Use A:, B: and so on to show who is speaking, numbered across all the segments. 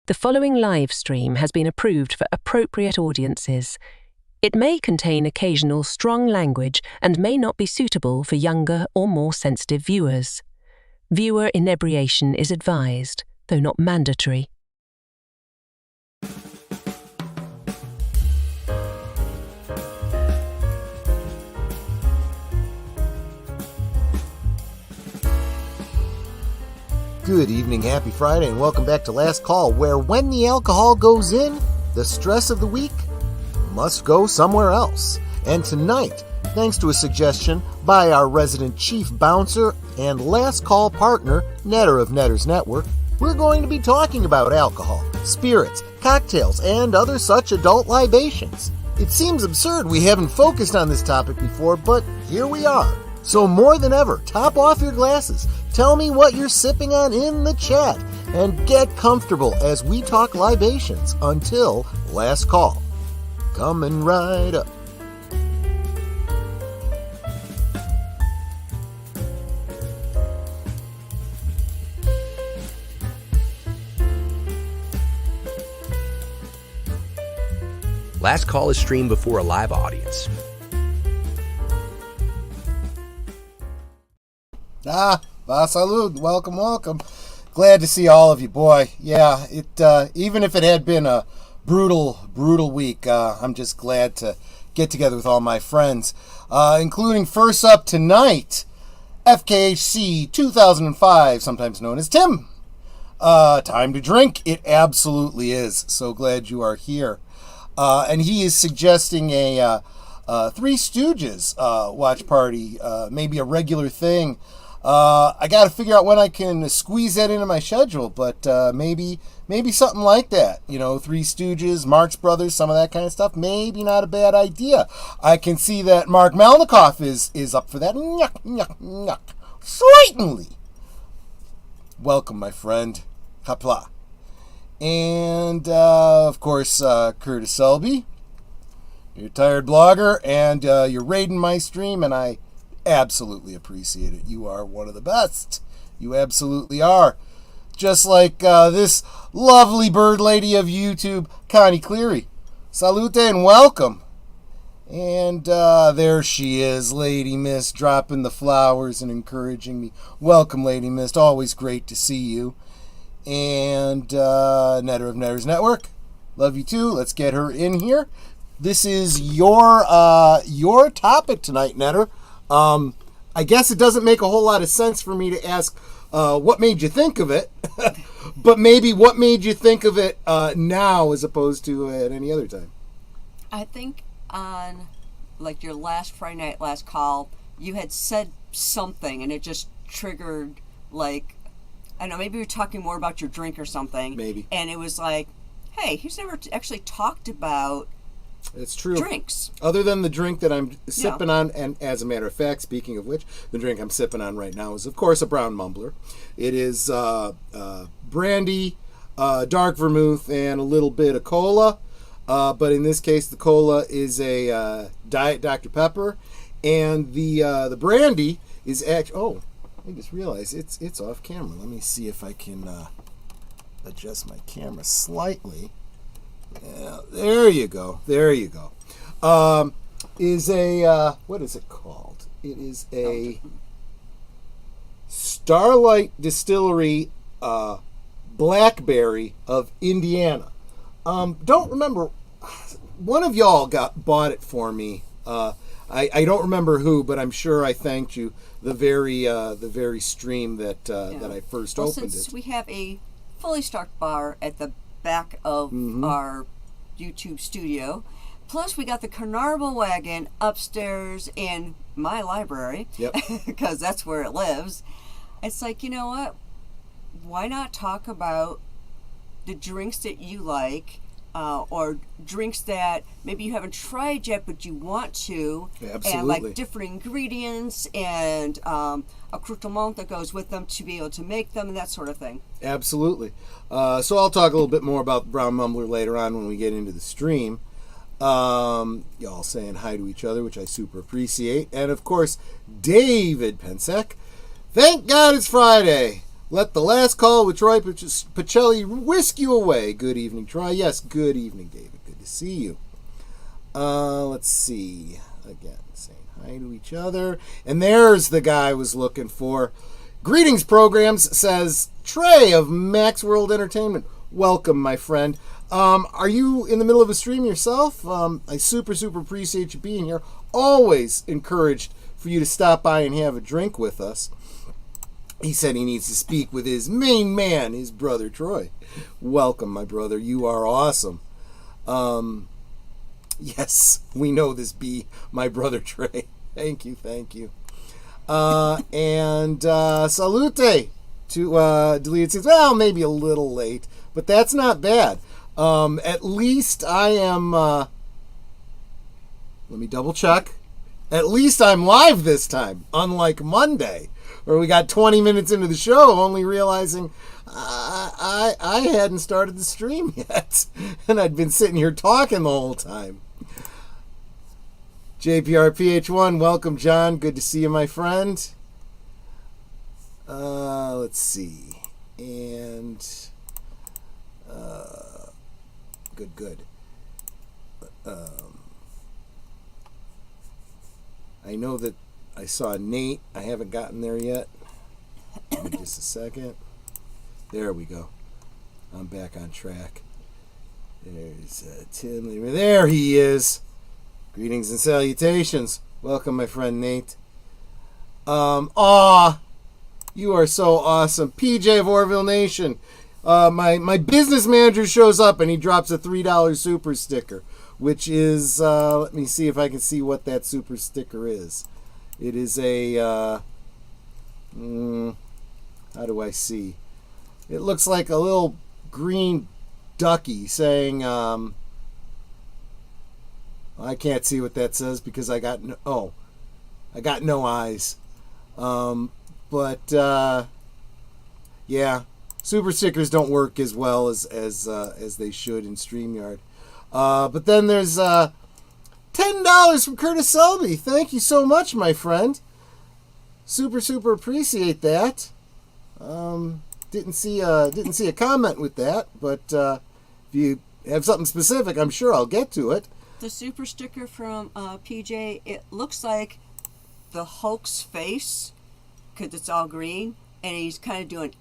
A: The following live stream has been approved for appropriate audiences. It may contain occasional strong language and may not be suitable for younger or more sensitive viewers. Viewer inebriation is advised, though not mandatory.
B: Good evening, happy Friday, and welcome back to Last Call, where when the alcohol goes in, the stress of the week must go somewhere else. And tonight, thanks to a suggestion by our resident chief bouncer and Last Call partner, Netter of Netter's Network, we're going to be talking about alcohol, spirits, cocktails, and other such adult libations. It seems absurd we haven't focused on this topic before, but here we are. So more than ever, top off your glasses, tell me what you're sipping on in the chat, and get comfortable as we talk libations until last call. Coming right up.
C: Last Call is streamed before a live audience.
B: Salud, welcome. Glad to see all of you, boy. Yeah, even if it had been a brutal week, I'm just glad to get together with all my friends, including first up tonight, FKHC 2005, sometimes known as Tim. Time to drink, it absolutely is. So glad you are here. And he is suggesting a Three Stooges watch party, maybe a regular thing. I got to figure out when I can squeeze that into my schedule, but maybe something like that. You know, Three Stooges, Marx Brothers, some of that kind of stuff. Maybe not a bad idea. I can see that Mark Malnikoff is up for that. Nyuk. Certainly. Welcome, my friend. Kapla. And, of course, Curtis Selby. You're a tired blogger, and you're raiding my stream, and I absolutely appreciate it. You are one of the best. You absolutely are. Just like this lovely bird lady of YouTube, Connie Cleary. Salute and welcome. And there she is, Lady Miss, dropping the flowers and encouraging me. Welcome, Lady Miss. Always great to see you. And Netter of Netter's Network. Love you too. Let's get her in here. This is your topic tonight, Netter. I guess it doesn't make a whole lot of sense for me to ask what made you think of it, but maybe what made you think of it now as opposed to at any other time.
D: I think on like your last Friday night, last call, you had said something and it just triggered, like, I don't know, maybe you were talking more about your drink or something.
B: Maybe.
D: And it was like, hey, he's never actually talked about
B: it's true.
D: Drinks.
B: Other than the drink that I'm sipping on, and as a matter of fact, speaking of which, the drink I'm sipping on right now is, of course, a brown Mumbler. It is brandy, dark vermouth, and a little bit of cola. But in this case, the cola is a Diet Dr. Pepper, and the brandy is actually. Oh, I just realized it's off camera. Let me see if I can adjust my camera slightly. Yeah, there you go. Is a, what is it called? It is a Starlight Distillery Blackberry of Indiana. Don't remember. One of y'all bought it for me. I don't remember who, but I'm sure I thanked you the very stream that I first opened
D: since
B: it.
D: We have a fully stocked bar at the back of our YouTube studio. Plus, we got the Canarble Wagon upstairs in my library, because that's where it lives. It's like, you know what? Why not talk about the drinks that you like, or drinks that maybe you haven't tried yet, but you want to, and like different ingredients and accoutrement that goes with them to be able to make them and that sort of thing.
B: Absolutely. So I'll talk a little bit more about Brown Mumbler later on when we get into the stream. Y'all saying hi to each other, which I super appreciate. And of course, David Pensek. Thank God it's Friday. Let the last call with Troy Pacelli whisk you away. Good evening, Troy. Yes, good evening, David. Good to see you. Let's see. Again, saying hi to each other. And there's the guy I was looking for. Greetings, programs, says Trey of Max World Entertainment. Welcome, my friend. Are you in the middle of a stream yourself? I super appreciate you being here. Always encouraged for you to stop by and have a drink with us. He said he needs to speak with his main man, his brother Troy. Welcome, my brother. You are awesome. Yes, we know this be my brother Trey. Thank you. And salute to deleted scenes. Well, maybe a little late, but that's not bad. At least I am. Let me double check. At least I'm live this time, unlike Monday, where we got 20 minutes into the show, only realizing I hadn't started the stream yet, and I'd been sitting here talking the whole time. JPRPH1, welcome, John. Good to see you, my friend. Let's see. And good. I know that I saw Nate. I haven't gotten there yet. Give me just a second. There we go. I'm back on track. There's Tim. There he is. Greetings and salutations. Welcome, my friend Nate. You are so awesome. PJ of Orville Nation. My business manager shows up and he drops a $3 super sticker, which is, let me see if I can see what that super sticker is. It is a, how do I see? It looks like a little green ducky saying, I can't see what that says because I got no eyes. Yeah, super stickers don't work as well as they should in StreamYard. But then there's $10 from Curtis Selby. Thank you so much, my friend. Super appreciate that. Didn't see a comment with that, but if you have something specific, I'm sure I'll get to it.
D: The super sticker from PJ, it looks like the Hulk's face, because it's all green, and he's kind of doing,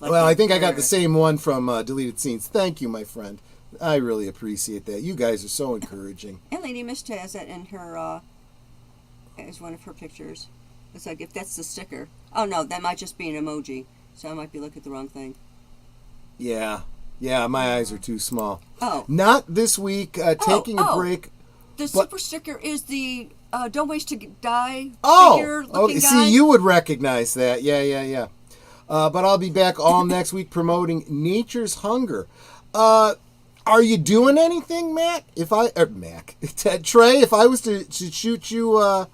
D: like
B: well, I think I got the same one from Deleted Scenes. Thank you, my friend. I really appreciate that. You guys are so encouraging.
D: And Lady Mist has that in her, as one of her pictures. It's like, if that's the sticker. Oh, no, that might just be an emoji, so I might be looking at the wrong thing.
B: Yeah, my eyes are too small.
D: Oh.
B: Not this week, taking a break.
D: The super sticker is the Don't Waste to Die
B: figure-looking guy. See, you would recognize that. Yeah. But I'll be back all next week promoting Nature's Hunger. Are you doing anything, Trey? If I was to shoot you a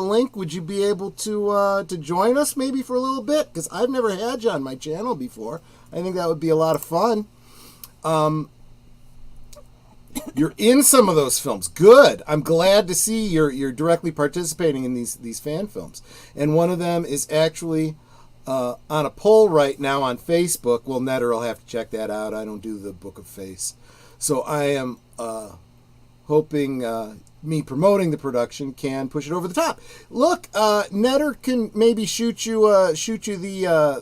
B: link, would you be able to join us maybe for a little bit? Because I've never had you on my channel before. I think that would be a lot of fun. You're in some of those films. Good. I'm glad to see you're directly participating in these fan films. And one of them is actually on a poll right now on Facebook. Well, Netter will have to check that out. I don't do the Book of Face. So I am hoping me promoting the production can push it over the top. Look, Netter can maybe shoot you the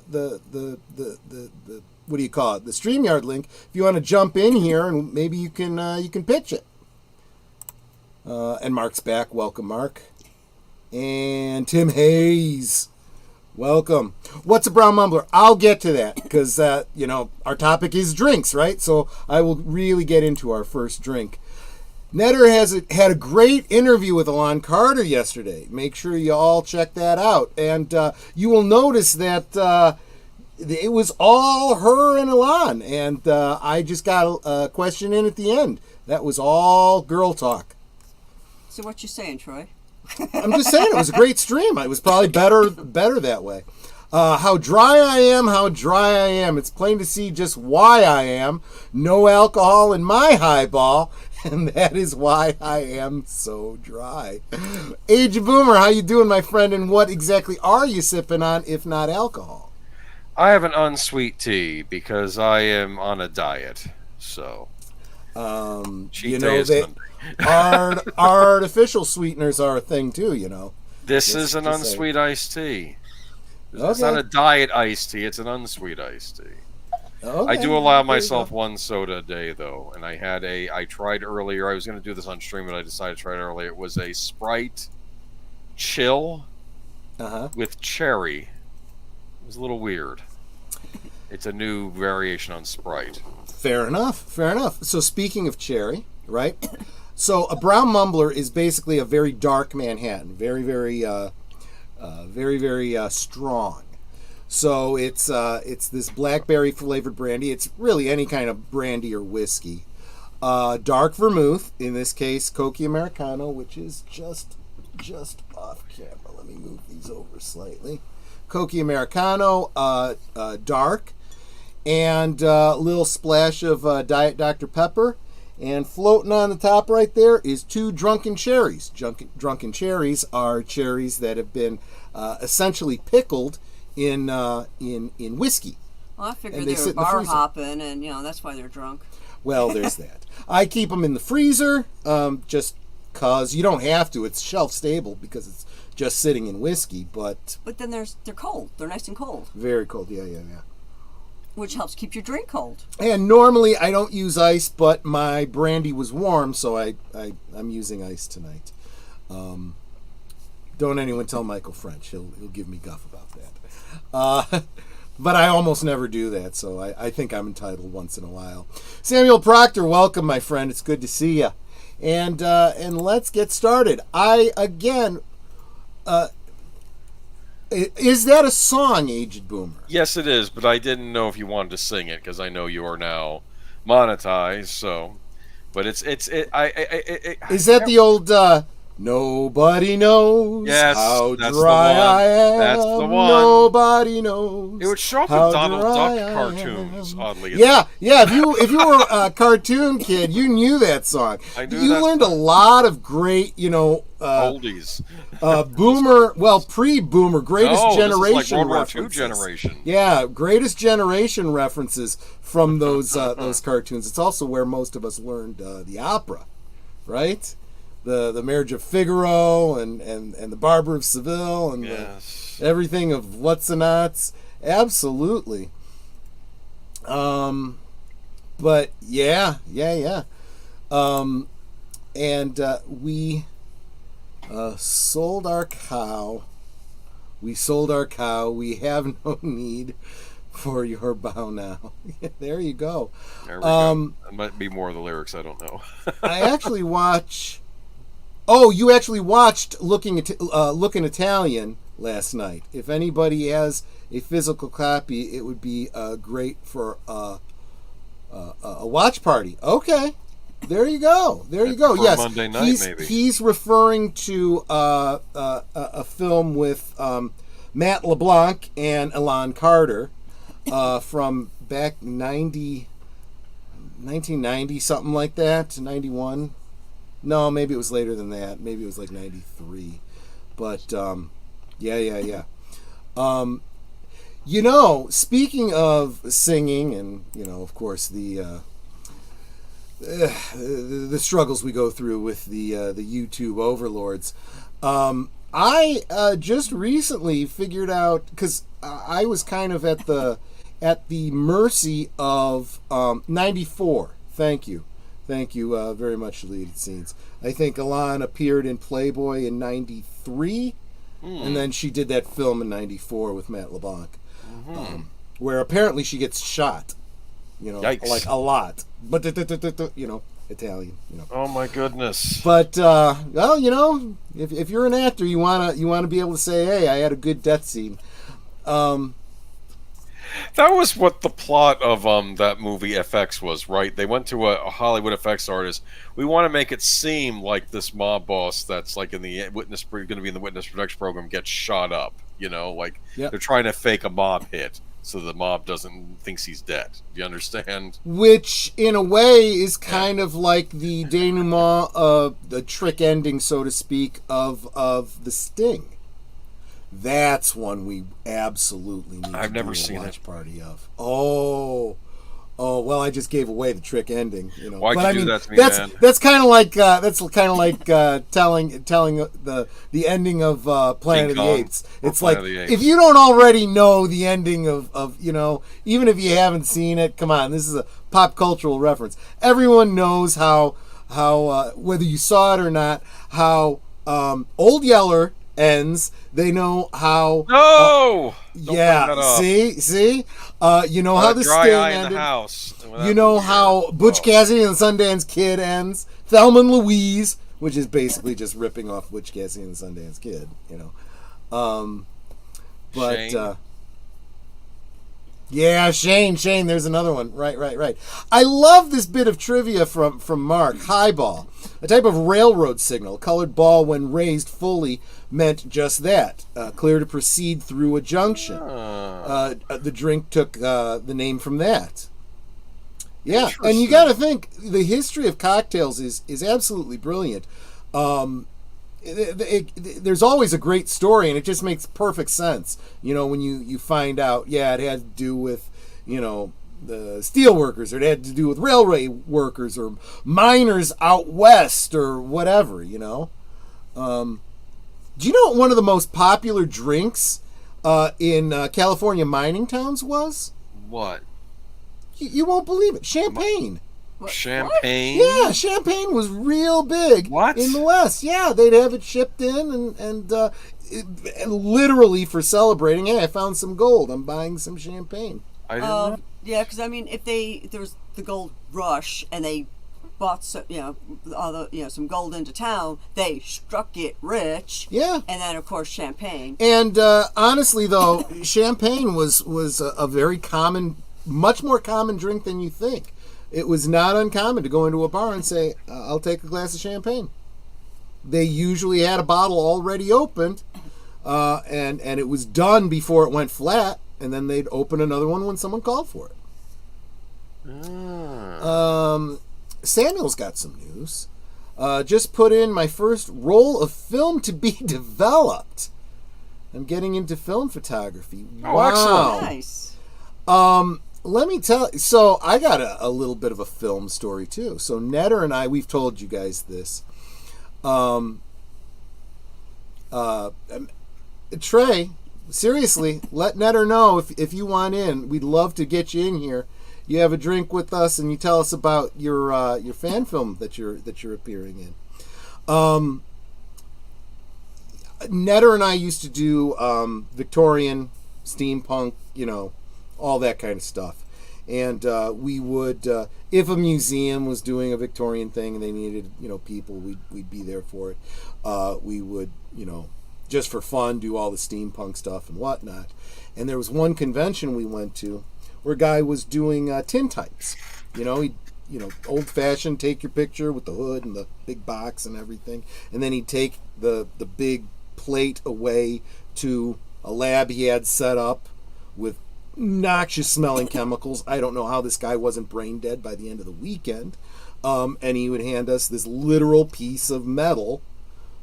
B: what do you call it? The StreamYard link. If you want to jump in here and maybe you can pitch it. And Mark's back. Welcome, Mark. And Tim Hayes. Welcome. What's a brown mumbler? I'll get to that because our topic is drinks, right? So I will really get into our first drink. Netter had a great interview with Alon Carter yesterday. Make sure you all check that out. And you will notice that it was all her and Alon. And I just got a question in at the end. That was all girl talk.
D: So what you saying, Troy?
B: I'm just saying it was a great stream. It was probably better that way. How dry I am. It's plain to see just why I am. No alcohol in my highball. and that is why I am so dry. Aged Boomer, how you doing, my friend, and what exactly are you sipping on, if not alcohol?
E: I have an unsweet tea because I am on a diet, so cheat day is Monday.
B: Artificial sweeteners are a thing too,
E: This is an unsweet iced tea. It's not a diet iced tea, it's an unsweet iced tea.
B: Okay,
E: I do allow myself one soda a day, though, and I tried earlier, I was going to do this on stream, but I decided to try it earlier. It was a Sprite Chill with cherry. It was a little weird. It's a new variation on Sprite. Fair enough. So speaking of cherry, right? So a brown Mumbler is basically a very dark Manhattan, very, very strong. So it's this blackberry flavored brandy. It's really any kind of brandy or whiskey. Dark vermouth, in this case, Coca Americano, which is just off camera. Let me move these over slightly. Coca Americano, dark, and a little splash of Diet Dr. Pepper. And floating on the top right there is 2 drunken cherries. Drunken cherries are cherries that have been essentially pickled in whiskey.
D: Well, I figured they were bar hopping, and that's why they're drunk.
B: Well, there's that. I keep them in the freezer, just cause you don't have to. It's shelf stable because it's just sitting in whiskey. But
D: then they're cold. They're nice and cold.
B: Very cold. Yeah.
D: Which helps keep your drink cold.
B: And normally I don't use ice, but my brandy was warm, so I'm using ice tonight. Don't anyone tell Michael French. He'll give me guff about that. But I almost never do that, so I think I'm entitled once in a while. Samuel Proctor, welcome, my friend. It's good to see you. And let's get started. Is that a song, Aged Boomer?
E: Yes, it is, but I didn't know if you wanted to sing it because I know you are now monetized. So, but is
B: that the old nobody knows how dry I am?
E: That's the one.
B: Nobody knows.
E: It would show up in Donald Duck cartoons, oddly
B: enough. Yeah. If you were a cartoon kid, you knew that song.
E: I knew
B: you learned a lot of great,
E: oldies.
B: Boomer, pre-Boomer, Greatest Generation
E: this is like World War II
B: references.
E: generation.
B: Yeah, Greatest Generation references from those cartoons. It's also where most of us learned the opera, right? The Marriage of Figaro and the Barber of Seville and everything of What's and Nots. Absolutely. But yeah. We sold our cow. We sold our cow. We have no need for your bow now. There you go.
E: There we go. That might be more of the lyrics. I don't know.
B: I actually watch. Oh, you actually watched Looking Italian last night. If anybody has a physical copy, it would be great for a watch party. Okay. There you go. Yes,
E: Monday night, maybe.
B: He's referring to a film with Matt LeBlanc and Elan Carter from back 1990, something like that, 91. No, maybe it was later than that. Maybe it was like 93. But yeah. Speaking of singing, and of course the struggles we go through with the YouTube overlords. I just recently figured out, because I was kind of at the mercy of 94. Thank you very much, Deleted Scenes. I think Elan appeared in Playboy in 93, and then she did that film in 94 with Matt LeBlanc, where apparently she gets shot.
E: Yikes.
B: Like a lot. But, Italian,
E: Oh my goodness.
B: But, if you're an actor, you wanna be able to say, hey, I had a good death scene.
E: That was what the plot of that movie FX was, right? They went to a Hollywood effects artist. We want to make it seem like this mob boss that's like in the going to be in the witness protection program gets shot up. They're trying to fake a mob hit.
F: so the mob thinks he's dead. Do you understand?
E: Which, in a way, is kind of like the denouement of the trick ending, so to speak, of The Sting. That's one we absolutely need
F: I've
E: to
F: never
E: do a
F: seen
E: watch
F: it.
E: party of. Oh, well, I just gave away the trick ending, you know.
F: Why'd
E: but
F: you
E: I
F: do
E: mean,
F: that to me, man?
E: that's kind of like telling the ending of Planet of the
F: Kong
E: Apes.
F: or
E: It's
F: Planet
E: like
F: of the Apes.
E: if you don't already know the ending of you know, even if you haven't seen it, come on, this is a pop cultural reference. Everyone knows how whether you saw it or not, how Old Yeller ends. They know how.
F: No. Don't
E: Yeah,
F: bring that up.
E: see, you know
F: Got
E: how
F: a
E: the
F: dry
E: Sting
F: eye in
E: ended.
F: the house.
E: You know how Butch Cassidy and the Sundance Kid ends. Thelma and Louise, which is basically just ripping off Butch Cassidy and the Sundance Kid. You know, but
F: Shane.
E: yeah, Shane. There's another one. Right. I love this bit of trivia from Mark. Highball, a type of railroad signal. Colored ball, when raised fully, meant just that. Clear to proceed through a junction. The drink took the name from that. Yeah, and you got to think the history of cocktails is absolutely brilliant. There's always a great story, and it just makes perfect sense. You know, when you find out, it had to do with, you know, the steel workers, or it had to do with railway workers, or miners out west, or whatever. You know. Do you know what one of the most popular drinks in California mining towns was?
F: What?
E: You won't believe it. Champagne.
F: Champagne?
E: Yeah, champagne was real big in the West. Yeah, they'd have it shipped in and literally for celebrating, hey, I found some gold. I'm buying some champagne.
F: I didn't know.
D: Yeah, because I mean, if there was the gold rush and they bought some, some gold into town, they struck it rich.
E: Yeah.
D: And then, of course, champagne.
E: And honestly, though, champagne was a very common, much more common drink than you think. It was not uncommon to go into a bar and say, I'll take a glass of champagne. They usually had a bottle already opened, and it was done before it went flat, and then they'd open another one when someone called for it. Samuel's got some news. Just put in my first roll of film to be developed. I'm getting into film photography.
F: Oh,
E: wow.
D: Nice.
E: Let me tell you, so I got a little bit of a film story too. So Netter and I, we've told you guys this. Trey, seriously, let Netter know if you want in. We'd love to get you in here. You have a drink with us, and you tell us about your fan film that you're appearing in. Netter and I used to do Victorian steampunk, you know, all that kind of stuff. And we would, if a museum was doing a Victorian thing and they needed, you know, people, we'd be there for it. We would, you know, just for fun, do all the steampunk stuff and whatnot. And there was one convention we went to where a guy was doing tintypes. You know, old-fashioned, take your picture with the hood and the big box and everything. And then he'd take the big plate away to a lab he had set up with noxious smelling chemicals. I don't know how this guy wasn't brain dead by the end of the weekend. And he would hand us this literal piece of metal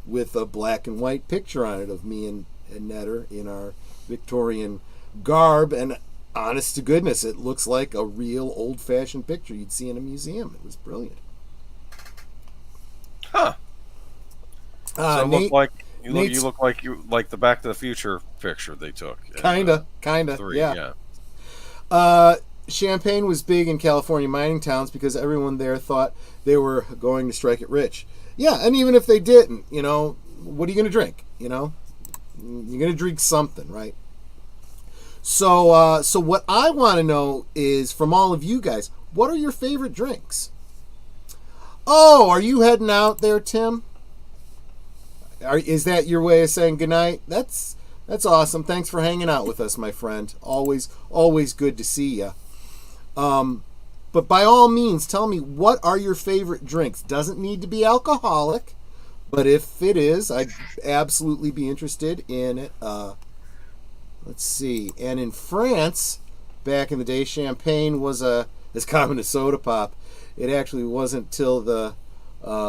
E: with a black and white picture on it of me and Netter in our Victorian garb. And honest to goodness, it looks like a real old-fashioned picture you'd see in a museum. It was brilliant.
F: Huh. So it
E: Nate,
F: you look like the Back to the Future picture they took.
E: Kinda,
F: 3,
E: yeah. Champagne was big in California mining towns because everyone there thought they were going to strike it rich. Yeah, and even if they didn't, you know, what are you going to drink? You know, you're going to drink something, right? So what I want to know is from all of you guys, what are your favorite drinks? Oh, are you heading out there, Tim? Is that your way of saying goodnight? That's awesome. Thanks for hanging out with us, my friend. Always good to see you. But by all means, tell me, what are your favorite drinks? Doesn't need to be alcoholic, but if it is, I'd absolutely be interested in it. Let's see. And in France, back in the day, champagne was as common as soda pop. It actually wasn't till the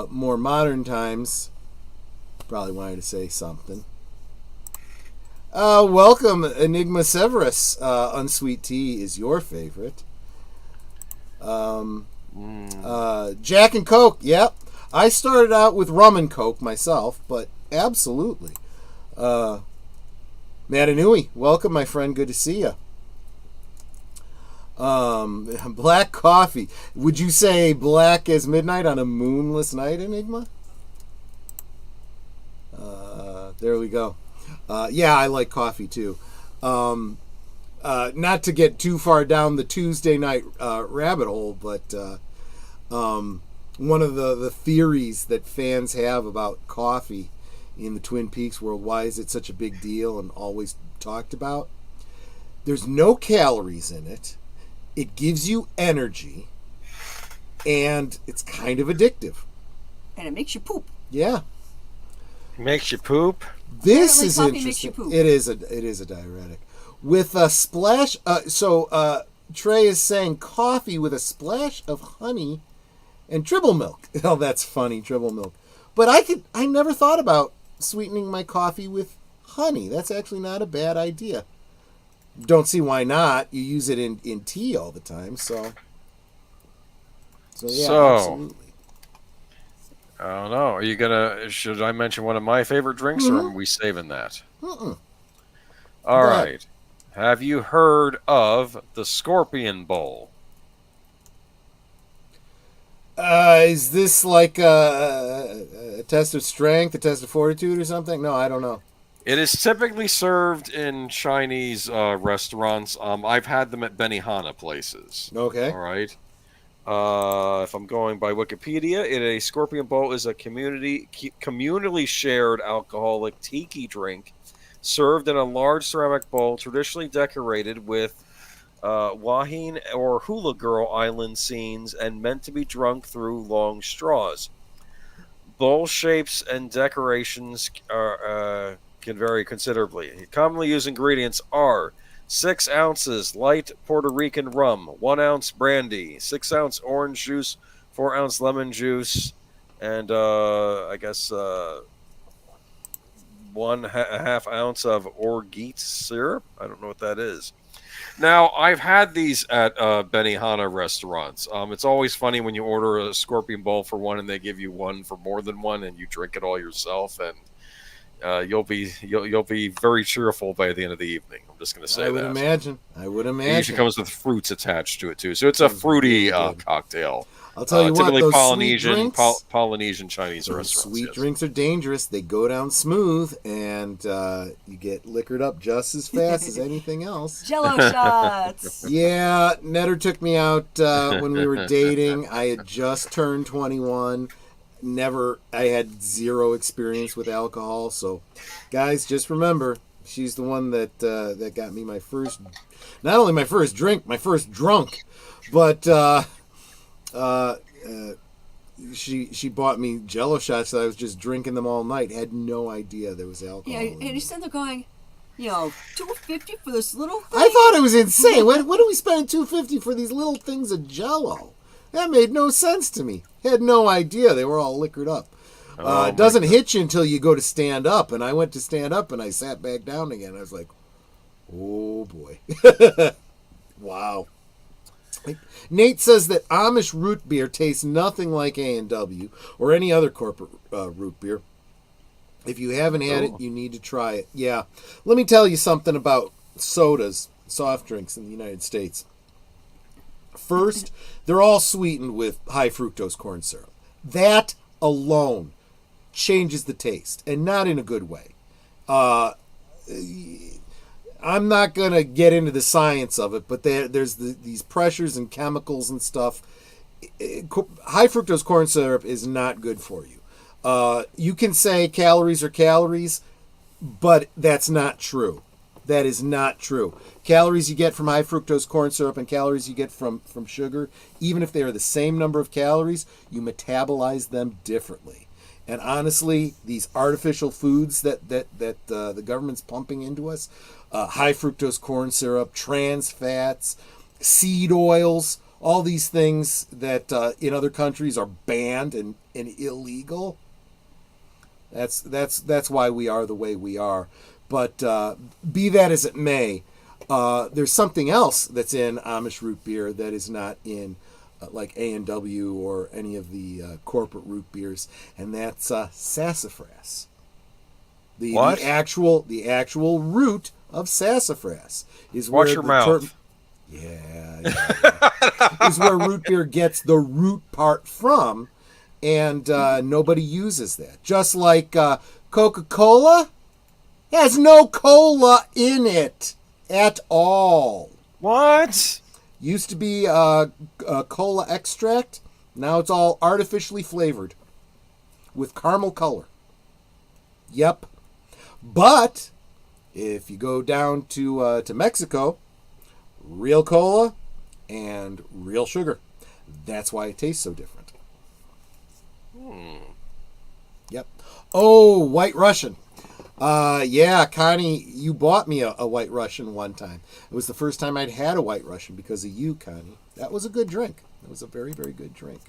E: more modern times. Probably wanted to say something. Welcome, Enigma Severus. Unsweet tea is your favorite. Jack and Coke. Yep. I started out with rum and Coke myself, but absolutely. Matanui, welcome, my friend. Good to see you. Black coffee. Would you say black as midnight on a moonless night, Enigma? There we go. Yeah, I like coffee too. Not to get too far down the Tuesday night rabbit hole, but one of the theories that fans have about coffee in the Twin Peaks world, why is it such a big deal and always talked about? There's no calories in it. It gives you energy, and it's kind of addictive.
D: And it makes you poop.
E: Yeah.
F: Makes you poop.
E: This
D: Apparently
E: is
D: coffee
E: interesting.
D: makes you poop.
E: It is a diuretic with a splash. Trey is saying coffee with a splash of honey and tribble milk. Oh, that's funny, tribble milk. But I never thought about sweetening my coffee with honey. That's actually not a bad idea. Don't see why not. You use it in tea all the time, so yeah, absolutely.
F: I don't know. Are you gonna? Should I mention one of my favorite drinks, or are we saving that?
E: Mm-mm.
F: All right. Have you heard of the Scorpion Bowl?
E: Is this like a test of strength, a test of fortitude, or something? No, I don't know.
F: It is typically served in Chinese restaurants. I've had them at Benihana places.
E: Okay.
F: All right. If I'm going by Wikipedia, a Scorpion Bowl is a communally shared alcoholic tiki drink served in a large ceramic bowl, traditionally decorated with Wahine or Hula Girl Island scenes and meant to be drunk through long straws. Bowl shapes and decorations can vary considerably. Commonly used ingredients are 6 ounces light Puerto Rican rum, 1 ounce brandy, 6 ounce orange juice, 4 ounce lemon juice, and I guess 1/2 ounce of orgeat syrup. I don't know what that is. Now, I've had these at Benihana restaurants. It's always funny when you order a Scorpion Bowl for one and they give you one for more than one and you drink it all yourself, and you'll be very cheerful by the end of the evening. I'm just going to say that.
E: I would imagine.
F: It usually comes with fruits attached to it too, so it's a fruity cocktail.
E: I'll tell you what,
F: typically
E: those
F: Polynesian,
E: sweet drinks,
F: Polynesian Chinese
E: those
F: restaurants.
E: sweet
F: yes.
E: drinks are dangerous. They go down smooth, and you get liquored up just as fast as anything else.
D: Jello shots.
E: Yeah, Netter took me out when we were dating. I had just turned 21. I had zero experience with alcohol. So, guys, just remember, she's the one that got me my first, not only my first drink, my first drunk, but she bought me Jello shots that I was just drinking them all night. Had no idea there was alcohol.
D: Yeah, and you said they're going, $2.50 for this little thing.
E: I thought it was insane. What are we spending $2.50 for these little things of Jello? That made no sense to me. Had no idea they were all liquored up. It doesn't hit you until you go to stand up, and I went to stand up and I sat back down again. I was like, oh boy. Wow. Nate says that Amish root beer tastes nothing like A&W or any other corporate root beer. If you haven't had it, you need to try it. Yeah. Let me tell you something about sodas, soft drinks in the United States. First, they're all sweetened with high fructose corn syrup. That alone changes the taste, and not in a good way. I'm not going to get into the science of it, but there's these pressures and chemicals and stuff. High fructose corn syrup is not good for you. You can say calories are calories, but that's not true. That is not true. Calories you get from high fructose corn syrup and calories you get from sugar, even if they are the same number of calories, you metabolize them differently. And honestly, these artificial foods that the government's pumping into us, high fructose corn syrup, trans fats, seed oils, all these things that in other countries are banned and illegal. That's why we are the way we are. But be that as it may, there's something else that's in Amish root beer that is not in like A&W or any of the corporate root beers, and that's sassafras.
F: What?
E: The actual root of sassafras is
F: Watch
E: where
F: your
E: the
F: mouth.
E: is where root beer gets the root part from, and nobody uses that. Just like Coca-Cola has no cola in it at all.
F: What?
E: Used to be cola extract. Now it's all artificially flavored with caramel color. Yep. But if you go down to Mexico, real cola and real sugar. That's why it tastes so different. Yep. Oh, White Russian. Yeah, Connie, you bought me a White Russian one time. It was the first time I'd had a White Russian because of you, Connie. That was a good drink. That was a very, very good drink.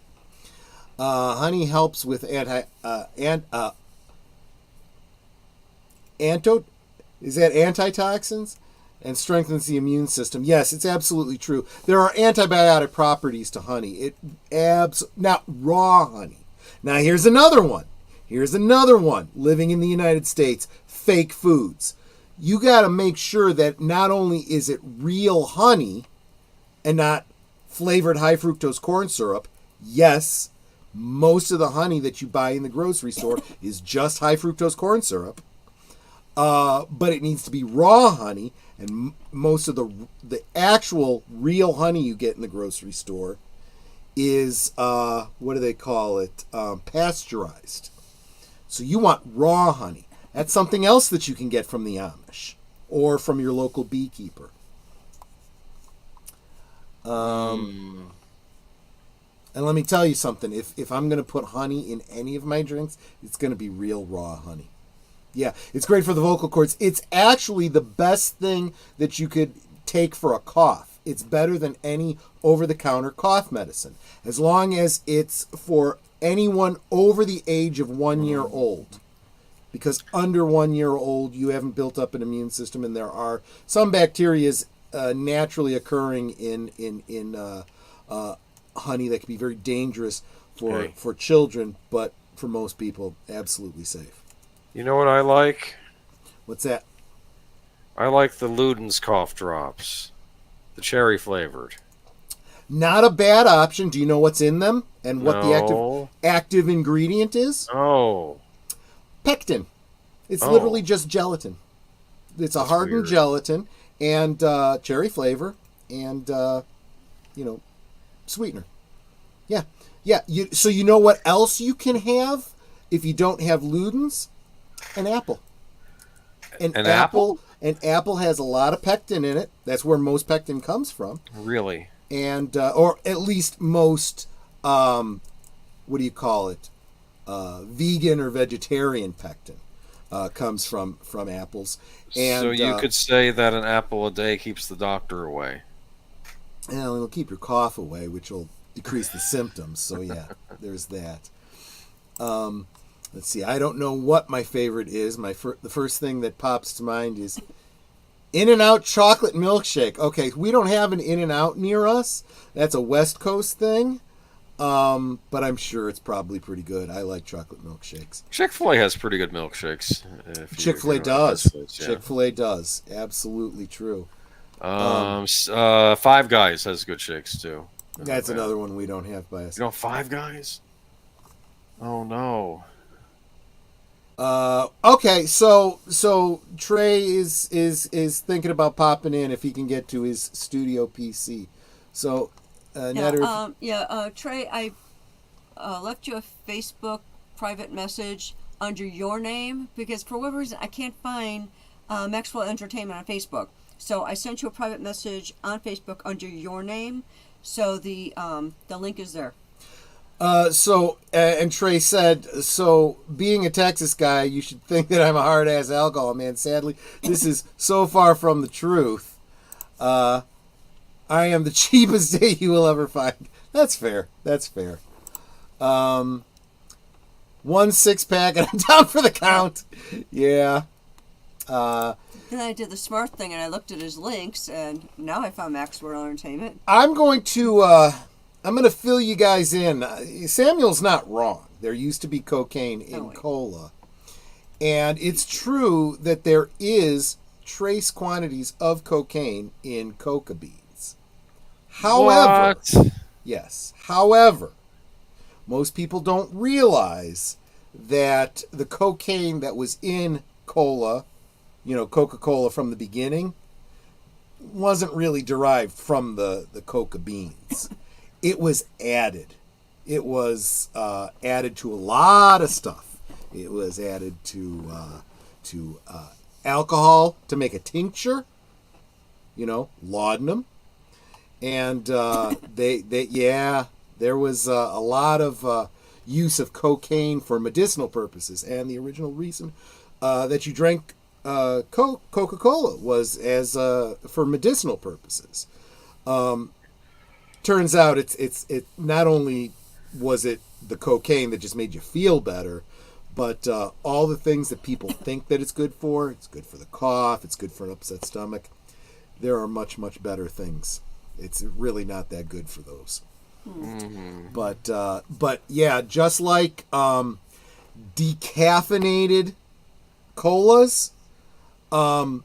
E: Honey helps with antitoxins and strengthens the immune system. Yes, it's absolutely true. There are antibiotic properties to honey. Not raw honey. Now here's another one. Living in the United States, fake foods. You got to make sure that not only is it real honey and not flavored high fructose corn syrup. Yes, most of the honey that you buy in the grocery store is just high fructose corn syrup. But it needs to be raw honey, and most of the actual real honey you get in the grocery store is what do they call it? Pasteurized. So you want raw honey. That's something else that you can get from the Amish or from your local beekeeper. And let me tell you something. If I'm going to put honey in any of my drinks, it's going to be real raw honey. Yeah, it's great for the vocal cords. It's actually the best thing that you could take for a cough. It's better than any over-the-counter cough medicine, as long as it's for anyone over the age of 1 year old. Because under 1 year old, you haven't built up an immune system, and there are some bacteria naturally occurring in honey that can be very dangerous for children, but for most people, absolutely safe.
F: You know what I like?
E: What's that?
F: I like the Luden's cough drops, the cherry flavored.
E: Not a bad option. Do you know what's in them and what the active ingredient is?
F: Oh.
E: Pectin. It's literally just gelatin. It's a hardened gelatin and cherry flavor and sweetener. Yeah. So you know what else you can have if you don't have Luden's? An apple. An apple? An apple has a lot of pectin in it. That's where most pectin comes from.
F: Really?
E: And or at least most vegan or vegetarian pectin comes from apples. And
F: so you could say that an apple a day keeps the doctor away.
E: Well, it'll keep your cough away, which will decrease the symptoms. So yeah, there's that. Let's see. I don't know what my favorite is. The first thing that pops to mind is In-N-Out chocolate milkshake. Okay, we don't have an In-N-Out near us. That's a West Coast thing. But I'm sure it's probably pretty good. I like chocolate milkshakes.
F: Chick-fil-A has pretty good milkshakes.
E: Chick-fil-A does. Yeah. Chick-fil-A does. Absolutely true.
F: Five Guys has good shakes too.
E: That's another one we don't have by us.
F: You know, Five Guys? Oh no.
E: Okay, so Trey is thinking about popping in if he can get to his studio PC. So,
D: Trey, I left you a Facebook private message under your name because for whatever reason I can't find Maxwell Entertainment on Facebook. So I sent you a private message on Facebook under your name. So the link is there.
E: And Trey said, so being a Texas guy, you should think that I'm a hard-ass alcohol man. Sadly, this is so far from the truth. I am the cheapest date you will ever find. That's fair. That's fair. 1 6-pack and I'm down for the count. Yeah.
D: Then I did the smart thing and I looked at his links, and now I found Max World Entertainment.
E: I'm going to fill you guys in. Samuel's not wrong. There used to be cocaine in cola. And it's true that there is trace quantities of cocaine in coca beans. However, yes. However, most people don't realize that the cocaine that was in cola, Coca-Cola from the beginning, wasn't really derived from the coca beans. It was added. It was added to a lot of stuff. It was added to alcohol to make a tincture, laudanum, and there was a lot of use of cocaine for medicinal purposes, and the original reason that you drank Coca-Cola was as for medicinal purposes. Turns out it not only was it the cocaine that just made you feel better, but all the things that people think that it's good for the cough, it's good for an upset stomach. There are much, much better things. It's really not that good for those. Mm-hmm. But yeah, just like decaffeinated colas, all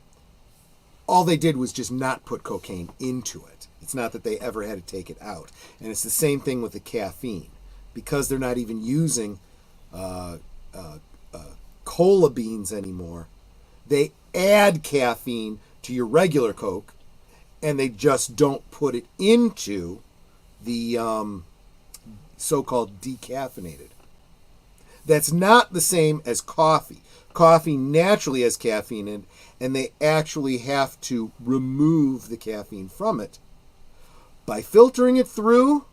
E: they did was just not put cocaine into it. It's not that they ever had to take it out. And it's the same thing with the caffeine. Because they're not even using cola beans anymore, they add caffeine to your regular Coke, and they just don't put it into the so-called decaffeinated. That's not the same as coffee. Coffee naturally has caffeine in it, and they actually have to remove the caffeine from it by filtering it through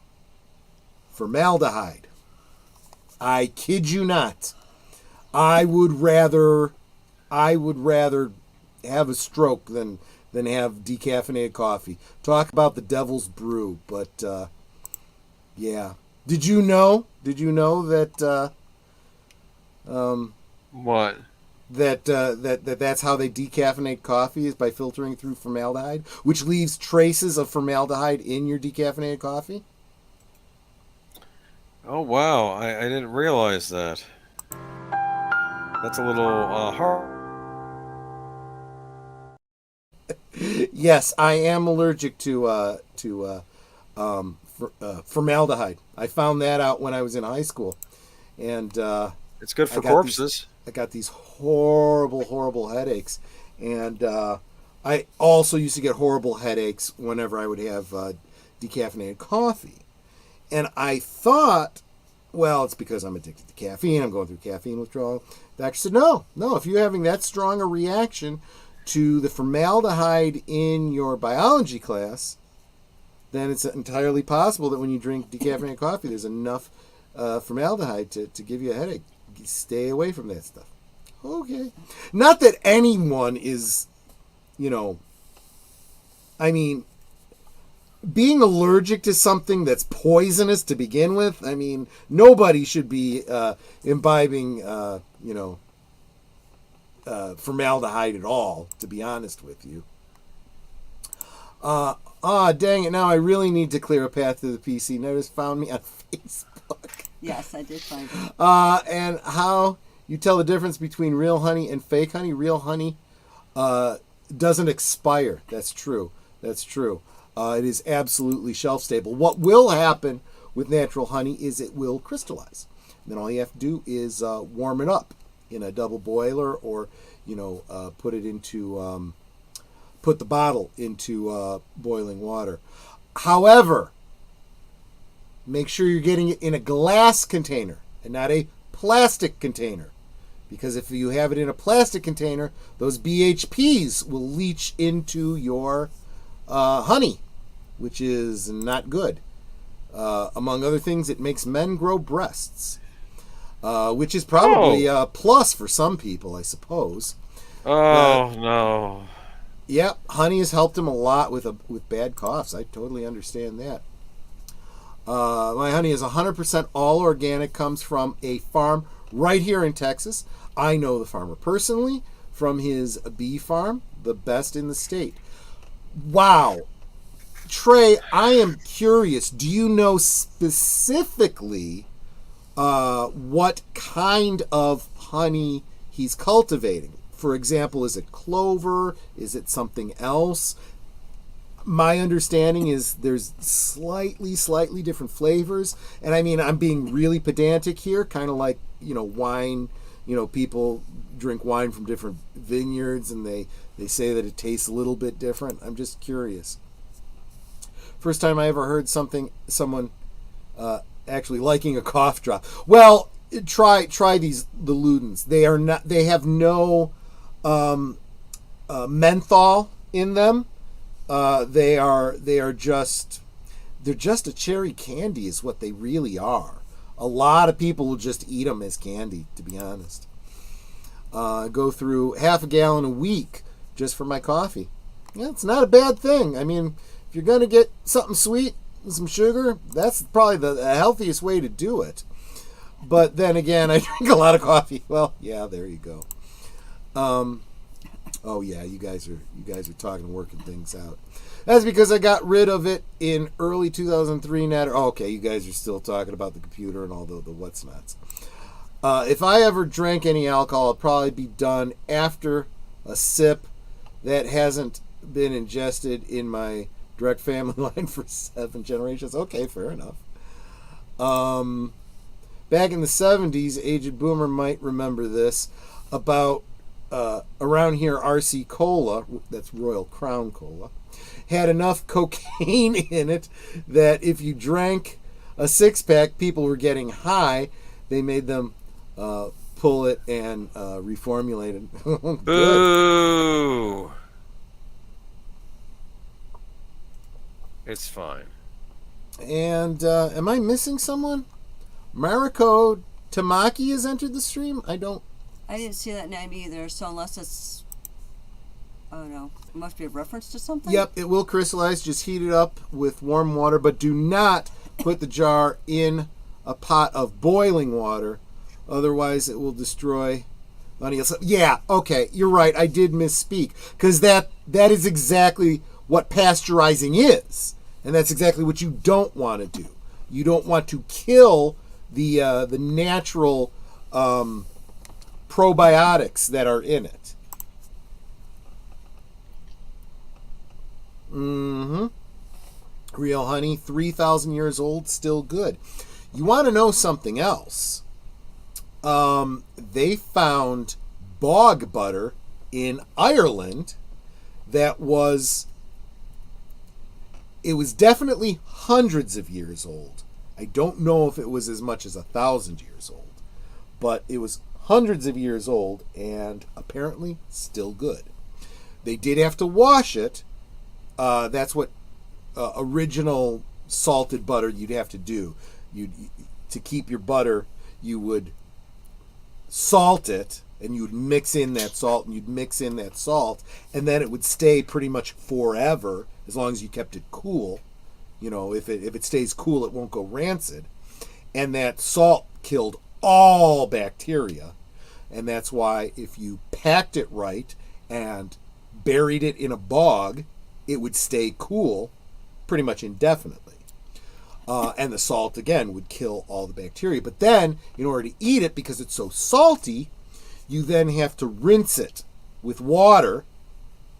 E: formaldehyde. I kid you not. I would rather have a stroke than have decaffeinated coffee. Talk about the devil's brew, but yeah. Did you know that
F: what?
E: That's how they decaffeinate coffee, is by filtering through formaldehyde, which leaves traces of formaldehyde in your decaffeinated coffee?
F: Oh, wow. I didn't realize that. That's a little hard.
E: Yes, I am allergic to formaldehyde. I found that out when I was in high school. And
F: it's good for corpses.
E: I got these horrible headaches. And I also used to get horrible headaches whenever I would have decaffeinated coffee. And I thought, well, it's because I'm addicted to caffeine. I'm going through caffeine withdrawal. The doctor said, no, if you're having that strong a reaction to the formaldehyde in your biology class, then it's entirely possible that when you drink decaffeinated coffee, there's enough formaldehyde to give you a headache. Stay away from that stuff. Okay. Not that anyone is, being allergic to something that's poisonous to begin with, nobody should be imbibing, formaldehyde at all, to be honest with you. Dang it, now I really need to clear a path to the PC. Notice found me on Facebook.
D: Yes, I did find it.
E: And how you tell the difference between real honey and fake honey. Real honey doesn't expire. That's true. It is absolutely shelf stable. What will happen with natural honey is it will crystallize. And then all you have to do is warm it up in a double boiler, or put the bottle into boiling water. However, make sure you're getting it in a glass container and not a plastic container. Because if you have it in a plastic container, those BHPs will leach into your honey, which is not good. Among other things, it makes men grow breasts, which is probably a plus for some people, I suppose.
F: Oh, no.
E: Yep, honey has helped him a lot with bad coughs. I totally understand that. My honey is 100% all organic, comes from a farm right here in Texas. I know the farmer personally from his bee farm, the best in the state. Wow. Trey, I am curious. Do you know specifically what kind of honey he's cultivating? For example, is it clover? Is it something else? My understanding is there's slightly different flavors. And I mean, I'm being really pedantic here, kind of like, wine. People drink wine from different vineyards and they say that it tastes a little bit different. I'm just curious. First time I ever heard someone actually liking a cough drop. Well, try the Ludens. They have no menthol in them. They're just a cherry candy is what they really are. A lot of people will just eat them as candy, to be honest. Go through half a gallon a week just for my coffee. Yeah, it's not a bad thing. I mean, if you're going to get something sweet and some sugar, that's probably the healthiest way to do it. But then again, I drink a lot of coffee. Well, yeah, there you go. Oh yeah, you guys are talking and working things out. That's because I got rid of it in early 2003. Okay, you guys are still talking about the computer and all the what's nots. If I ever drank any alcohol, it'd probably be done after a sip that hasn't been ingested in my direct family line for 7 generations. Okay, fair enough. Back in the 70s, Aged Boomer might remember this, about around here, RC Cola, that's Royal Crown Cola, had enough cocaine in it that if you drank a 6-pack, people were getting high. They made them pull it and reformulate it.
F: Boo! It's fine.
E: And am I missing someone? Mariko Tamaki has entered the stream? I
D: didn't see that name either, so unless it's... Oh no, it must be a reference to something?
E: Yep, it will crystallize. Just heat it up with warm water, but do not put the jar in a pot of boiling water. Otherwise, it will destroy... Yeah, okay, you're right. I did misspeak. Because that is exactly what pasteurizing is. And that's exactly what you don't want to do. You don't want to kill the natural probiotics that are in it. Real honey, 3,000 years old, still good. You want to know something else? They found bog butter in Ireland that was definitely hundreds of years old. I don't know if it was as much as 1,000 years old, but it was hundreds of years old and apparently still good. They did have to wash it. That's what original salted butter you'd have to do. To keep your butter, you would salt it, and you'd mix in that salt, and then it would stay pretty much forever as long as you kept it cool. If it stays cool, it won't go rancid. And that salt killed all bacteria, and that's why if you packed it right and buried it in a bog, it would stay cool pretty much indefinitely. And the salt, again, would kill all the bacteria. But then, in order to eat it, because it's so salty, you then have to rinse it with water,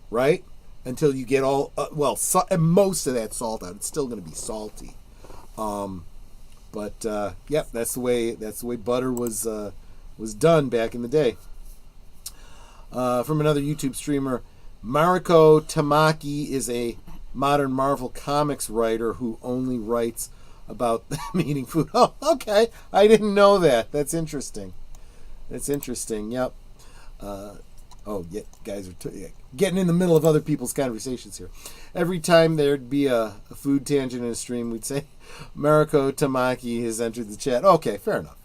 E: right? Until you get all, most of that salt out. It's still going to be salty. Yep, that's the way butter was done back in the day. From another YouTube streamer, Mariko Tamaki is a modern Marvel Comics writer who only writes about them eating food. Oh, okay. I didn't know that. That's interesting. Yep. Oh, yeah, guys are getting in the middle of other people's conversations here. Every time there'd be a food tangent in a stream, we'd say, Mariko Tamaki has entered the chat. Okay, fair enough.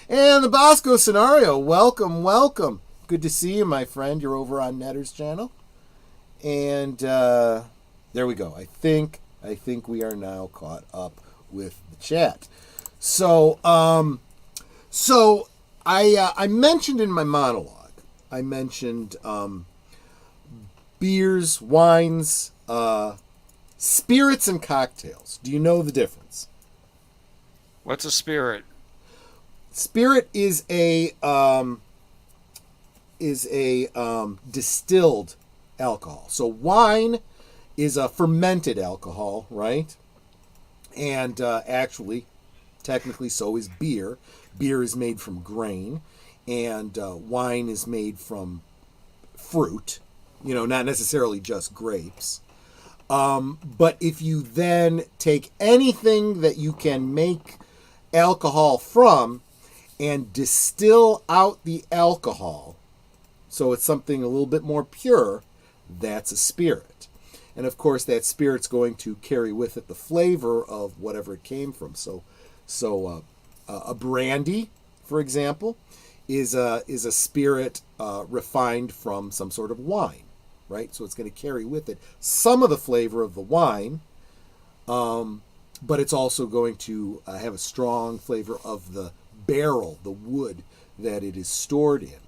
E: And the Bosco Scenario, welcome. Good to see you, my friend. You're over on Netter's channel. And there we go. I think we are now caught up with the chat. So I mentioned in my monologue, beers, wines, spirits, and cocktails. Do you know the difference?
F: What's a spirit?
E: Spirit is a distilled alcohol. So wine is a fermented alcohol, right? And actually, technically, so is beer. Beer is made from grain, and wine is made from fruit, not necessarily just grapes. But if you then take anything that you can make alcohol from and distill out the alcohol, so it's something a little bit more pure, that's a spirit. And of course, that spirit's going to carry with it the flavor of whatever it came from. So a brandy, for example, is a spirit refined from some sort of wine, right? So it's going to carry with it some of the flavor of the wine, but it's also going to have a strong flavor of the barrel, the wood that it is stored in.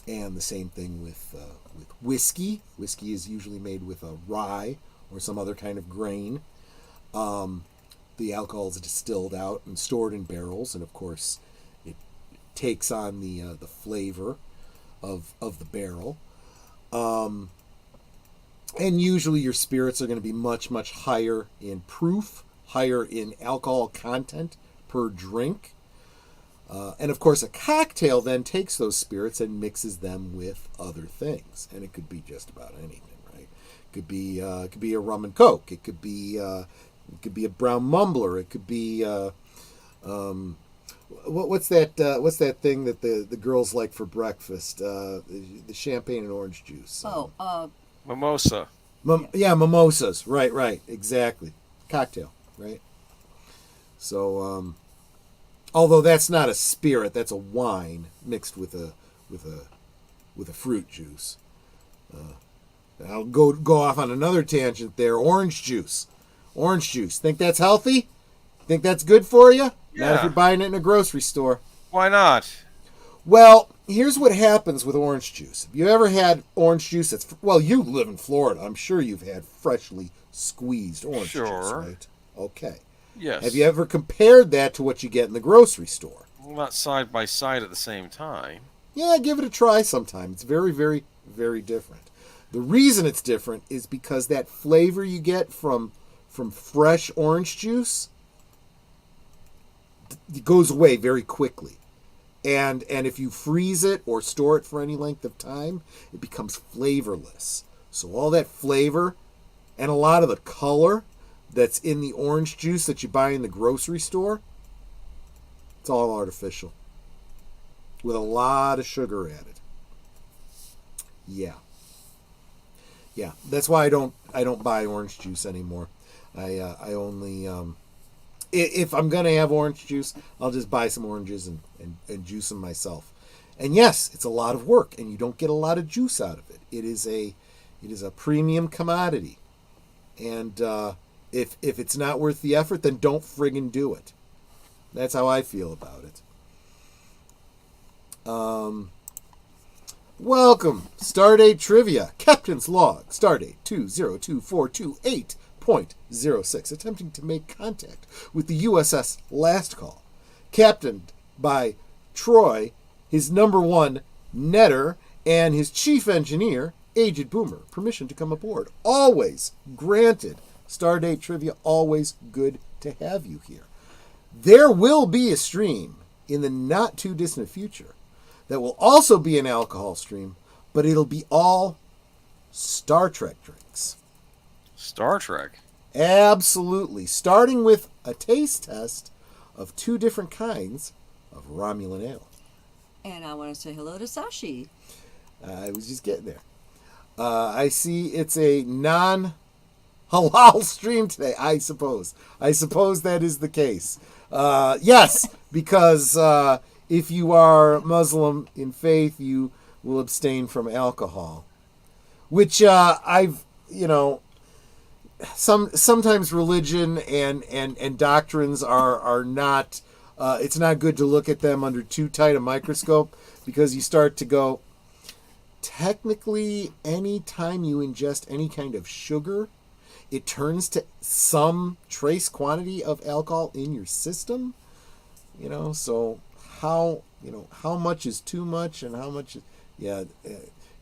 E: And the same thing with whiskey. Whiskey is usually made with a rye or some other kind of grain. The alcohol is distilled out and stored in barrels, and of course, it takes on the flavor of the barrel. And usually, your spirits are going to be much, much higher in proof, higher in alcohol content per drink. And of course, a cocktail then takes those spirits and mixes them with other things, and it could be just about anything, right? It could be a rum and coke. It could be a brown mumbler. It could be what's that thing that the girls like for breakfast? The champagne and orange juice.
F: Mimosa.
E: Mimosas. Right, exactly. Cocktail, right? So, although that's not a spirit, that's a wine mixed with a fruit juice. I'll go off on another tangent there. Orange juice. Think that's healthy? Think that's good for you?
F: Yeah.
E: Not if you're buying it in a grocery store.
F: Why not?
E: Well, here's what happens with orange juice. Have you ever had orange juice you live in Florida. I'm sure you've had freshly squeezed orange juice, right? Okay.
F: Yes.
E: Have you ever compared that to what you get in the grocery store?
F: Well, not side by side at the same time.
E: Yeah, give it a try sometime. It's very, very, very different. The reason it's different is because that flavor you get from fresh orange juice, it goes away very quickly. And if you freeze it or store it for any length of time, it becomes flavorless. So all that flavor and a lot of the color that's in the orange juice that you buy in the grocery store, it's all artificial with a lot of sugar added. Yeah, that's why I don't buy orange juice anymore. I only if I'm gonna have orange juice, I'll just buy some oranges and juice them myself. And yes, it's a lot of work, and you don't get a lot of juice out of it. It is a premium commodity, and if it's not worth the effort, then don't friggin' do it. That's how I feel about it. Welcome, Stardate Trivia. Captain's Log, Stardate 202428.06. Attempting to make contact with the USS Last Call. Captained by Troy, his number one netter, and his chief engineer, Aged Boomer. Permission to come aboard. Always granted. Stardate Trivia, always good to have you here. There will be a stream in the not too distant future that will also be an alcohol stream, but it'll be all Star Trek drinks.
F: Star Trek?
E: Absolutely. Starting with a taste test of two different kinds of Romulan ale.
D: And I want to say hello to Sashi.
E: I was just getting there. I see it's a non-halal stream today, I suppose. I suppose that is the case. Yes, because if you are Muslim in faith, you will abstain from alcohol. Which sometimes religion and doctrines are not, it's not good to look at them under too tight a microscope, because you start to go, technically, any time you ingest any kind of sugar, it turns to some trace quantity of alcohol in your system. So how much is too much and how much is,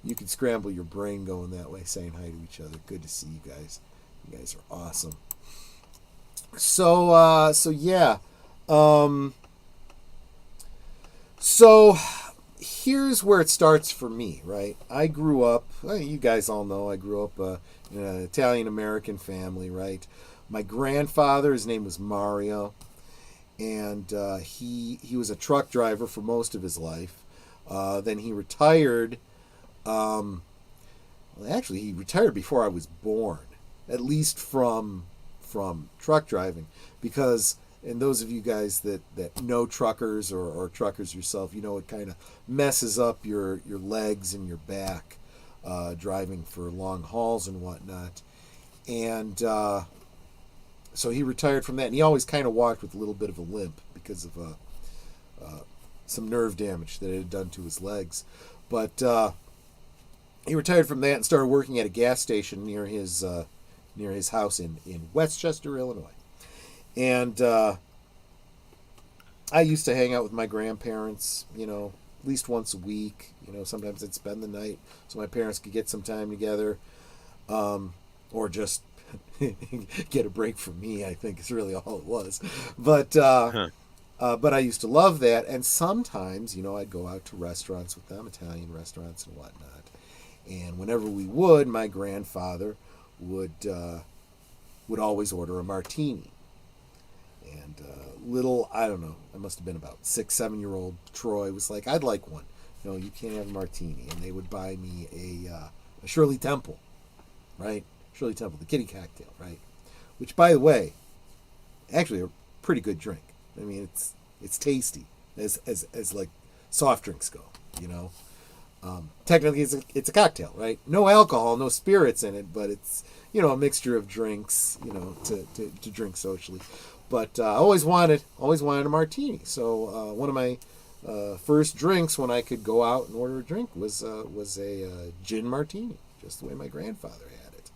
E: you can scramble your brain going that way, saying hi to each other. Good to see you guys. You guys are awesome. So here's where it starts for me, right? I grew up, you guys all know, I grew up in an Italian-American family, right? My grandfather, his name was Mario, and he was a truck driver for most of his life. Then he retired. Actually, he retired before I was born, at least from truck driving, because, and those of you guys that know truckers or truckers yourself, it kind of messes up your legs and your back driving for long hauls and whatnot. And so he retired from that, and he always kind of walked with a little bit of a limp because of some nerve damage that it had done to his legs. But he retired from that and started working at a gas station near his house in Westchester, Illinois. And I used to hang out with my grandparents, at least once a week. Sometimes I'd spend the night so my parents could get some time together, or just get a break from me, I think is really all it was. But I used to love that. And sometimes, I'd go out to restaurants with them, Italian restaurants and whatnot. And whenever we would, my grandfather would always order a martini. And I don't know, I must have been about 6-7-year-old Troy was like, I'd like one. No, you can't have a martini. And they would buy me a Shirley Temple, right? Shirley Temple, the kitty cocktail, right? Which, by the way, actually a pretty good drink. I mean, it's tasty as like soft drinks go, Technically, it's a cocktail, right? No alcohol, no spirits in it, but it's a mixture of drinks, to drink socially. But I always wanted a martini. So one of my first drinks when I could go out and order a drink was a gin martini, just the way my grandfather had it.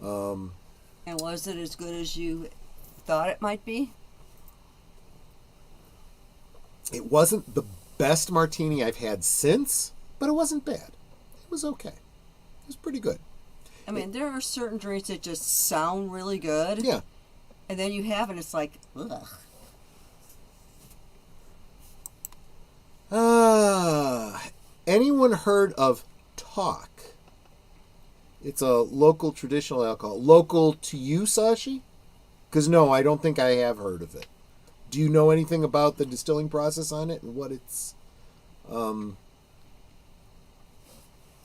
D: And was it as good as you thought it might be?
E: It wasn't the best martini I've had since, but it wasn't bad. It was okay. It was pretty good.
D: I mean, there are certain drinks that just sound really good.
E: Yeah.
D: And then you have it, it's like, ugh.
E: Anyone heard of Talk? It's a local traditional alcohol. Local to you, Sashi? Because no, I don't think I have heard of it. Do you know anything about the distilling process on it and what it's,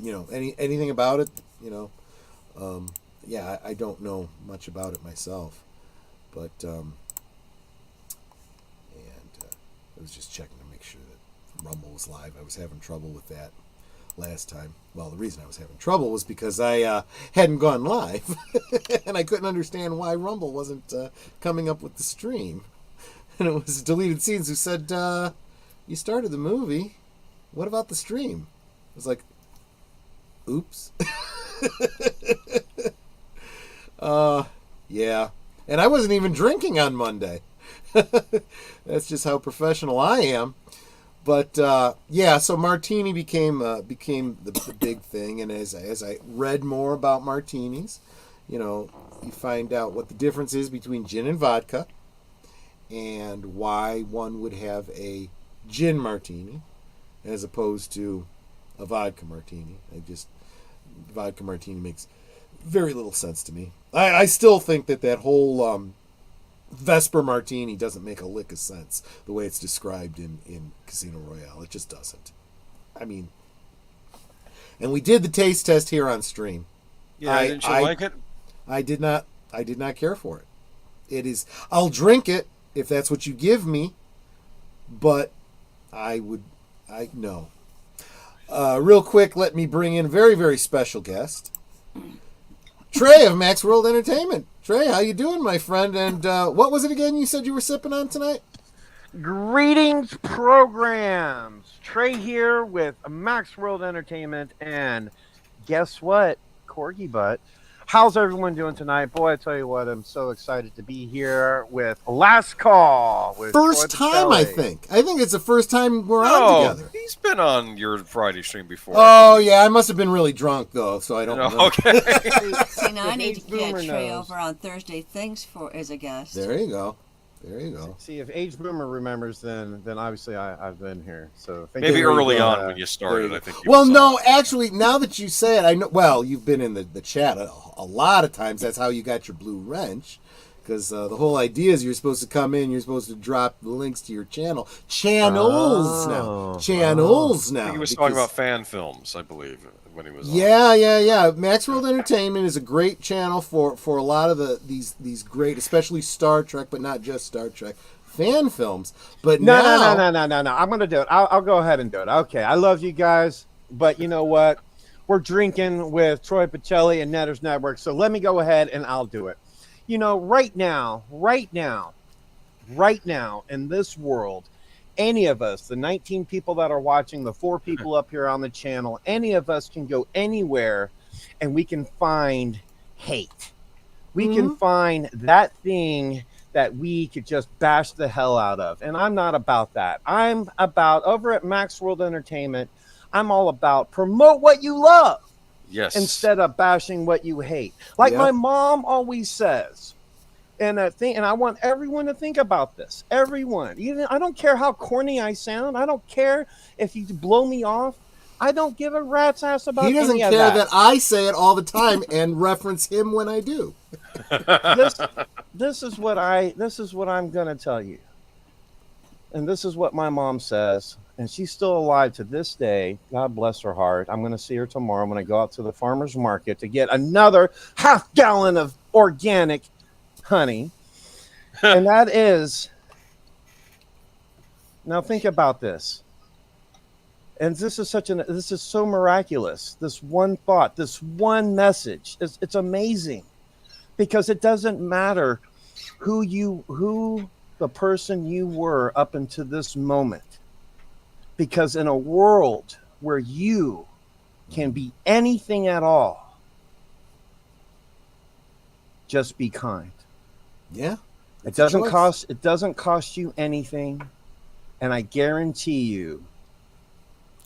E: anything about it? I don't know much about it myself, but I was just checking to make sure that Rumble was live. I was having trouble with that last time. Well, the reason I was having trouble was because I hadn't gone live, and I couldn't understand why Rumble wasn't coming up with the stream. And it was Deleted Scenes who said, you started the movie. What about the stream? I was like, oops. Yeah. And I wasn't even drinking on Monday. That's just how professional I am. But so martini became the big thing. And as I read more about martinis, you find out what the difference is between gin and vodka, and why one would have a gin martini as opposed to a vodka martini. Vodka martini makes very little sense to me. I still think that whole Vesper Martini doesn't make a lick of sense the way it's described in Casino Royale. It just doesn't. I mean, and we did the taste test here on stream.
F: Yeah, didn't you like it?
E: I did not care for it. It is. I'll drink it if that's what you give me, but no. Real quick, let me bring in a very, very special guest, Trey of Max World Entertainment. Trey, how you doing, my friend? And what was it again you said you were sipping on tonight?
G: Greetings, programs. Trey here with Max World Entertainment, and guess what, Corgi Butt? How's everyone doing tonight? Boy, I tell you what, I'm so excited to be here with Last Call. With
E: first time, I think. I think it's the first time we're on together.
F: He's been on your Friday stream before.
E: Oh, yeah, I must have been really drunk, though, so I don't know.
F: Okay.
D: See, now I need to get
G: Boomer
D: Trey
G: knows.
D: over on Thursday Things as a guest.
E: There you go. There you go.
G: See, if Age Boomer remembers, then obviously I've been here. So thank
F: Maybe
G: you.
F: early on when you started, I think.
E: Well, no, actually, now that you say it, I know. Well, you've been in the chat a lot of times. That's how you got your blue wrench, because the whole idea is you're supposed to come in, you're supposed to drop the links to your channels now.
F: I think he was talking about fan films, I believe, when he was on.
E: Yeah. Max World Entertainment is a great channel for a lot of these great, especially Star Trek, but not just Star Trek, fan films. But
G: No. I'm going to do it. I'll go ahead and do it. Okay, I love you guys, but you know what? We're drinking with Troy Pacelli and Netters Network, so let me go ahead and I'll do it. You know, right now, in this world, any of us, the 19 people that are watching, the 4 people up here on the channel, any of us can go anywhere and we can find hate. We can find that thing that we could just bash the hell out of. And I'm not about that. I'm about, over at Max World Entertainment, I'm all about promote what you love.
F: Yes.
G: Instead of bashing what you hate. Like my mom always says, and I want everyone to think about this. Everyone. I don't care how corny I sound. I don't care if you blow me off. I don't give a rat's ass about
E: he doesn't
G: any
E: care
G: of that.
E: that I say it all the time and reference him when I do.
G: This is what I'm gonna tell you. And this is what my mom says. And she's still alive to this day. God bless her heart. I'm going to see her tomorrow when I go out to the farmer's market to get another half gallon of organic honey. And that is, now think about this. And this is so miraculous. This one thought, this one message, it's amazing, because it doesn't matter who the person you were up until this moment. Because in a world where you can be anything at all, just be kind.
E: Yeah.
G: It doesn't cost you anything, and I guarantee you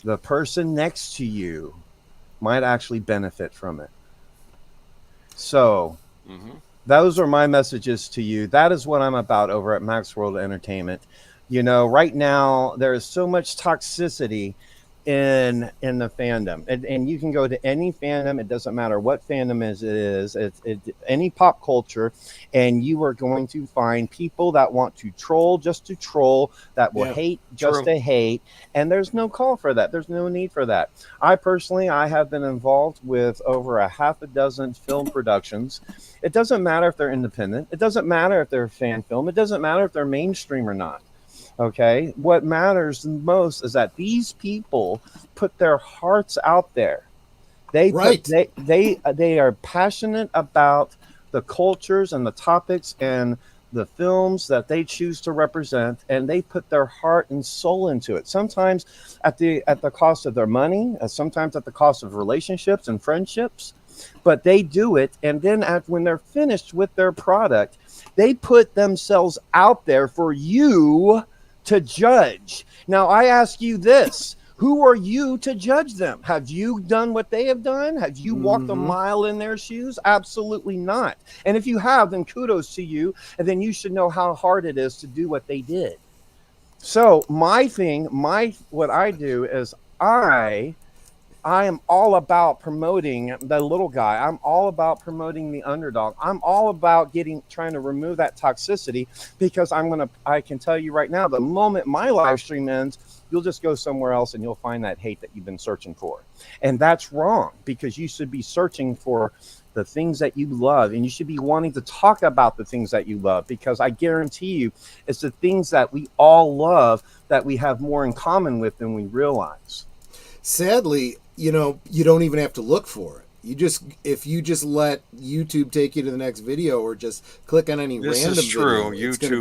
G: the person next to you might actually benefit from it. So those are my messages to you. That is what I'm about over at Max World Entertainment. You know, right now there is so much toxicity in the fandom, and you can go to any fandom. It doesn't matter what fandom it is. It's any pop culture, and you are going to find people that want to troll just to troll, that will hate just to hate, and there's no call for that. There's no need for that. I have been involved with over a half a dozen film productions. It doesn't matter if they're independent. It doesn't matter if they're a fan film. It doesn't matter if they're mainstream or not. Okay, what matters most is that these people put their hearts out there. They are passionate about the cultures and the topics and the films that they choose to represent, and they put their heart and soul into it. Sometimes at the cost of their money, sometimes at the cost of relationships and friendships, but they do it. And then when they're finished with their product, they put themselves out there for you to judge. Now, I ask you this. Who are you to judge them? Have you done what they have done? Have you walked a mile in their shoes? Absolutely not. And if you have, then kudos to you. And then you should know how hard it is to do what they did. So what I do is I I am all about promoting the little guy. I'm all about promoting the underdog. I'm all about trying to remove that toxicity, because I can tell you right now, the moment my live stream ends, you'll just go somewhere else and you'll find that hate that you've been searching for. And that's wrong, because you should be searching for the things that you love, and you should be wanting to talk about the things that you love, because I guarantee you it's the things that we all love that we have more in common with than we realize.
E: Sadly, you don't even have to look for it. If you just let YouTube take you to the next video, or just click on any
F: This
E: random
F: is true.
E: video, it's going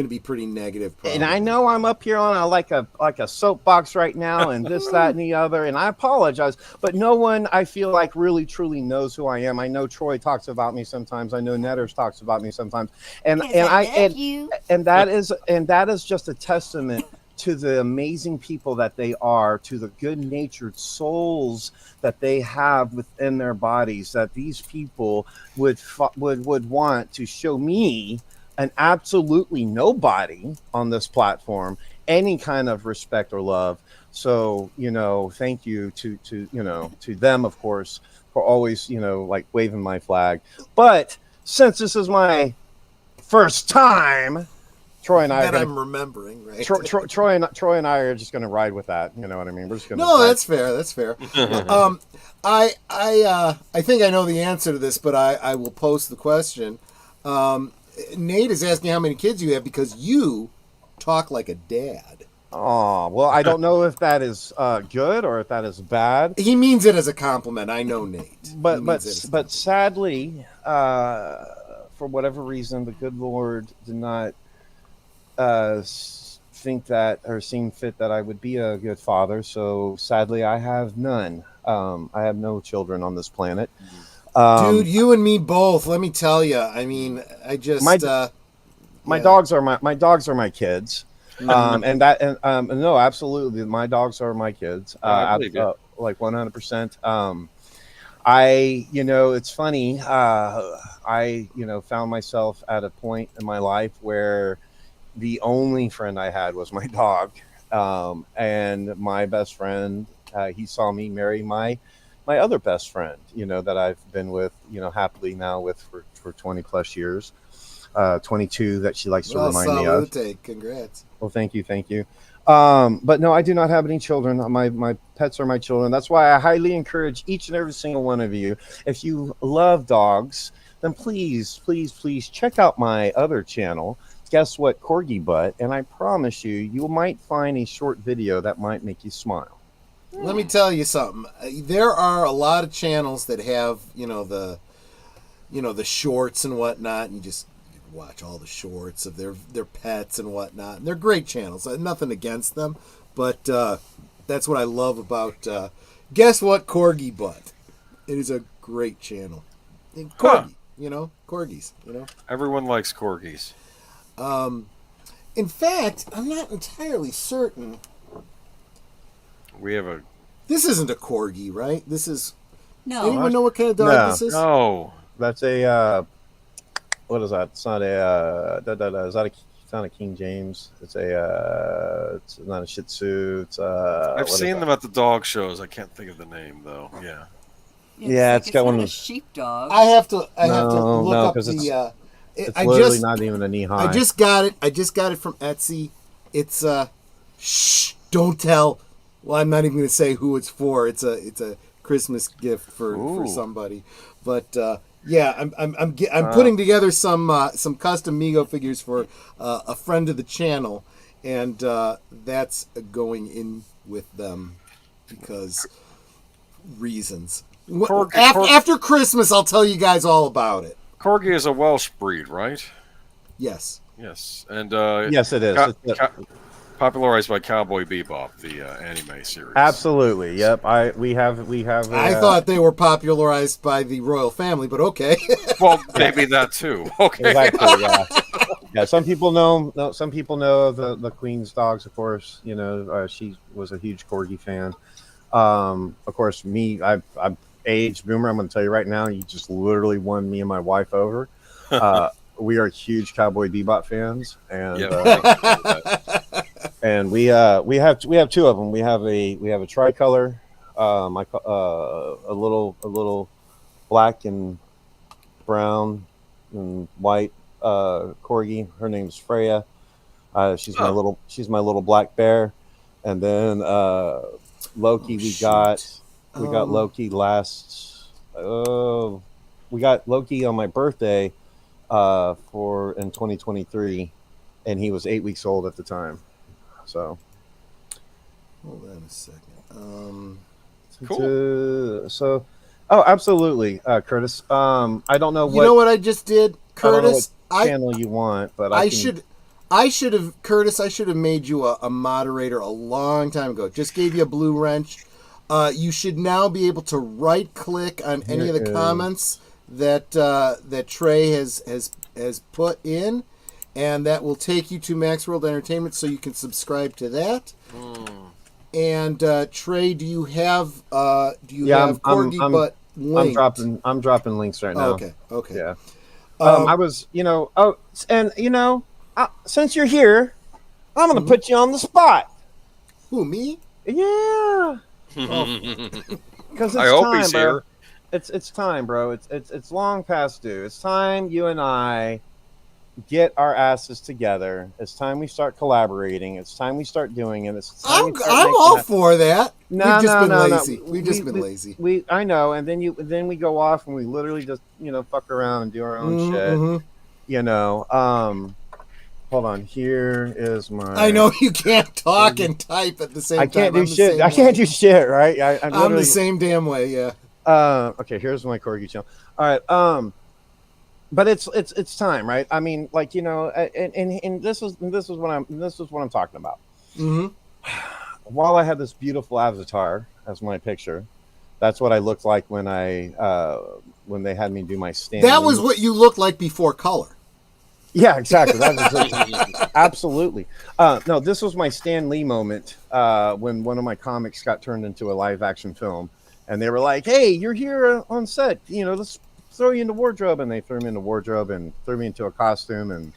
E: to be pretty negative. Probably.
G: And I know I'm up here on a soapbox right now, and this, that, and the other, and I apologize, but no one, I feel like, really truly knows who I am. I know Troy talks about me sometimes. I know Netters talks about me sometimes, and that is just a testament to the amazing people that they are, to the good-natured souls that they have within their bodies, that these people would want to show me, an absolutely nobody on this platform, any kind of respect or love. So, thank you to them, of course, for always, like, waving my flag. But since this is my first time, Troy and I
E: I'm remembering, right?
G: Troy and I are just going to ride with that. You know what I mean? We're just going to.
E: No, that's fair. That's fair. I think I know the answer to this, but I will post the question. Nate is asking how many kids you have, because you talk like a dad.
G: Oh, well, I don't know if that is good or if that is bad.
E: He means it as a compliment. I know Nate.
G: But sadly, for whatever reason, the good Lord did not think that, or seem fit that I would be a good father. So sadly, I have none. I have no children on this planet.
E: Dude, you and me both. Let me tell you. I mean, I just
G: my dogs are my kids. No, absolutely, my dogs are my kids. Like 100%. It's funny. I found myself at a point in my life where the only friend I had was my dog, and my best friend. He saw me marry my other best friend, that I've been with, happily now with for 20 plus years, 22 that she likes to remind me of.
E: Congrats.
G: Well, thank you. But no, I do not have any children. My pets are my children. That's why I highly encourage each and every single one of you, if you love dogs, then please check out my other channel. Guess what? Corgi Butt. And I promise you might find a short video that might make you smile.
E: Let me tell you something. There are a lot of channels that have, the shorts and whatnot, and you just watch all the shorts of their pets and whatnot. And they're great channels. Nothing against them, but that's what I love about Guess What? Corgi Butt. It is a great channel. And corgi, corgis,
F: Everyone likes corgis.
E: In fact, I'm not entirely certain. This isn't a corgi, right? This is.
D: No.
E: Anyone know what kind of dog this is?
F: No.
G: That's a. What is that? It's not a. It's not a King James. It's a. It's not a Shih Tzu. It's
F: I've seen them at the dog shows. I can't think of the name though. Yeah.
G: Yeah, it's got one of
D: those sheepdog.
E: I have to look up the.
G: It's literally not even a knee high.
E: I just got it from Etsy. It's shh, don't tell. Well, I'm not even going to say who it's for. It's a Christmas gift for somebody. But yeah, I'm putting together some custom Mego figures for a friend of the channel, and that's going in with them because reasons. After Christmas, I'll tell you guys all about it.
F: Corgi is a Welsh breed, right?
E: Yes.
F: Yes, and
G: yes, it is.
F: Popularized by Cowboy Bebop, the anime series.
G: Absolutely. Yep. We have.
E: I thought they were popularized by the royal family, but okay.
F: Well, maybe that too. Okay.
G: Exactly. Yeah. Yeah. Some people know. Some people know the Queen's dogs. Of course, she was a huge Corgi fan. Of course, me. I'm age boomer. I'm going to tell you right now. You just literally won me and my wife over. We are huge Cowboy Bebop fans, and and we have two of them. We have a tricolor a little black and brown and white corgi. Her name's Freya. She's my little black bear. And then Loki, we got Loki we got Loki on my birthday in 2023, and he was 8 weeks old at the time. So
E: hold on a second.
F: Cool.
G: So, oh, absolutely, Curtis. I don't know what
E: you know what I just did, Curtis.
G: I don't know what channel you want, but I should
E: have made you a moderator a long time ago. Just gave you a blue wrench. You should now be able to right click on any of the comments that Trey has put in, and that will take you to Max World Entertainment, so you can subscribe to that. And Trey, do you have Corgi Butt linked?
G: I'm dropping links right now.
E: Okay.
G: Yeah. I was, since you're here, I'm going to put you on the spot.
E: Who, me?
G: Yeah. Because
F: I hope he's
G: bro.
F: here.
G: It's time, bro. It's long past due. It's time you and I get our asses together. It's time we start collaborating. It's time we start doing it.
E: I'm all for that. We've just been lazy. We've just been lazy.
G: I know. And then we go off and we literally just fuck around and do our own shit. Hold on. Here is my.
E: I know you can't talk and type at the same time.
G: I can't do shit. I can't do shit. Right.
E: I'm the same damn way. Yeah.
G: Okay. Here's my corgi channel. All right. But it's time, right? I mean, and this is what I'm talking about.
E: Mm-hmm.
G: While I had this beautiful avatar as my picture, that's what I looked like when they had me do my stand.
E: That was what you looked like before color.
G: Yeah, exactly. That was absolutely. No, this was my Stan Lee moment when one of my comics got turned into a live action film, and they were like, "Hey, you're here on set. Let's throw you in the wardrobe," and they threw me in the wardrobe and threw me into a costume, and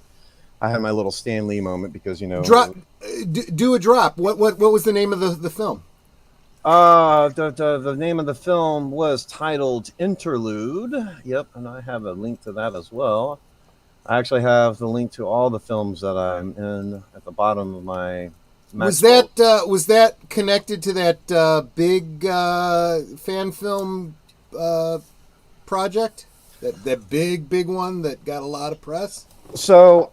G: I had my little Stan Lee moment because
E: do a drop. What was the name of the film?
G: The name of the film was titled Interlude. Yep, and I have a link to that as well. I actually have the link to all the films that I'm in at the bottom of my.
E: Was that connected to that big fan film project? That big one that got a lot of press.
G: So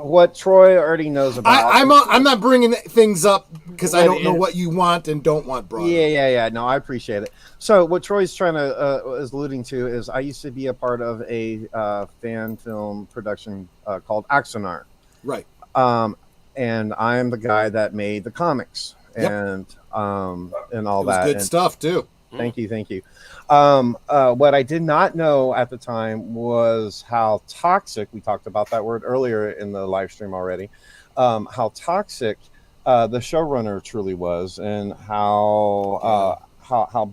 G: what Troy already knows about.
E: I'm not bringing things up because I don't know what you want and don't want brought.
G: Yeah. No, I appreciate it. So what Troy's trying to is alluding to is I used to be a part of a fan film production called Axonar.
E: Right.
G: And I am the guy that made the comics and all that.
E: Good stuff too.
G: Thank you. What I did not know at the time was how toxic, we talked about that word earlier in the live stream already, how toxic the showrunner truly was, and how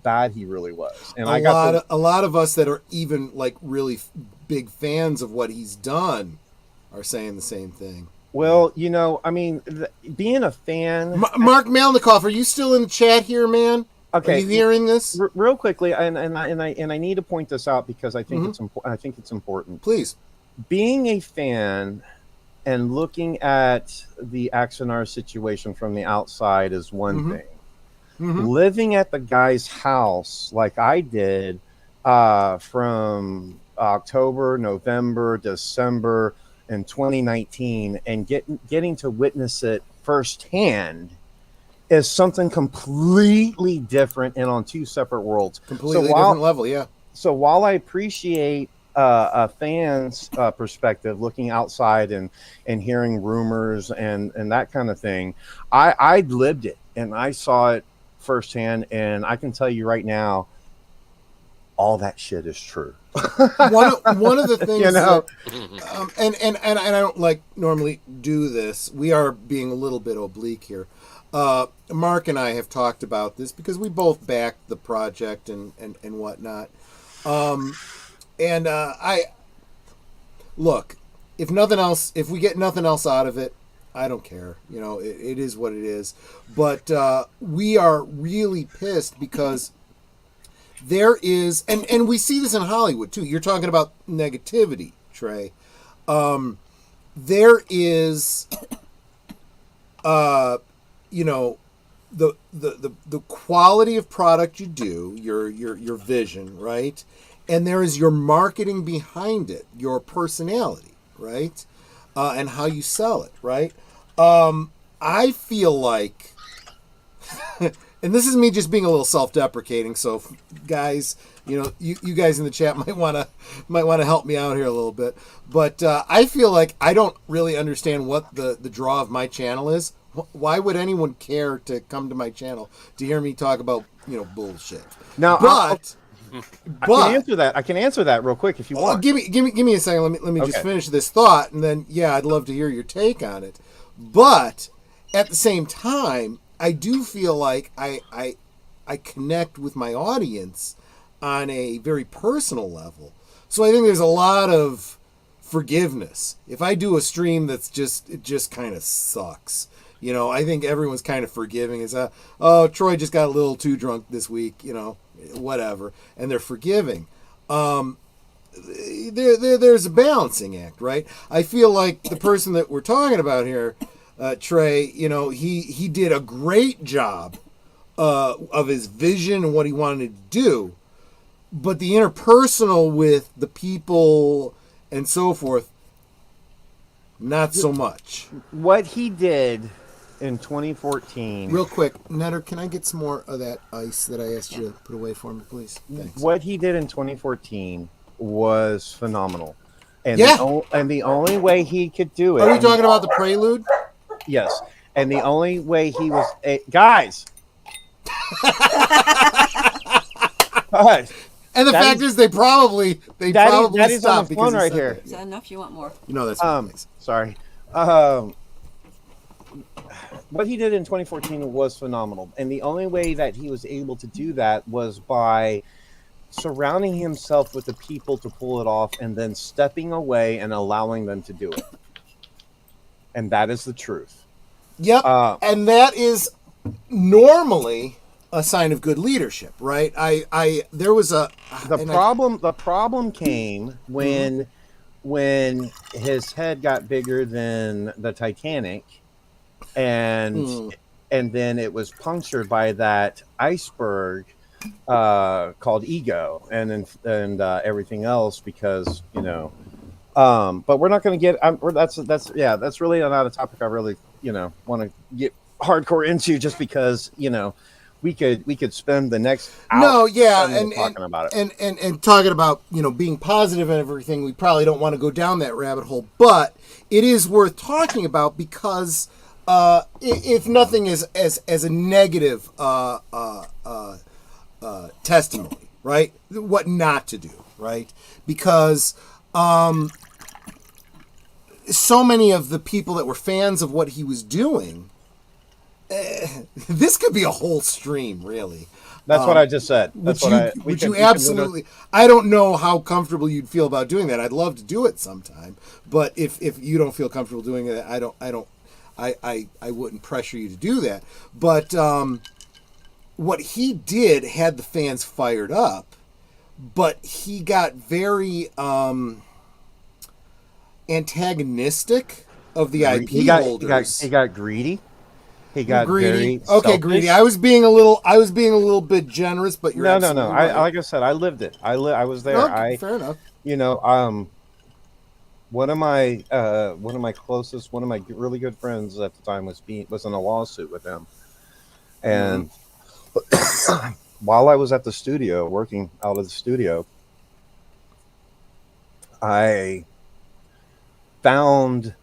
G: bad he really was. And
E: a lot of us that are even like really big fans of what he's done are saying the same thing.
G: Well, I mean, being a fan.
E: Mark Malnikoff, are you still in the chat here, man?
G: Okay,
E: are you hearing this?
G: Real quickly, and I need to point this out because I think it's important.
E: Please,
G: being a fan and looking at the Axonar situation from the outside is one thing. Mm-hmm. Living at the guy's house like I did from October, November, December in 2019, and getting to witness it firsthand is something completely different and on two separate worlds.
E: Completely different level, yeah.
G: So while I appreciate a fan's perspective, looking outside and hearing rumors and that kind of thing, I lived it and I saw it firsthand, and I can tell you right now, all that shit is true.
E: one of the things that, and I don't like normally do this. We are being a little bit oblique here. Mark and I have talked about this because we both backed the project and whatnot. I look, if nothing else, if we get nothing else out of it, I don't care. You know, it is what it is. But we are really pissed because there is, and we see this in Hollywood too. You're talking about negativity, Trey. There is, you know, the quality of product you do, your vision, right? And there is your marketing behind it, your personality, right? And how you sell it, right? I feel like, and this is me just being a little self-deprecating. So, guys, you know, you guys in the chat might want to help me out here a little bit. But I feel like I don't really understand what the draw of my channel is. Why would anyone care to come to my channel to hear me talk about, you know, bullshit?
G: Now,
E: but
G: I can answer that real quick if you want.
E: Give me a second. Let me just finish this thought, and then I'd love to hear your take on it. But at the same time, I do feel like I connect with my audience on a very personal level. So I think there's a lot of forgiveness. If I do a stream it just kind of sucks. You know, I think everyone's kind of forgiving. It's Troy just got a little too drunk this week, you know, whatever. And they're forgiving. There's a balancing act, right? I feel like the person that we're talking about here, Trey, you know, he did a great job of his vision and what he wanted to do. But the interpersonal with the people and so forth, not so much.
G: What he did in 2014.
E: Real quick, Netter, can I get some more of that ice that I asked you to put away for me, please? Thanks.
G: What he did in 2014 was phenomenal. And
E: Yeah.
G: The only way he could do it.
E: Are we talking about the prelude?
G: Yes. And the only way he was guys. Guys.
E: And the fact is, they probably
G: Daddy's
E: stopped
G: on the phone right here.
D: Is that enough? You want more?
E: No, that's fine. Thanks.
G: Sorry. What he did in 2014 was phenomenal, and the only way that he was able to do that was by surrounding himself with the people to pull it off, and then stepping away and allowing them to do it. And that is the truth.
E: Yep, and that is normally a sign of good leadership, right? There was
G: the problem came when his head got bigger than the Titanic, and then it was punctured by that iceberg called ego, and everything else, because you know. But we're not going to get. That's really not a topic I really want to get hardcore into, just because we could spend the next hour talking about it
E: and talking about being positive and everything. We probably don't want to go down that rabbit hole, but it is worth talking about, because if nothing is as a negative testimony, right? What not to do, right? Because so many of the people that were fans of what he was doing, this could be a whole stream, really.
G: That's what I just said.
E: Absolutely. I don't know how comfortable you'd feel about doing that. I'd love to do it sometime, but if you don't feel comfortable doing it, I wouldn't pressure you to do that. But what he did had the fans fired up, but he got very antagonistic of the IP holders.
G: He got greedy. He got
E: greedy.
G: Very
E: okay, greedy. I was being a little bit generous, but you're
G: no.
E: Right.
G: Like I said, I lived it. I was there.
E: Okay, fair enough.
G: One of my really good friends at the time was in a lawsuit with him, and while I was at the studio, working out of the studio, I found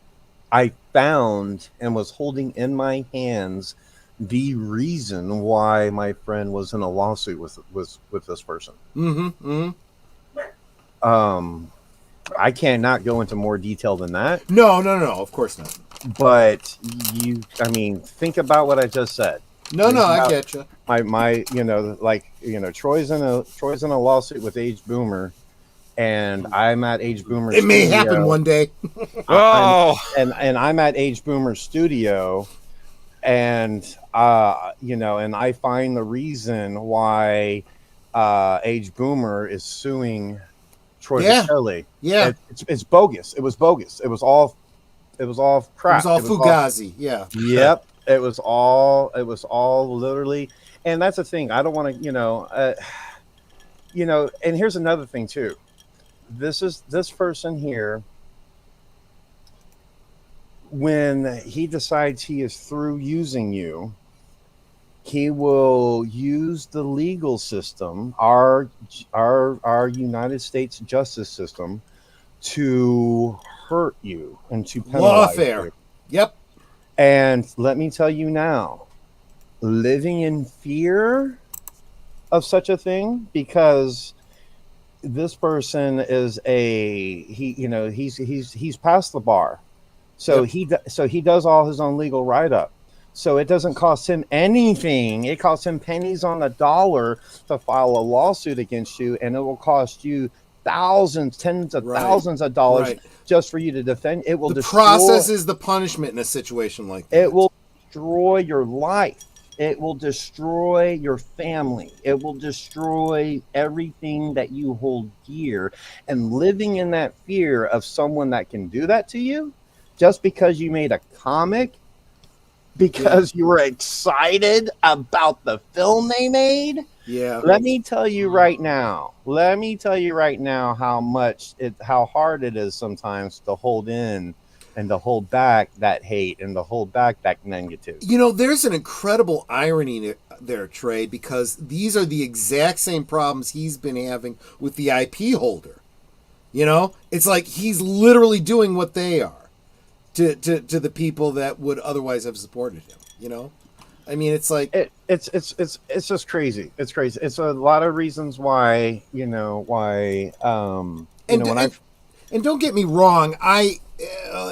G: and was holding in my hands the reason why my friend was in a lawsuit with this person. I cannot go into more detail than that.
E: No, of course not.
G: But think about what I just said.
E: No, I get you.
G: Troy's in a lawsuit with Age Boomer, and I'm at Age Boomer.
E: It may
G: Studio.
E: happen one day.
G: And I'm at Age Boomer Studio, and and I find the reason why Age Boomer is suing Troy Vitelli.
E: Yeah,
G: it's bogus. It was bogus. It was all crap.
E: It was all Fugazi.
G: Yep. It was all literally, and that's the thing. I don't want to, and here's another thing too. This person here, when he decides he is through using you, he will use the legal system, our United States justice system, to hurt you and to penalize you.
E: Yep.
G: And let me tell you now, living in fear of such a thing, because this person is he's past the bar, so he does all his own legal write-up. So it doesn't cost him anything. It costs him pennies on the dollar to file a lawsuit against you, and it will cost you thousands, tens of thousands of dollars just for you to defend. It will
E: the process is the punishment in a situation like that.
G: It will destroy your life. It will destroy your family. It will destroy everything that you hold dear. And living in that fear of someone that can do that to you, just because you made a comic, because you were excited about the film they made.
E: Yeah.
G: Let me tell you right now how hard it is sometimes to hold in and to hold back that hate and to hold back that negativity.
E: There's an incredible irony there, Trey, because these are the exact same problems he's been having with the IP holder. It's like he's literally doing what they are to the people that would otherwise have supported him. I mean, it's like
G: it's just crazy. It's crazy. It's a lot of reasons why and
E: don't get me wrong, I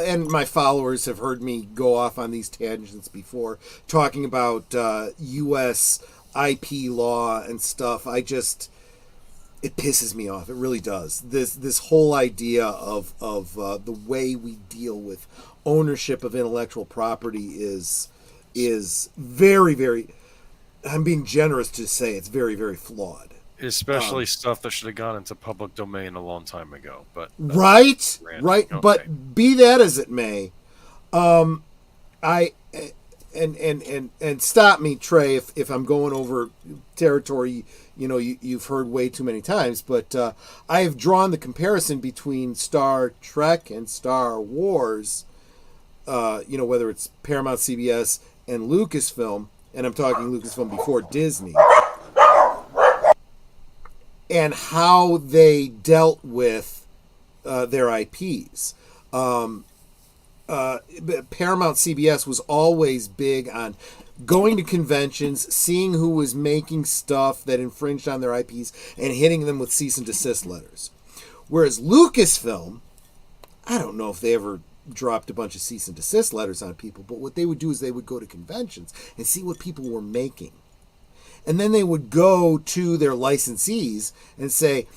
E: and my followers have heard me go off on these tangents before, talking about U.S. IP law and stuff. It pisses me off. It really does. This whole idea of the way we deal with ownership of intellectual property is very, very, I'm being generous to say it's very, very flawed.
F: Especially stuff that should have gone into public domain a long time ago. But
E: right.
F: Okay.
E: But be that as it may, I and stop me, Trey, if I'm going over territory you've heard way too many times. But I have drawn the comparison between Star Trek and Star Wars. Whether it's Paramount, CBS, and Lucasfilm, and I'm talking Lucasfilm before Disney, and how they dealt with their IPs. Paramount CBS was always big on going to conventions, seeing who was making stuff that infringed on their IPs, and hitting them with cease and desist letters. Whereas Lucasfilm, I don't know if they ever dropped a bunch of cease and desist letters on people, but what they would do is they would go to conventions and see what people were making. And then they would go to their licensees and say,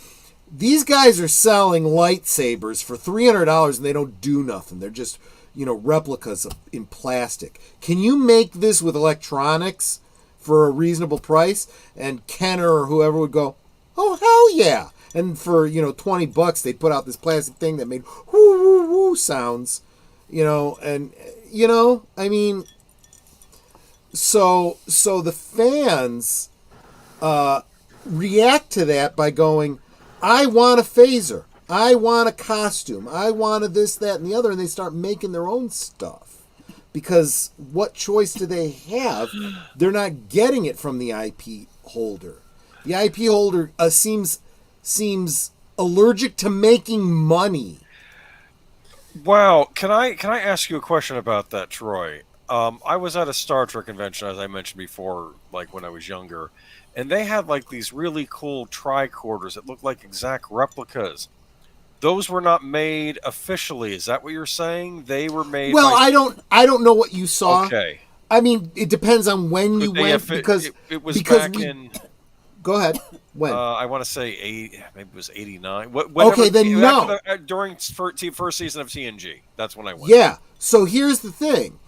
E: these guys are selling lightsabers for $300 and they don't do nothing. They're just, replicas in plastic. Can you make this with electronics for a reasonable price? And Kenner or whoever would go, oh, hell yeah. And for, $20, they'd put out this plastic thing that made whoo, whoo, whoo sounds, and, I mean, so the fans react to that by going, I want a phaser. I want a costume. I want a this, that, and the other. And they start making their own stuff. Because what choice do they have? They're not getting it from the IP holder. The IP holder seems allergic to making money.
F: Wow. Can I ask you a question about that, Troy? I was at a Star Trek convention, as I mentioned before, like when I was younger, and they had like these really cool tricorders that looked like exact replicas. Those were not made officially. Is that what you're saying? They were made.
E: Well, I don't know what you saw.
F: Okay.
E: I mean, it depends on when you went, because
F: it was back in.
E: Go ahead. When?
F: I want to say maybe it was 89.
E: Okay, then no.
F: During first season of TNG, that's when I went.
E: Yeah. So here's the thing.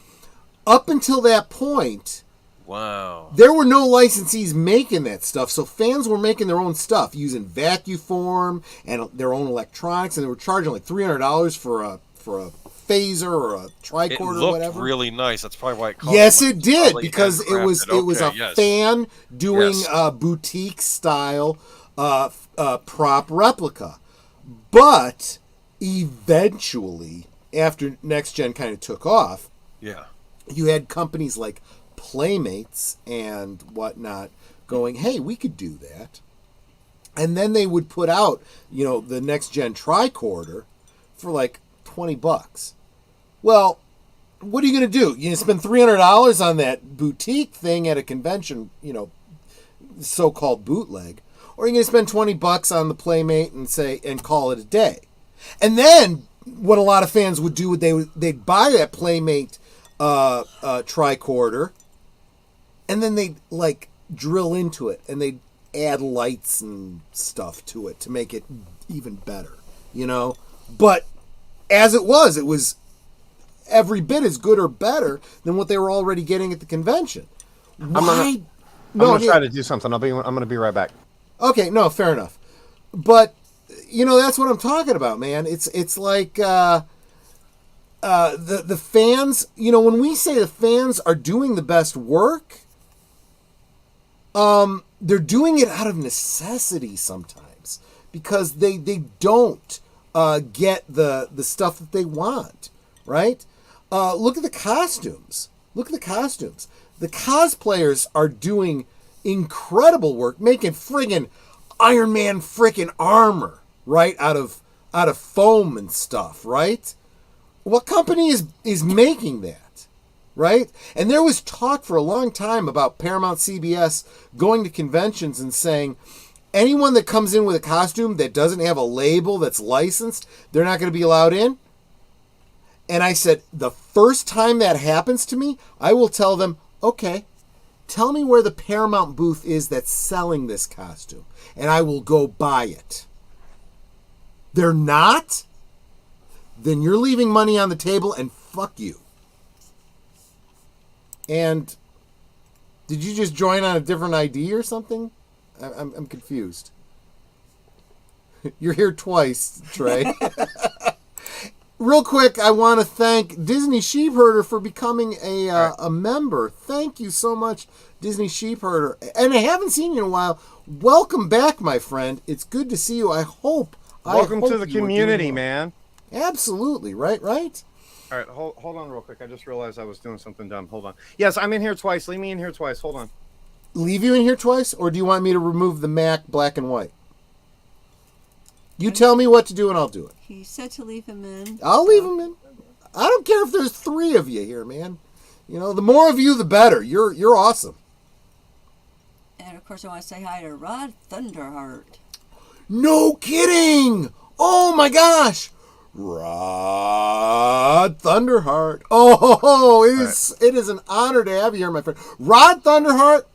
E: Up until that point,
F: wow,
E: there were no licensees making that stuff, so fans were making their own stuff using vacuform and their own electronics, and they were charging like $300 for a phaser or a tricorder or whatever.
F: It looked really nice. That's probably why it called
E: Yes,
F: it
E: did, because it was a fan doing a boutique style prop replica. But eventually, after Next Gen kind of took off, you had companies like Playmates and whatnot going, hey, we could do that. And then they would put out, the Next Gen tricorder for like $20. Well, what are you going to do? You spend $300 on that boutique thing at a convention, so-called bootleg, or are you going to spend $20 on the Playmate and call it a day? And then what a lot of fans would do, they'd buy that Playmate tricorder, and then they'd like drill into it, and they'd add lights and stuff to it to make it even better, But as it was every bit as good or better than what they were already getting at the convention. Why?
G: I'm gonna try to do something. I'm gonna be right back.
E: Okay, no, fair enough. But that's what I'm talking about, man. It's like the fans. When we say the fans are doing the best work, they're doing it out of necessity sometimes because they don't get the stuff that they want, right? Look at the costumes. The cosplayers are doing incredible work, making friggin' Iron Man frickin' armor, right? Out of foam and stuff, right? What company is making that, right? And there was talk for a long time about Paramount CBS going to conventions and saying, anyone that comes in with a costume that doesn't have a label that's licensed, they're not going to be allowed in. And I said, the first time that happens to me, I will tell them, okay, tell me where the Paramount booth is that's selling this costume, and I will go buy it. They're not? Then you're leaving money on the table, and fuck you. And did you just join on a different ID or something? I'm confused. You're here twice, Trey. Real quick, I want to thank Disney Sheepherder for becoming a member. Thank you so much, Disney Sheepherder. And I haven't seen you in a while. Welcome back, my friend. It's good to see you. Welcome
G: to the community, man.
E: Absolutely. Right?
G: All right, hold on real quick. I just realized I was doing something dumb. Hold on. Yes, I'm in here twice. Leave me in here twice. Hold on.
E: Leave you in here twice? Or do you want me to remove the Mac black and white? You tell me what to do and I'll do it.
D: He said to leave him in.
E: I'll leave him in. I don't care if there's 3 of you here, man. The more of you, the better. You're awesome.
D: And of course, I want to say hi to Rod Thunderheart.
E: No kidding! Oh my gosh! Rod Thunderheart. Oh, it is an honor to have you here, my friend. Rod Thunderheart,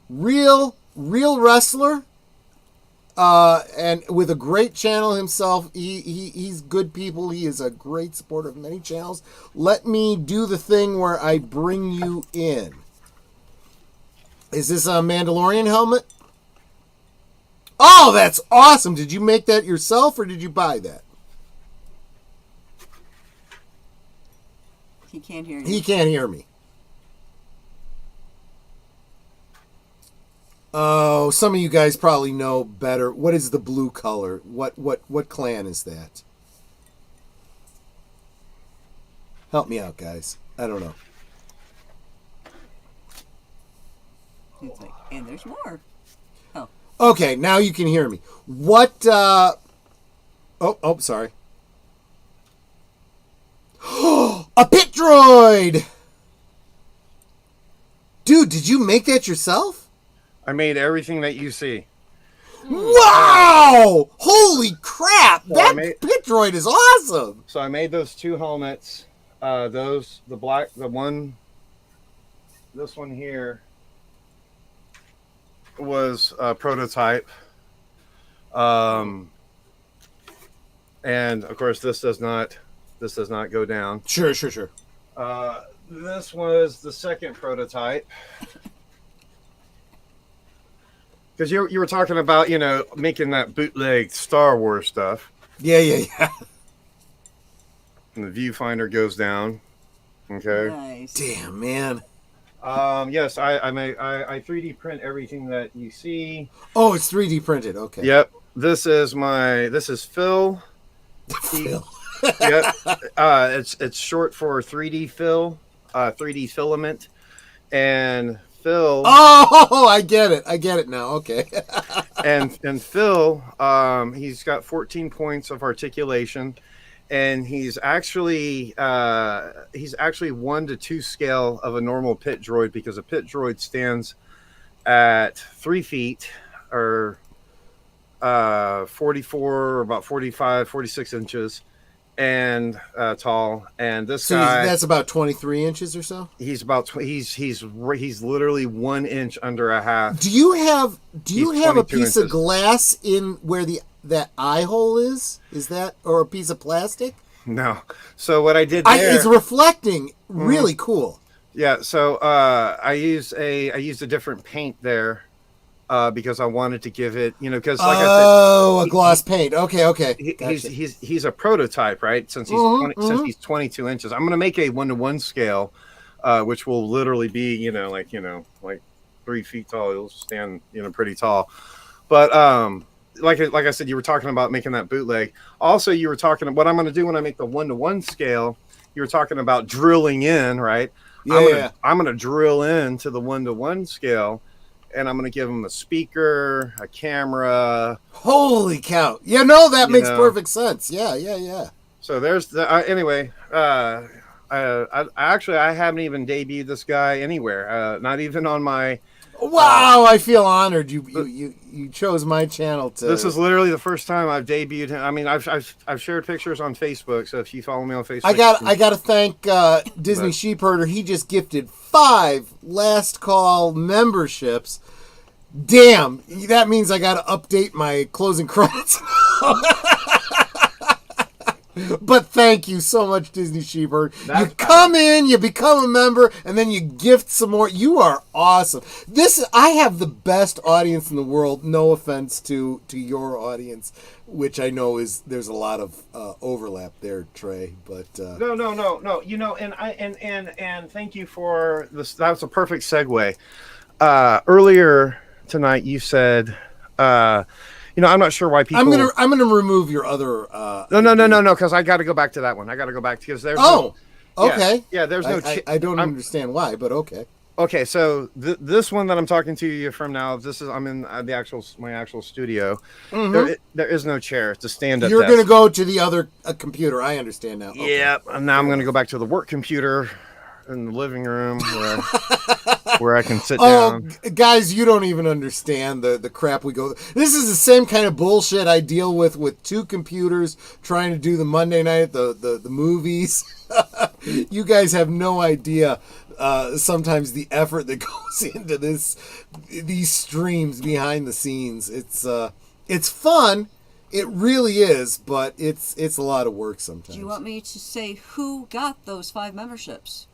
E: real wrestler. And with a great channel himself, he's good people. He is a great supporter of many channels. Let me do the thing where I bring you in. Is this a Mandalorian helmet? Oh, that's awesome. Did you make that yourself or did you buy that?
D: He can't hear you.
E: He can't hear me. Oh, some of you guys probably know better. What is the blue color? What clan is that? Help me out, guys. I don't know.
D: He's like, and there's more. Oh.
E: Okay, now you can hear me. What, sorry. A pit droid! Dude, did you make that yourself?
G: I made everything that you see.
E: Wow! Holy crap! So pit droid is awesome!
G: So I made those 2 helmets. This one here. was a prototype. And of course, this does not go down.
B: Sure.
G: This was the second prototype. Because you were talking about, making that bootleg Star Wars stuff.
B: Yeah.
G: And the viewfinder goes down. Okay.
D: Nice.
B: Damn, man.
G: Yes, I 3D print everything that you see.
B: Oh, it's 3D printed. Okay.
G: Yep. This is Phil.
B: Phil.
G: Yep. It's short for 3D Phil, 3D filament, and Phil.
B: Oh, I get it now. Okay.
G: and Phil, he's got 14 points of articulation, and he's actually 1 to 2 scale of a normal pit droid, because a pit droid stands at 3 feet or 44 or about 45, 46 inches and tall. And this guy,
B: that's about 23 inches or so.
G: He's about he's literally 1 inch under a half.
B: Do you have a piece
G: inches.
B: of glass in where that eye hole is? Is that, or a piece of plastic?
G: No. So what I did there,
B: it's reflecting. Really cool.
G: Yeah. So I used a different paint there. Because I wanted to give it, because like I said,
B: a gloss paint. Okay.
G: Gotcha. He's a prototype, right? Since he's 22 inches, I'm going to make a 1-to-1 scale, which will literally be, like 3 feet tall. He'll stand, pretty tall. But like I said, you were talking about making that bootleg. Also, you were talking about what I'm going to do when I make the 1-to-1 scale. You were talking about drilling in, right?
B: Yeah.
G: I'm going to drill into the 1-to-1 scale. And I'm going to give him a speaker, a camera.
B: Holy cow. That makes perfect sense. Yeah.
G: So there's the, anyway, I haven't even debuted this guy anywhere. Not even on my.
B: Wow, I feel honored. You chose my channel to.
G: This is literally the first time I've debuted him. I mean, I've shared pictures on Facebook. So if you follow me on Facebook,
B: I got to thank Disney Sheepherder. He just gifted 5 last call memberships. Damn, that means I got to update my closing credits. But thank you so much, Disney Sheepherder. You come in, you become a member, and then you gift some more. You are awesome. I have the best audience in the world. No offense to your audience, which I know there's a lot of overlap there, Trey. But
G: no. And thank you for this. That was a perfect segue. Earlier tonight, you said. I'm not sure why people.
B: I'm gonna remove your other.
G: No, because I got to go back to that one. I got to go back because there's.
B: Okay.
G: Yeah, there's no.
B: I don't understand why, but okay.
G: Okay, so this one that I'm talking to you from now, I'm in my actual studio. Mm-hmm. There is no chair. It's a stand-up.
B: You're going to go to the other computer. I understand now. Okay.
G: Yeah, and now I'm going to go back to the work computer in the living room where I can sit down.
B: Guys, you don't even understand the crap we go. This is the same kind of bullshit I deal with 2 computers trying to do the Monday night the movies. You guys have no idea. Sometimes the effort that goes into these streams behind the scenes. It's fun. It really is, but it's a lot of work sometimes.
D: Do you want me to say who got those 5 memberships?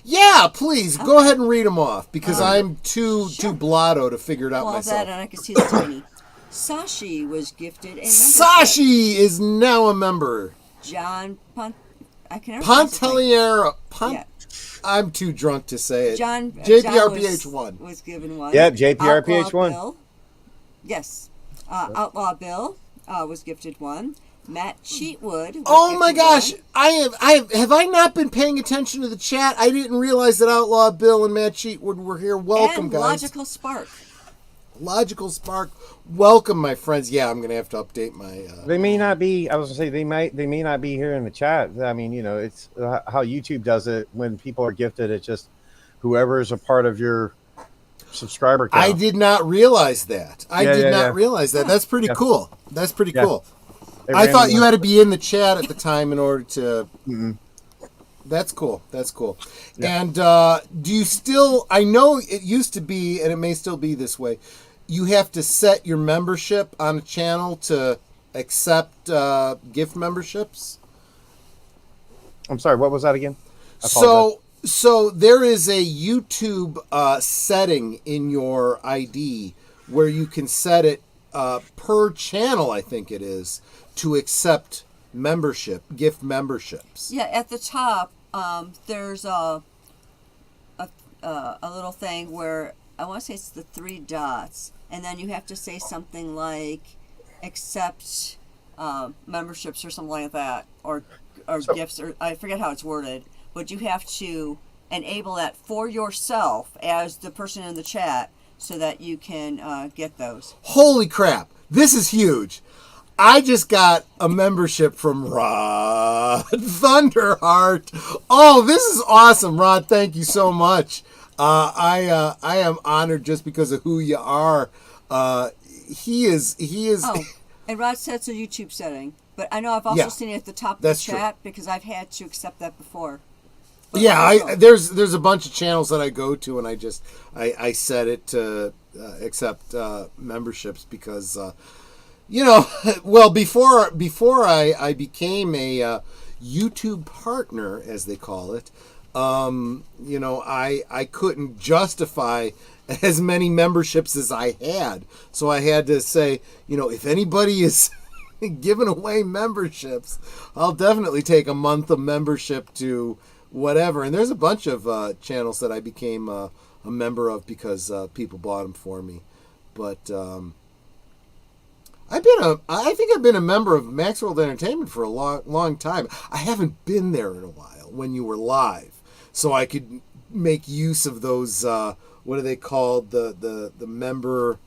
B: Yeah, please go ahead and read them off because I'm too blotto to figure it out myself.
D: That, and I can see the tiny. Sashi was gifted a membership.
B: Sashi is now a member.
D: John
B: Pontelier. I'm too drunk to say it. JPRPH1
D: was given one.
G: Yeah, JPRPH1.
D: Yes. Outlaw Bill was gifted one. Matt Cheatwood.
B: Oh my gosh! Have I not been paying attention to the chat? I didn't realize that Outlaw Bill and Matt Cheatwood were here. Welcome, guys.
D: Logical Spark.
B: Logical Spark. Welcome, my friends. Yeah, I'm gonna have to update my.
G: They may not be. I was gonna say they may not be here in the chat. I mean, it's how YouTube does it. When people are gifted, it's just whoever is a part of your subscriber count.
B: I did not realize that. I did not realize that. That's pretty cool. That's pretty cool. I thought you had to be in the chat at the time in order to. Mm-hmm. That's cool. Yeah. And do you still? I know it used to be, and it may still be this way.
E: you have to set your membership on a channel to accept gift memberships.
G: I'm sorry, what was that again? I apologize.
E: So there is a YouTube setting in your ID where you can set it per channel, I think it is, to accept gift memberships.
D: Yeah, at the top, there's a little thing where I want to say it's the 3 dots, and then you have to say something like accept memberships or something like that, or gifts, or I forget how it's worded, but you have to enable that for yourself as the person in the chat so that you can get those.
E: Holy crap! This is huge. I just got a membership from Rod Thunderheart. Oh, this is awesome, Rod. Thank you so much. I am honored just because of who you are. He is.
D: Oh, and Rod said it's a YouTube setting, but I know I've also seen it at the top of the chat because I've had to accept that before. But
E: yeah, there's a bunch of channels that I go to, and I set it to accept memberships because. Well, before I became a YouTube partner, as they call it, I couldn't justify as many memberships as I had. So I had to say, if anybody is giving away memberships, I'll definitely take a month of membership to whatever. And there's a bunch of channels that I became a member of because people bought them for me. But I think I've been a member of Maxworld Entertainment for a long time. I haven't been there in a while when you were live, so I could make use of those. What are they called? The member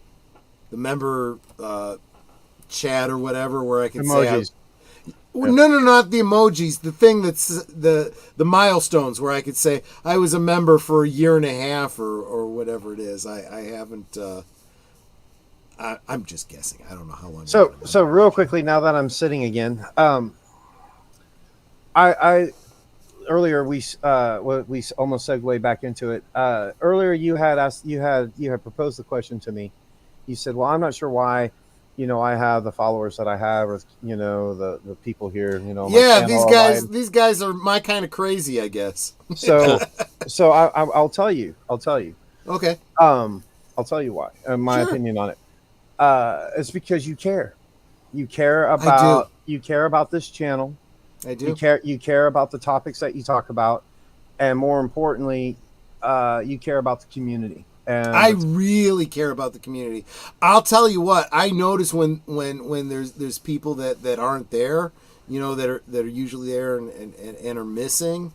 E: chat or whatever, where I can
G: emojis.
E: say. No, not the emojis. The thing that's the milestones, where I could say I was a member for a year and a half or whatever it is. I haven't. I'm just guessing. I don't know how long.
G: So real quickly, now that I'm sitting again, I earlier we almost segued back into it. Earlier you had proposed the question to me. You said, "Well, I'm not sure why, I have the followers that I have, or the people here,
E: Yeah, these guys are my kind of crazy, I guess.
G: So I'll tell you.
E: Okay.
G: I'll tell you why. My opinion on it. It's because you care. You care about. You care about this channel.
E: I do.
G: You care about the topics that you talk about, and more importantly, you care about the community. And
E: I really care about the community. I'll tell you what. I notice when there's people that aren't there, that are usually there and are missing.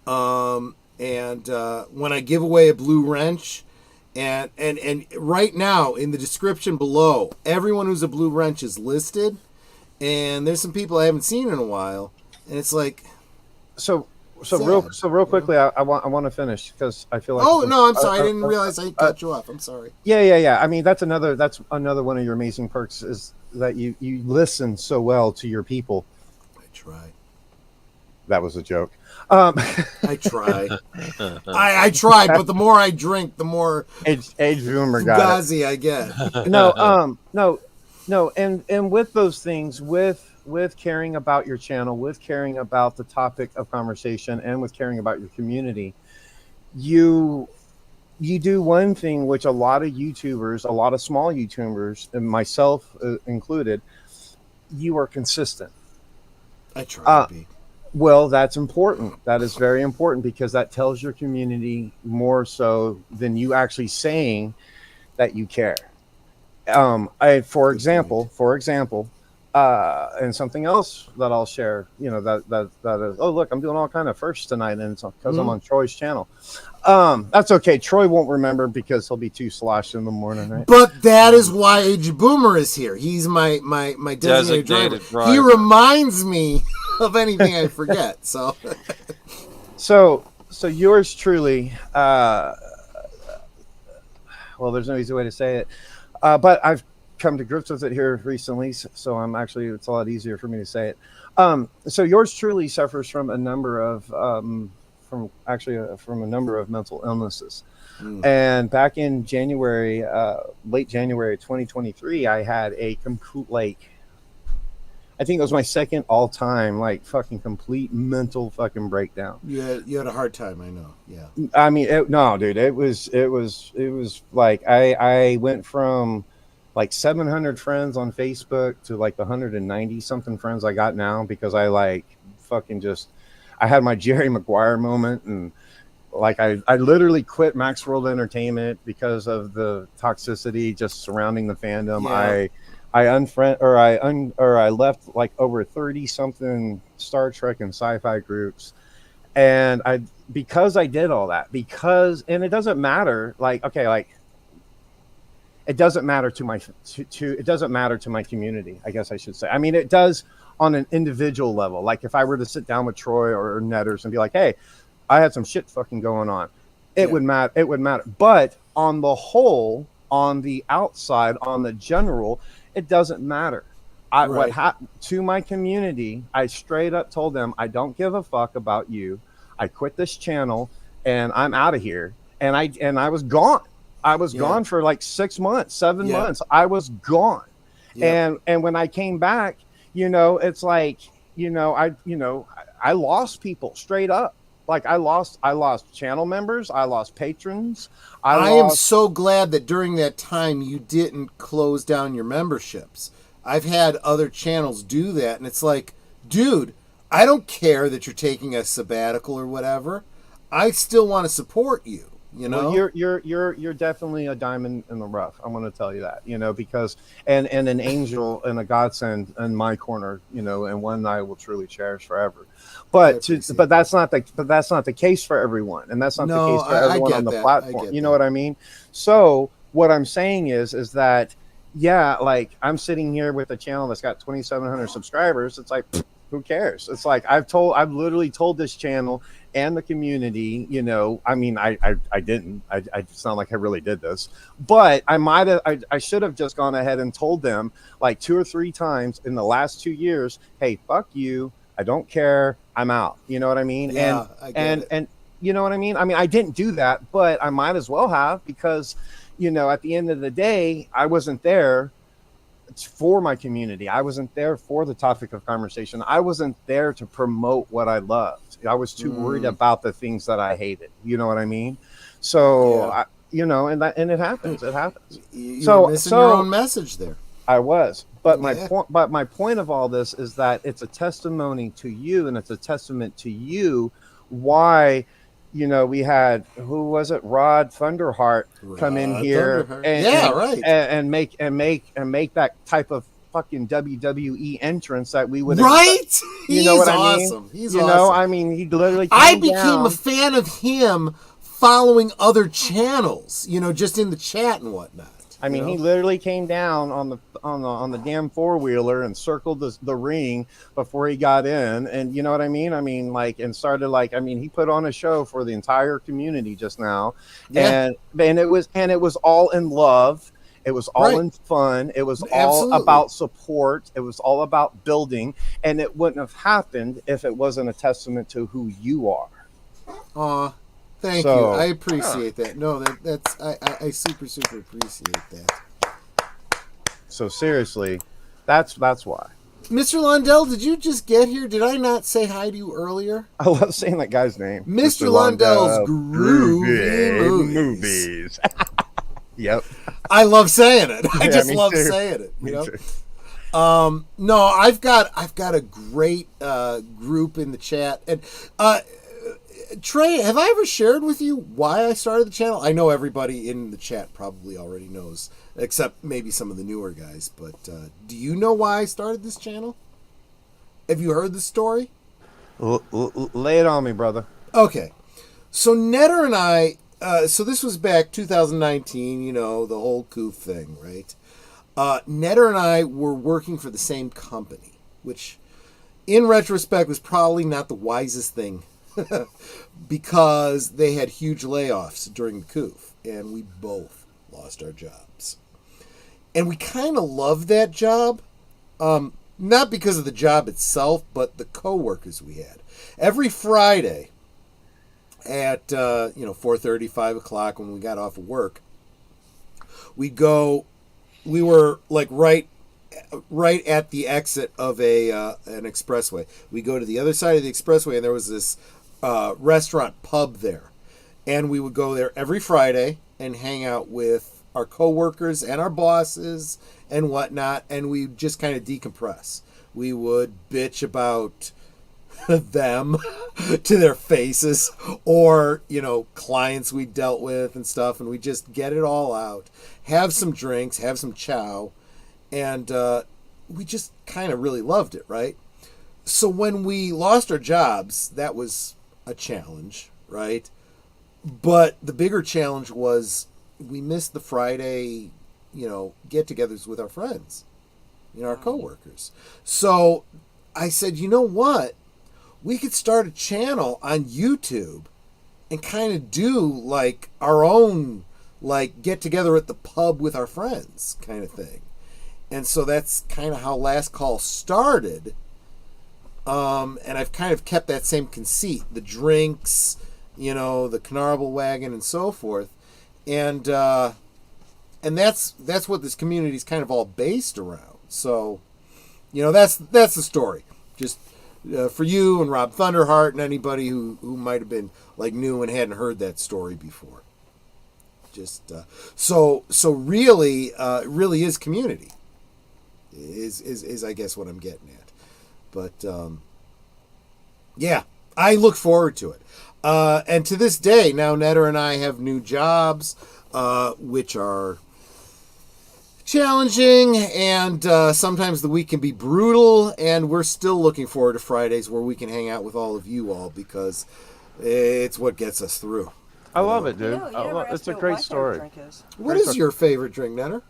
E: And when I give away a blue wrench. And right now in the description below, everyone who's a blue wrench is listed, and there's some people I haven't seen in a while, and it's like,
G: so real quickly, I want to finish because I feel like.
E: Oh no, I'm sorry, I didn't realize I cut you off. I'm sorry.
G: Yeah. I mean, that's another one of your amazing perks is that you listen so well to your people.
E: I try.
G: That was a joke.
E: I try. I try, but the more I drink, the more
G: age boomer got
E: fugazi I get.
G: No, and with those things, with caring about your channel, with caring about the topic of conversation, and with caring about your community, you do one thing which a lot of YouTubers, a lot of small YouTubers, and myself included, you are consistent.
E: I try to be.
G: Well, that's important. That is very important because that tells your community more so than you actually saying that you care. For example, and something else that I'll share, that is, oh, look, I'm doing all kind of firsts tonight, and it's because I'm on Troy's channel. That's okay. Troy won't remember because he'll be too sloshed in the morning, right?
E: But that is why Age Boomer is here. He's my designated driver. He reminds me of anything I forget. So
G: yours truly. Well, there's no easy way to say it, but I've come to grips with it here recently, so it's a lot easier for me to say it. So yours truly suffers from a number of from a number of mental illnesses. And back in January, late January 2023, I had a complete, I think it was my second all-time, fucking complete mental fucking breakdown.
E: You had a hard time, I know. Yeah.
G: I mean, no, dude, it was like I went from 700 friends on Facebook to 190 something friends I got now, because I I had my Jerry Maguire moment, and I literally quit Max World Entertainment because of the toxicity just surrounding the fandom.
E: Yeah.
G: I left over 30 something Star Trek and sci-fi groups, and because I did all that, and it doesn't matter, it doesn't matter to it doesn't matter to my community, I guess I should say. I mean, it does on an individual level. Like if I were to sit down with Troy or Netters and be like, hey, I had some shit fucking going on, it would matter. It would matter. But on the whole, on the outside, on the general, it doesn't matter. To my community, I straight up told them, I don't give a fuck about you. I quit this channel and I'm out of here. And I was gone. I was gone for 6 months, 7 months. I was gone. And when I came back, it's I lost people straight up. I lost channel members. I lost patrons.
E: I am so glad that during that time you didn't close down your memberships. I've had other channels do that, and it's like, dude, I don't care that you're taking a sabbatical or whatever. I still want to support you.
G: Well, you're definitely a diamond in the rough. I'm going to tell you that, because and an angel and a godsend in my corner, and one I will truly cherish forever. But that's not the case for everyone, and that's not the case for everyone on the platform. You know what I mean? So what I'm saying is that I'm sitting here with a channel that's got 2,700 subscribers. It's like, who cares? It's like I've literally told this channel and the community, I mean, I didn't. It's not like I really did this, but I should have just gone ahead and told them 2 or 3 times in the last 2 years, hey, fuck you. I don't care. I'm out. You know what I mean?
E: Yeah,
G: and you know what I mean? I mean, I didn't do that, but I might as well have, because, at the end of the day, I wasn't there for my community. I wasn't there for the topic of conversation. I wasn't there to promote what I loved. I was too worried about the things that I hated. You know what I mean? So, and it happens. It happens.
E: You're missing your own message there.
G: I was. But my point of all this is that it's a testimony to you, and it's a testament to you why, we had, who was it, Rod Thunderheart come in here and make that type of fucking WWE entrance that we would
E: right.
G: You know what
E: awesome.
G: I mean?
E: He's awesome.
G: I mean, he literally.
E: I became a fan of him following other channels. Just in the chat and whatnot.
G: I mean, he literally came down on the damn 4-wheeler and circled the ring before he got in, and you know what I mean? I mean, and started he put on a show for the entire community just now, and it was all in love. It was all in fun. It was all about support. It was all about building, and it wouldn't have happened if it wasn't a testament to who you are.
E: Thank you. I appreciate that. No, that's I super appreciate that.
G: So seriously, that's why.
E: Mr. Lundell, did you just get here? Did I not say hi to you earlier?
G: I love saying that guy's name.
E: Mr. Lundell's Groovy Movies.
G: Yep.
E: I love saying it. I just love saying it. No, I've got a great group in the chat, and Trey, have I ever shared with you why I started the channel? I know everybody in the chat probably already knows, except maybe some of the newer guys. But do you know why I started this channel? Have you heard the story?
G: Lay it on me, brother.
E: Okay. So Netter and I, so this was back 2019, the whole Coof thing, right? Netter and I were working for the same company, which in retrospect was probably not the wisest thing. Because they had huge layoffs during the Coof, and we both lost our jobs. And we kind of loved that job, not because of the job itself, but the coworkers we had. Every Friday, at 4:30, 5 o'clock when we got off of work. We were like right at the exit of an expressway. We go to the other side of the expressway, and there was this restaurant pub there, and we would go there every Friday and hang out with our coworkers and our bosses and whatnot, and we just kind of decompress. We would bitch about them to their faces, or clients we dealt with and stuff, and we just get it all out, have some drinks, have some chow, and we just kind of really loved it, right? So when we lost our jobs, that was a challenge, right? But the bigger challenge was we missed the Friday get-togethers with our friends, our coworkers. So I said, you know what? We could start a channel on YouTube and kind of do like our own get together at the pub with our friends kind of thing. And so that's kind of how Last Call started. And I've kind of kept that same conceit, the drinks, the Canarble Wagon and so forth. And that's what this community is kind of all based around. So, that's the story. Just for you and Rob Thunderheart and anybody who might have been new and hadn't heard that story before. Just so really, it really is community. Is I guess what I'm getting at. But yeah, I look forward to it. And to this day, now Netter and I have new jobs, which are challenging, and sometimes the week can be brutal, and we're still looking forward to Fridays where we can hang out with all of you all, because it's what gets us through.
G: I love it, dude.
H: It's
G: a great story.
E: What is your favorite drink, Netter?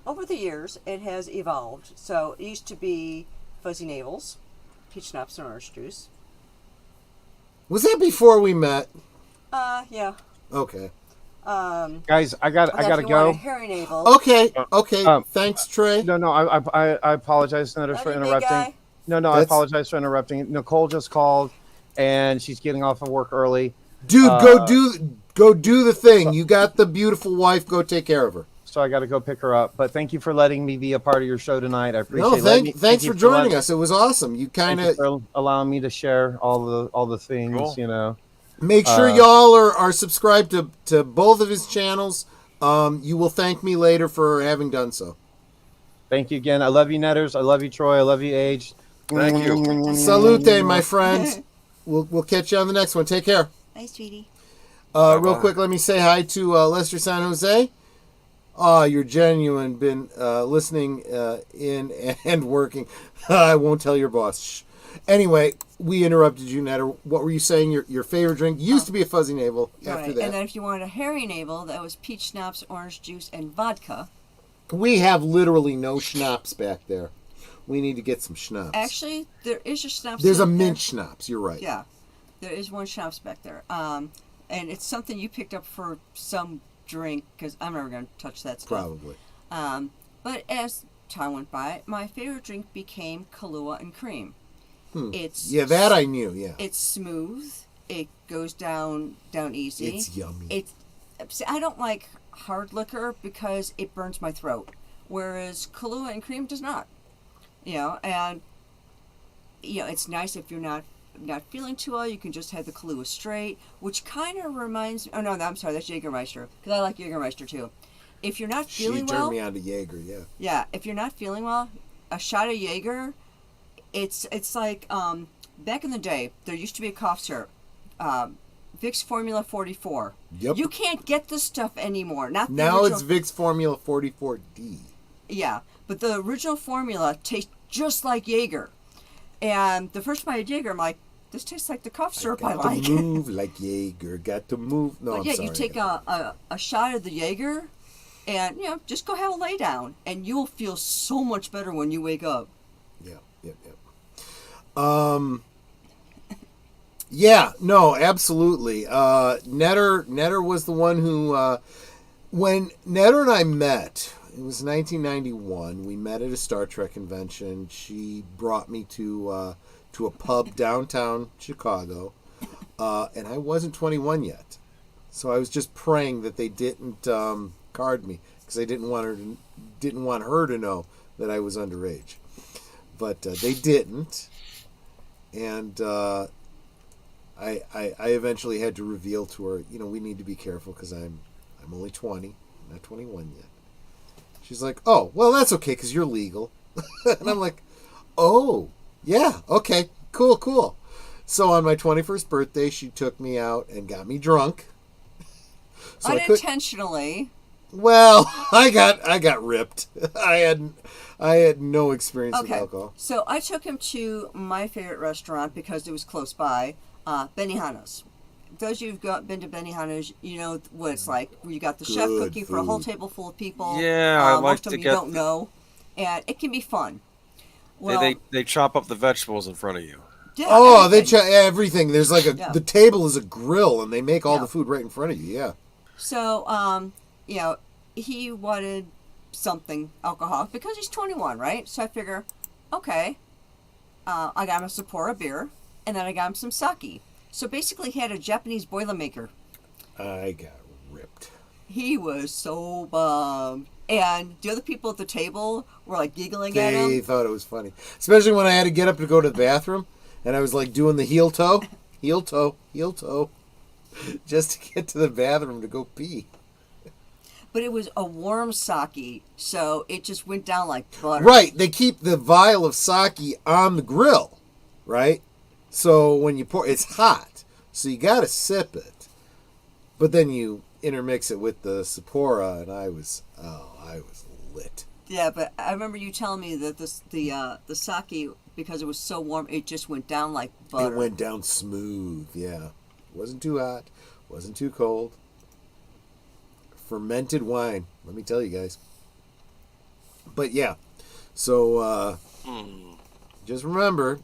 H: Over the years, it has evolved. So it used to be fuzzy navels, peach schnapps, and orange juice.
E: Was that before we met?
H: Yeah.
E: Okay.
G: Guys, I gotta go.
H: Want a hairy navel.
E: Okay. Thanks, Trey.
G: No, I apologize, Netter, for interrupting. I apologize for interrupting. Nicole just called, and she's getting off of work early.
E: Dude, go do the thing. You got the beautiful wife. Go take care of her.
G: So I got to go pick her up. But thank you for letting me be a part of your show tonight. I appreciate it.
E: Thanks for joining us. It was awesome. You kind of
G: allowing me to share all the things,
F: Cool.
E: Make sure y'all are subscribed to both of his channels. You will thank me later for having done so.
G: Thank you again. I love you, Netters. I love you, Troy. I love you, Age.
F: Thank you.
E: Salute, my friend. We'll catch you on the next one. Take care.
H: Bye, sweetie.
E: Real quick, let me say hi to Lester San Jose. You're genuine. Been listening in and working. I won't tell your boss. Shh. Anyway, we interrupted you, Netter. What were you saying? Your favorite drink used to be a fuzzy navel. After that,
H: and then if you wanted a hairy navel, that was peach schnapps, orange juice, and vodka.
E: We have literally no schnapps back there. We need to get some schnapps.
H: Actually, there is a schnapps.
E: There's a mint schnapps. You're right.
H: Yeah, there is one schnapps back there. And it's something you picked up for some drink, because I'm never going to touch that stuff.
E: Probably.
H: But as time went by, my favorite drink became Kahlua and cream.
E: That I knew. Yeah.
H: It's smooth. It goes down easy.
E: It's yummy.
H: I don't like hard liquor because it burns my throat, whereas Kahlua and cream does not. And it's nice if you're not feeling too well. You can just have the Kahlua straight, which kind of reminds me. Oh no, I'm sorry, that's Jägermeister, because I like Jägermeister too. If you're not feeling well,
E: she turned me on to Jaeger. Yeah.
H: Yeah, if you're not feeling well, a shot of Jaeger. It's like back in the day, there used to be a cough syrup, Vicks Formula 44.
E: Yep.
H: You can't get this stuff anymore. Not the
E: now
H: original...
E: it's Vicks Formula 44D.
H: Yeah, but the original formula tastes just like Jaeger. And the first time I had Jaeger, I'm like, this tastes like the cough syrup I like.
E: Got to move like Jaeger. Got to move. No,
H: but yeah, you take a shot of the Jaeger, and just go have a lay down, and you'll feel so much better when you wake up.
E: Yep. Yeah, no, absolutely. Netter was the one who, when Netter and I met, it was 1991. We met at a Star Trek convention. She brought me to a pub downtown Chicago. and I wasn't 21 yet. So I was just praying that they didn't card me because I didn't want her to know that I was underage. But they didn't, and I eventually had to reveal to her, we need to be careful because I'm only 20, I'm not 21 yet. She's like, oh, well, that's okay because you're legal. And I'm like, oh, yeah, okay, cool. So on my 21st birthday, she took me out and got me drunk. So
H: unintentionally.
E: Well, I got ripped. I had no experience with alcohol.
H: So I took him to my favorite restaurant because it was close by, Benihana's. Those of you who've been to Benihana's, you know what it's like. You got the chef cooking for a whole table full of people.
F: Yeah, I like
H: most
F: to
H: of them
F: get
H: you don't know, and it can be fun.
F: Well, they chop up the vegetables in front of you.
H: Yeah,
E: oh,
H: everything.
E: they chop everything. There's like the table is a grill, and they make all the food right in front of you. Yeah.
H: So, he wanted something alcoholic because he's 21, right? So I figure, okay, I got him a Sapporo beer, and then I got him some sake. So basically, he had a Japanese Boilermaker.
E: I got ripped.
H: He was so bummed. And the other people at the table were like giggling at him.
E: They thought it was funny. Especially when I had to get up to go to the bathroom, and I was like doing the heel toe, just to get to the bathroom to go pee.
H: But it was a warm sake, so it just went down like butter.
E: Right. They keep the vial of sake on the grill, right? So when you pour, it's hot, so you got to sip it. But then you intermix it with the Sapporo, and I was lit.
H: Yeah, but I remember you telling me that the sake, because it was so warm, it just went down like butter.
E: It went down smooth, yeah. Wasn't too hot, wasn't too cold. Fermented wine, let me tell you guys. But yeah, so just remember,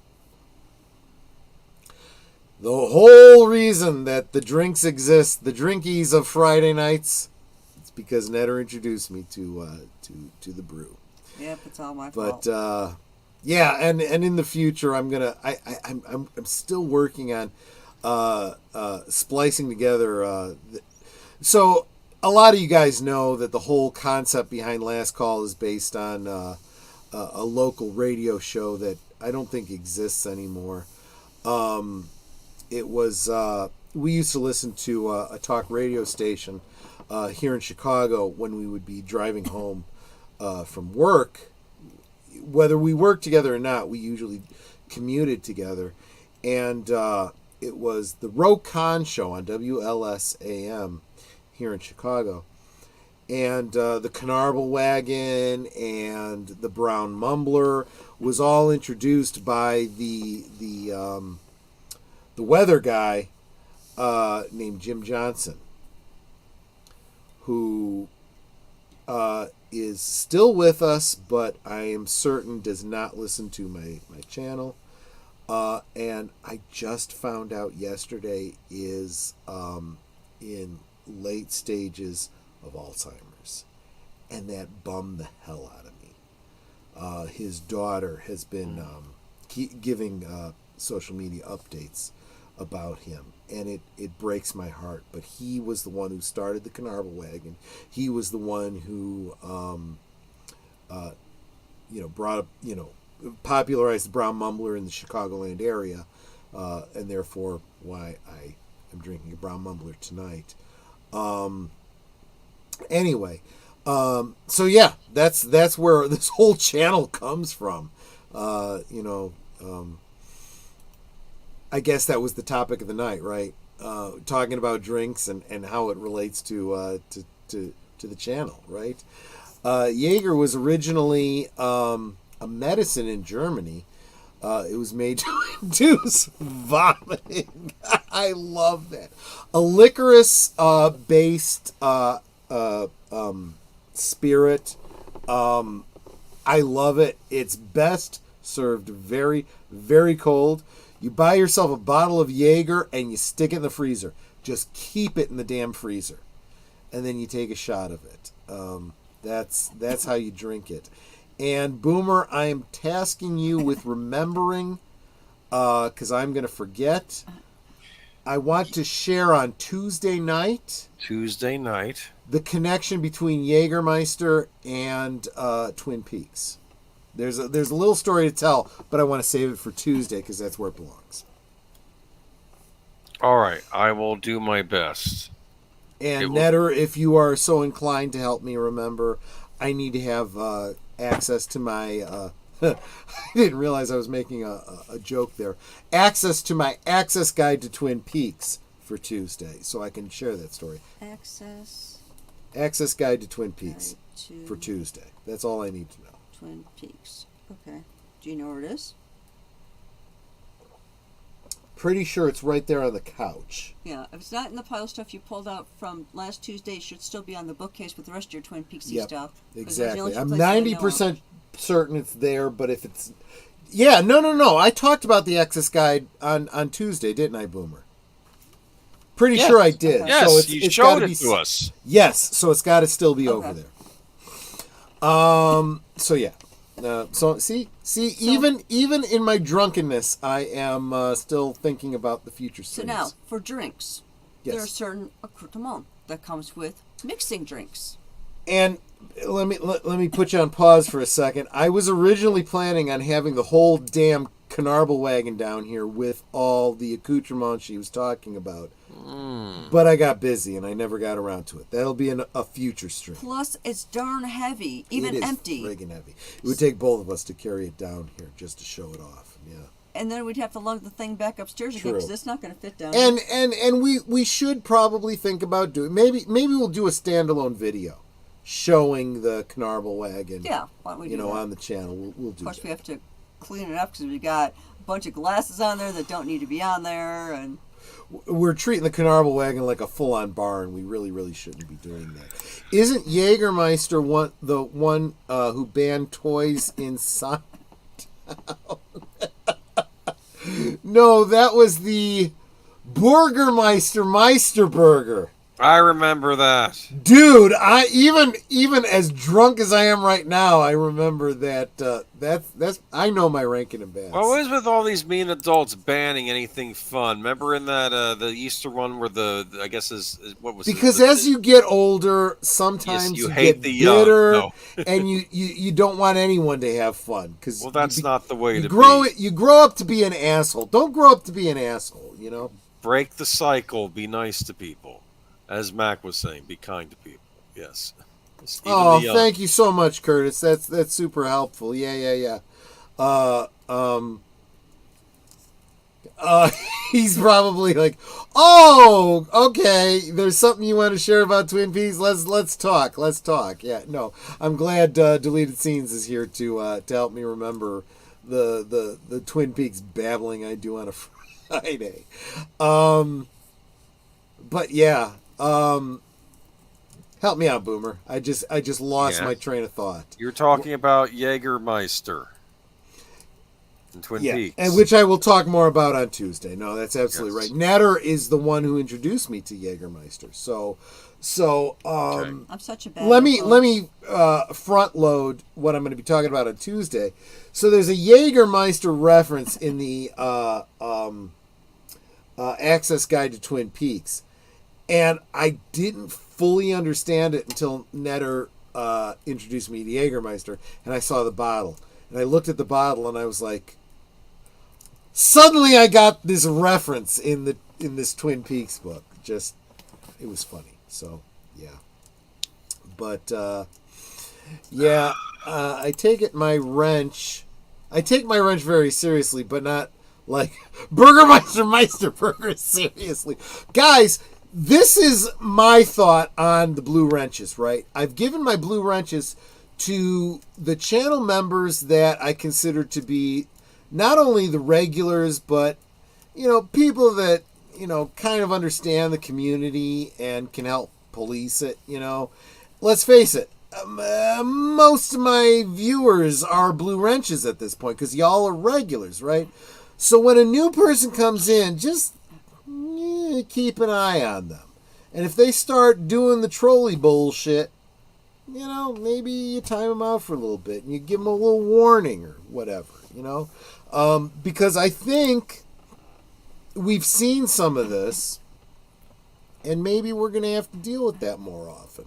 E: the whole reason that the drinks exist, the drinkies of Friday nights, it's because Netter introduced me to the brew.
H: Yep, it's all my fault.
E: But yeah, and in the future, I'm still working on splicing together. So a lot of you guys know that the whole concept behind Last Call is based on a local radio show that I don't think exists anymore. It was we used to listen to a talk radio station here in Chicago when we would be driving home from work. Whether we worked together or not, we usually commuted together, and it was the Ro Khan show on WLS-AM here in Chicago, and the Canarble Wagon and the Brown Mumbler was all introduced by the weather guy named Jim Johnson, who is still with us, but I am certain does not listen to my channel. And I just found out yesterday is in late stages of Alzheimer's, and that bummed the hell out of me. His daughter has been giving social media updates about him, and it breaks my heart. But he was the one who started the Canarble Wagon. He was the one who brought up, popularized the Brown Mumbler in the Chicagoland area, and therefore why I am drinking a Brown Mumbler tonight. Anyway, so yeah, that's where this whole channel comes from. I guess that was the topic of the night, right? Talking about drinks and how it relates to the channel, right? Jaeger was originally a medicine in Germany. It was made to induce vomiting. I love that. A licorice based spirit. I love it. It's best served very, very cold. You buy yourself a bottle of Jaeger and you stick it in the freezer. Just keep it in the damn freezer, and then you take a shot of it. That's how you drink it. And Boomer, I am tasking you with remembering, because I'm going to forget. I want to share on Tuesday night
F: the
E: connection between Jägermeister and Twin Peaks. There's a little story to tell, but I want to save it for Tuesday because that's where it belongs.
F: All right, I will do my best.
E: And Netter, if you are so inclined to help me remember, I need to have access to my... I didn't realize I was making a joke there. Access to my access guide to Twin Peaks for Tuesday, so I can share that story. Access guide to Twin Peaks for Tuesday. That's all I need to know.
H: Twin Peaks. Okay. Do you know where it is?
E: Pretty sure it's right there on the couch.
H: Yeah. If it's not in the pile of stuff you pulled out from last Tuesday, it should still be on the bookcase with the rest of your Twin Peaksy stuff.
E: Exactly. I'm 90% certain it's there, but if it's... Yeah, no. I talked about the access guide on Tuesday, didn't I, Boomer? Pretty sure I did.
F: Yes,
E: so
F: you showed it to us.
E: Yes, so it's got to still be over there. So yeah. Even in my drunkenness, I am still thinking about the future sins.
H: So now, for drinks,
E: yes.
H: there are certain accoutrements that comes with mixing drinks.
E: And let me put you on pause for a second. I was originally planning on having the whole damn Canarble Wagon down here with all the accoutrements she was talking about. But I got busy and I never got around to it. That'll be a future stream.
H: Plus, it's darn heavy, even empty.
E: It is friggin' heavy. It would take both of us to carry it down here just to show it off. Yeah.
H: And then we'd have to lug the thing back upstairs again because it's not going to fit down.
E: And we should probably think about doing maybe we'll do a standalone video showing the Canarble Wagon.
H: Yeah, why don't we do that?
E: On the channel. We'll do.
H: Of course,
E: that.
H: we have to clean it up because we got a bunch of glasses on there that don't need to be on there, and
E: we're treating the Canarble Wagon like a full-on bar, and we really shouldn't be doing that. Isn't Jägermeister the one who banned toys inside? No, that was the Burgermeister Meisterburger.
F: I remember that.
E: Dude, I even as drunk as I am right now, I remember that. That's I know my ranking and bass.
F: What was with all these mean adults banning anything fun? Remember in that the Easter one where I guess is what was
E: because as you get older, sometimes
F: you
E: get
F: hate the
E: bitter,
F: young. No.
E: and you don't want anyone to have fun because
F: that's not the way to
E: grow
F: be.
E: You grow up to be an asshole. Don't grow up to be an asshole. You know.
F: Break the cycle. Be nice to people. As Mac was saying, be kind to people. Yes.
E: Thank you so much, Curtis. That's super helpful. Yeah. He's probably like, oh, okay. There's something you want to share about Twin Peaks. Let's talk. Yeah. No, I'm glad Deleted Scenes is here to help me remember the Twin Peaks babbling I do on a Friday. But yeah. Help me out, Boomer. I just lost my train of thought.
F: You're talking about Jägermeister in Twin Peaks.
E: And which I will talk more about on Tuesday. No, that's absolutely right. Natter is the one who introduced me to Jägermeister. So
H: I'm such a bad
E: let me front load what I'm going to be talking about on Tuesday. So there's a Jägermeister reference in the Access Guide to Twin Peaks. And I didn't fully understand it until Netter introduced me to Jägermeister, and I saw the bottle. And I looked at the bottle, and I was like, suddenly I got this reference in this Twin Peaks book. Just, it was funny. So, yeah. But, I take my wrench very seriously, but not like Burgermeister Meisterburger seriously. Guys, this is my thought on the blue wrenches, right? I've given my blue wrenches to the channel members that I consider to be not only the regulars, but, people that, kind of understand the community and can help police it, Let's face it, most of my viewers are blue wrenches at this point because y'all are regulars, right? So when a new person comes in, just keep an eye on them. And if they start doing the trolley bullshit, maybe you time them out for a little bit and you give them a little warning or whatever, because I think we've seen some of this, and maybe we're going to have to deal with that more often.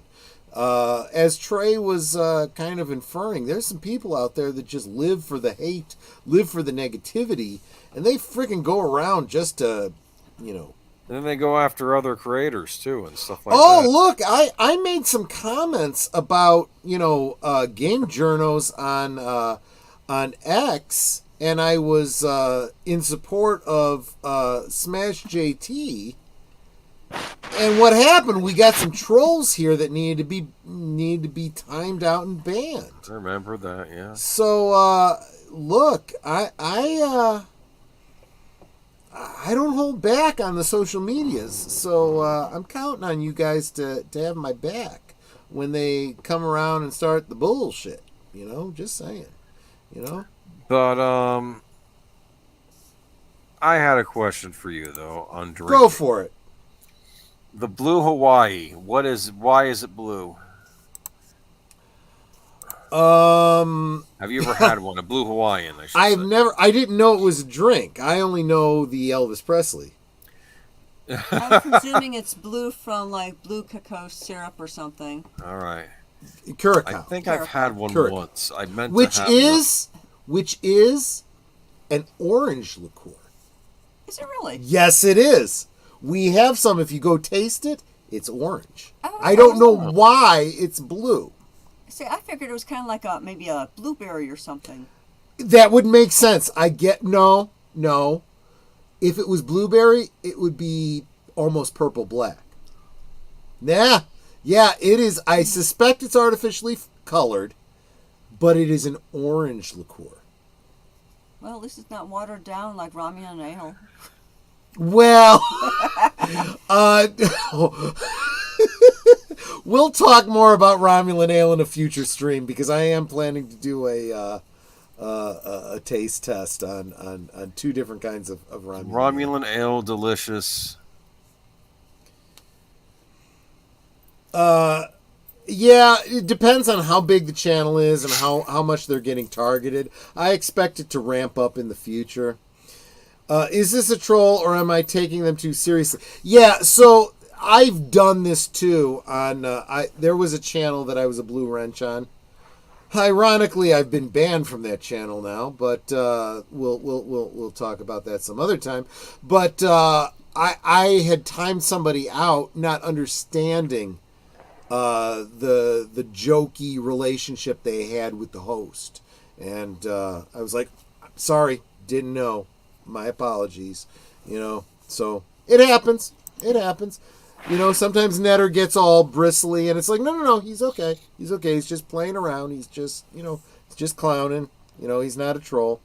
E: As Trey was kind of inferring, there's some people out there that just live for the hate, live for the negativity, and they freaking go around just to, you know.
F: And then they go after other creators too and stuff like that.
E: Oh, look, I made some comments about, you know, game journos on X, and I was in support of Smash JT. And what happened? We got some trolls here that need to be timed out and banned.
F: I remember that, yeah.
E: So look, I don't hold back on the social medias. So I'm counting on you guys to have my back when they come around and start the bullshit. You know, just saying. You know.
F: But I had a question for you though on drinking.
E: Go for it.
F: The Blue Hawaii. Why is it blue? Have you ever had one? A Blue Hawaiian, I should say.
E: I didn't know it was a drink. I only know the Elvis Presley.
H: I'm presuming it's blue from like blue cacao syrup or something.
F: All right.
E: Curacao.
F: I think I've had one
E: Curacao.
F: once. I meant
E: Which
F: to have
E: is an orange liqueur.
H: Is it really?
E: Yes, it is. We have some. If you go taste it, it's orange.
H: Oh,
E: I don't know why it's blue.
H: See, I figured it was kind of like maybe a blueberry or something.
E: That would make sense. No. If it was blueberry, it would be almost purple black. Yeah, it is. I suspect it's artificially colored, but it is an orange liqueur.
H: Well, at least it's not watered down like Romulan ale.
E: Well, we'll talk more about Romulan ale in a future stream because I am planning to do a taste test on two different kinds of
F: Romulan ale, delicious.
E: Yeah, it depends on how big the channel is and how much they're getting targeted. I expect it to ramp up in the future. Is this a troll or am I taking them too seriously? Yeah, so I've done this too. There was a channel that I was a blue wrench on. Ironically, I've been banned from that channel now, but we'll talk about that some other time. But I had timed somebody out, not understanding the jokey relationship they had with the host, and I was like, sorry, didn't know. My apologies. You know, so it happens. You know, sometimes Netter gets all bristly, and it's like, no, he's okay. He's just playing around. He's just, he's just clowning. He's not a troll.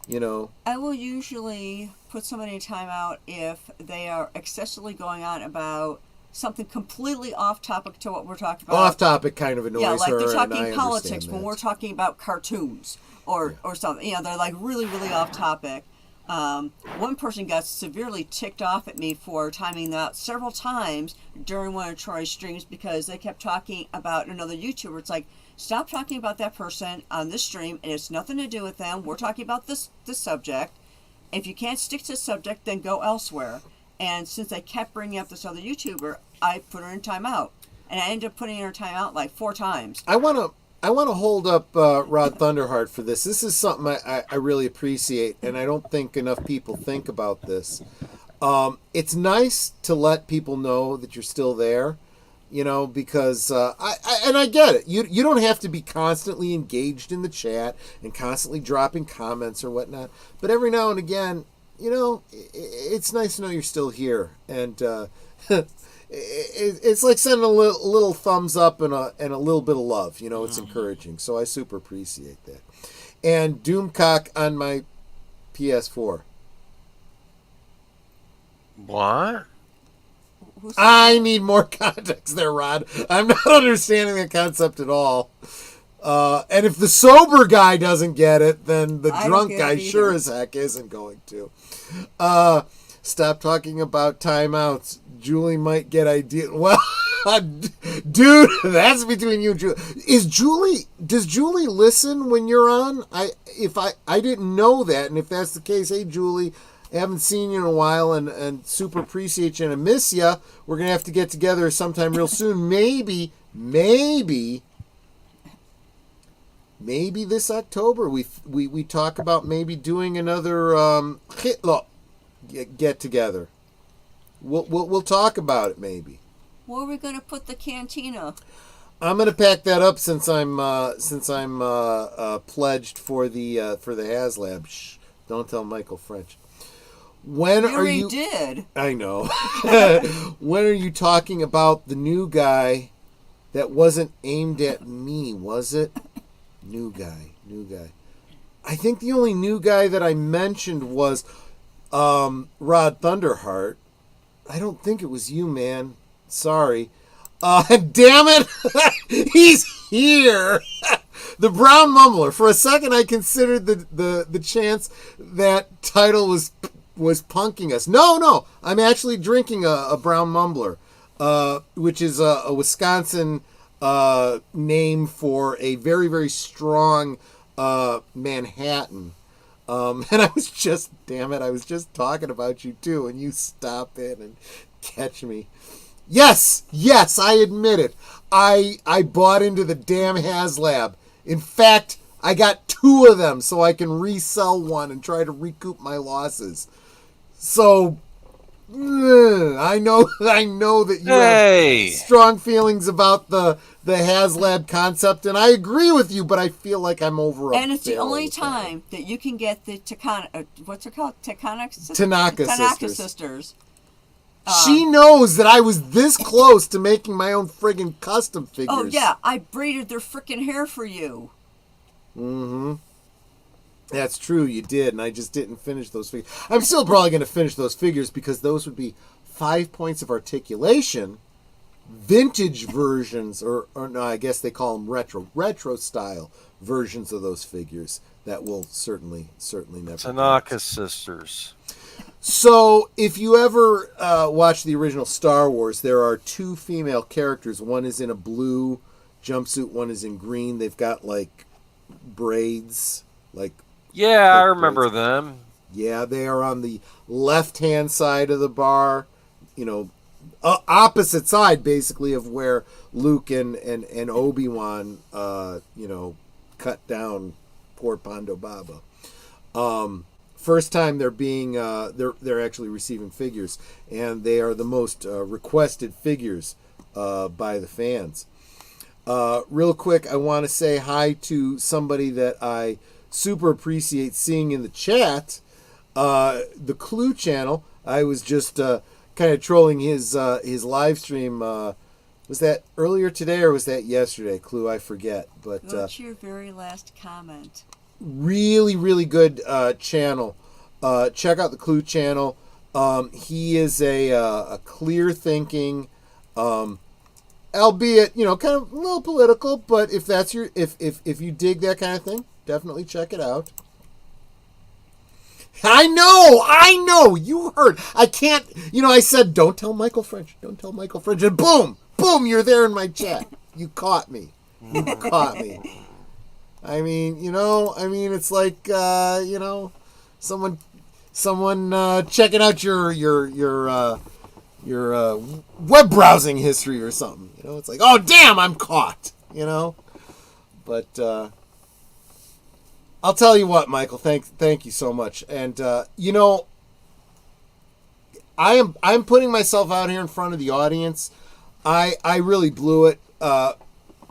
H: I will usually put somebody in timeout if they are excessively going on about something completely off topic to what we're talking about.
E: Off topic kind of annoys her.
H: Yeah, like they're
E: and
H: talking
E: I
H: politics when
E: that.
H: we're talking about cartoons or something. They're like really, really off topic. One person got severely ticked off at me for timing that several times during one of Troy's streams because they kept talking about another YouTuber. It's like, stop talking about that person on this stream, and it's nothing to do with them. We're talking about this subject. If you can't stick to the subject, then go elsewhere. And since they kept bringing up this other YouTuber, I put her in timeout. And I ended up putting her in timeout like 4 times.
E: I want to hold up Rod Thunderheart for this. This is something I really appreciate, and I don't think enough people think about this. It's nice to let people know that you're still there, because I get it. You don't have to be constantly engaged in the chat and constantly dropping comments or whatnot, but every now and again, it's nice to know you're still here, and it's like sending a little thumbs up and a little bit of love. It's encouraging. So I super appreciate that. And Doomcock on my PS4.
F: What?
E: I need more context there, Rod. I'm not understanding the concept at all. And if the sober guy doesn't get it, then the drunk guy sure as heck isn't going to. Stop talking about timeouts. Julie might get idea. Well, dude, that's between you and Julie. Does Julie listen when you're on? I didn't know that, and if that's the case, hey Julie, Haven't seen you in a while, and super appreciate you and I miss you. We're going to have to get together sometime real soon. Maybe this October we talk about maybe doing another get together. We'll talk about it maybe.
H: Where are we going to put the cantina?
E: I'm going to pack that up since I'm pledged for the HasLab. Shh, don't tell Michael French. When
H: You
E: are
H: already
E: you?
H: did.
E: I know. When are you talking about the new guy that wasn't aimed at me? Was it? New guy. I think the only new guy that I mentioned was Rod Thunderheart. I don't think it was you, man. Sorry. Damn it! He's here! The Brown Mumbler. For a second, I considered the chance that title was punking us. No. I'm actually drinking a Brown Mumbler, which is a Wisconsin name for a very, very strong Manhattan. And I was just talking about you too, and you stop in and catch me. Yes, I admit it. I bought into the damn HasLab. In fact, I got 2 of them so I can resell one and try to recoup my losses. So I know that you have strong feelings about the HasLab concept, and I agree with you, but I feel like I'm over a
H: And it's the
E: barrel
H: only
E: with that.
H: time that you can get the what's it called?
E: Tanaka
H: Sisters.
E: She knows that I was this close to making my own friggin' custom figures.
H: Oh yeah, I braided their freaking hair for you.
E: Mm-hmm. That's true, you did, and I just didn't finish those figures. I'm still probably going to finish those figures because those would be 5 points of articulation, vintage versions, or no, I guess they call them retro style versions of those figures that will certainly never.
F: Tanaka Sisters.
E: So, if you ever watch the original Star Wars, there are 2 female characters. One is in a blue jumpsuit, one is in green. They've got, like, braids.
F: Yeah, I remember them.
E: Yeah, they are on the left-hand side of the bar. Opposite side, basically, of where Luke and Obi-Wan, cut down poor Ponda Baba. First time they're being they're actually receiving figures, and they are the most requested figures by the fans. Real quick, I want to say hi to somebody that I super appreciate seeing in the chat. The Clue channel. I was just kind of trolling his live stream. Was that earlier today or was that yesterday? Clue, I forget. But
H: What's your very last comment?
E: Really, really good channel. Check out the Clue channel. He is a clear thinking, albeit kind of a little political. But if that's if you dig that kind of thing, definitely check it out. I know. You heard. I can't. I said don't tell Michael French, and boom, you're there in my chat. You caught me. I mean, it's like, someone checking out your web browsing history or something. It's like, oh damn, I'm caught. But I'll tell you what, Michael. Thank you so much. And I'm putting myself out here in front of the audience. I really blew it.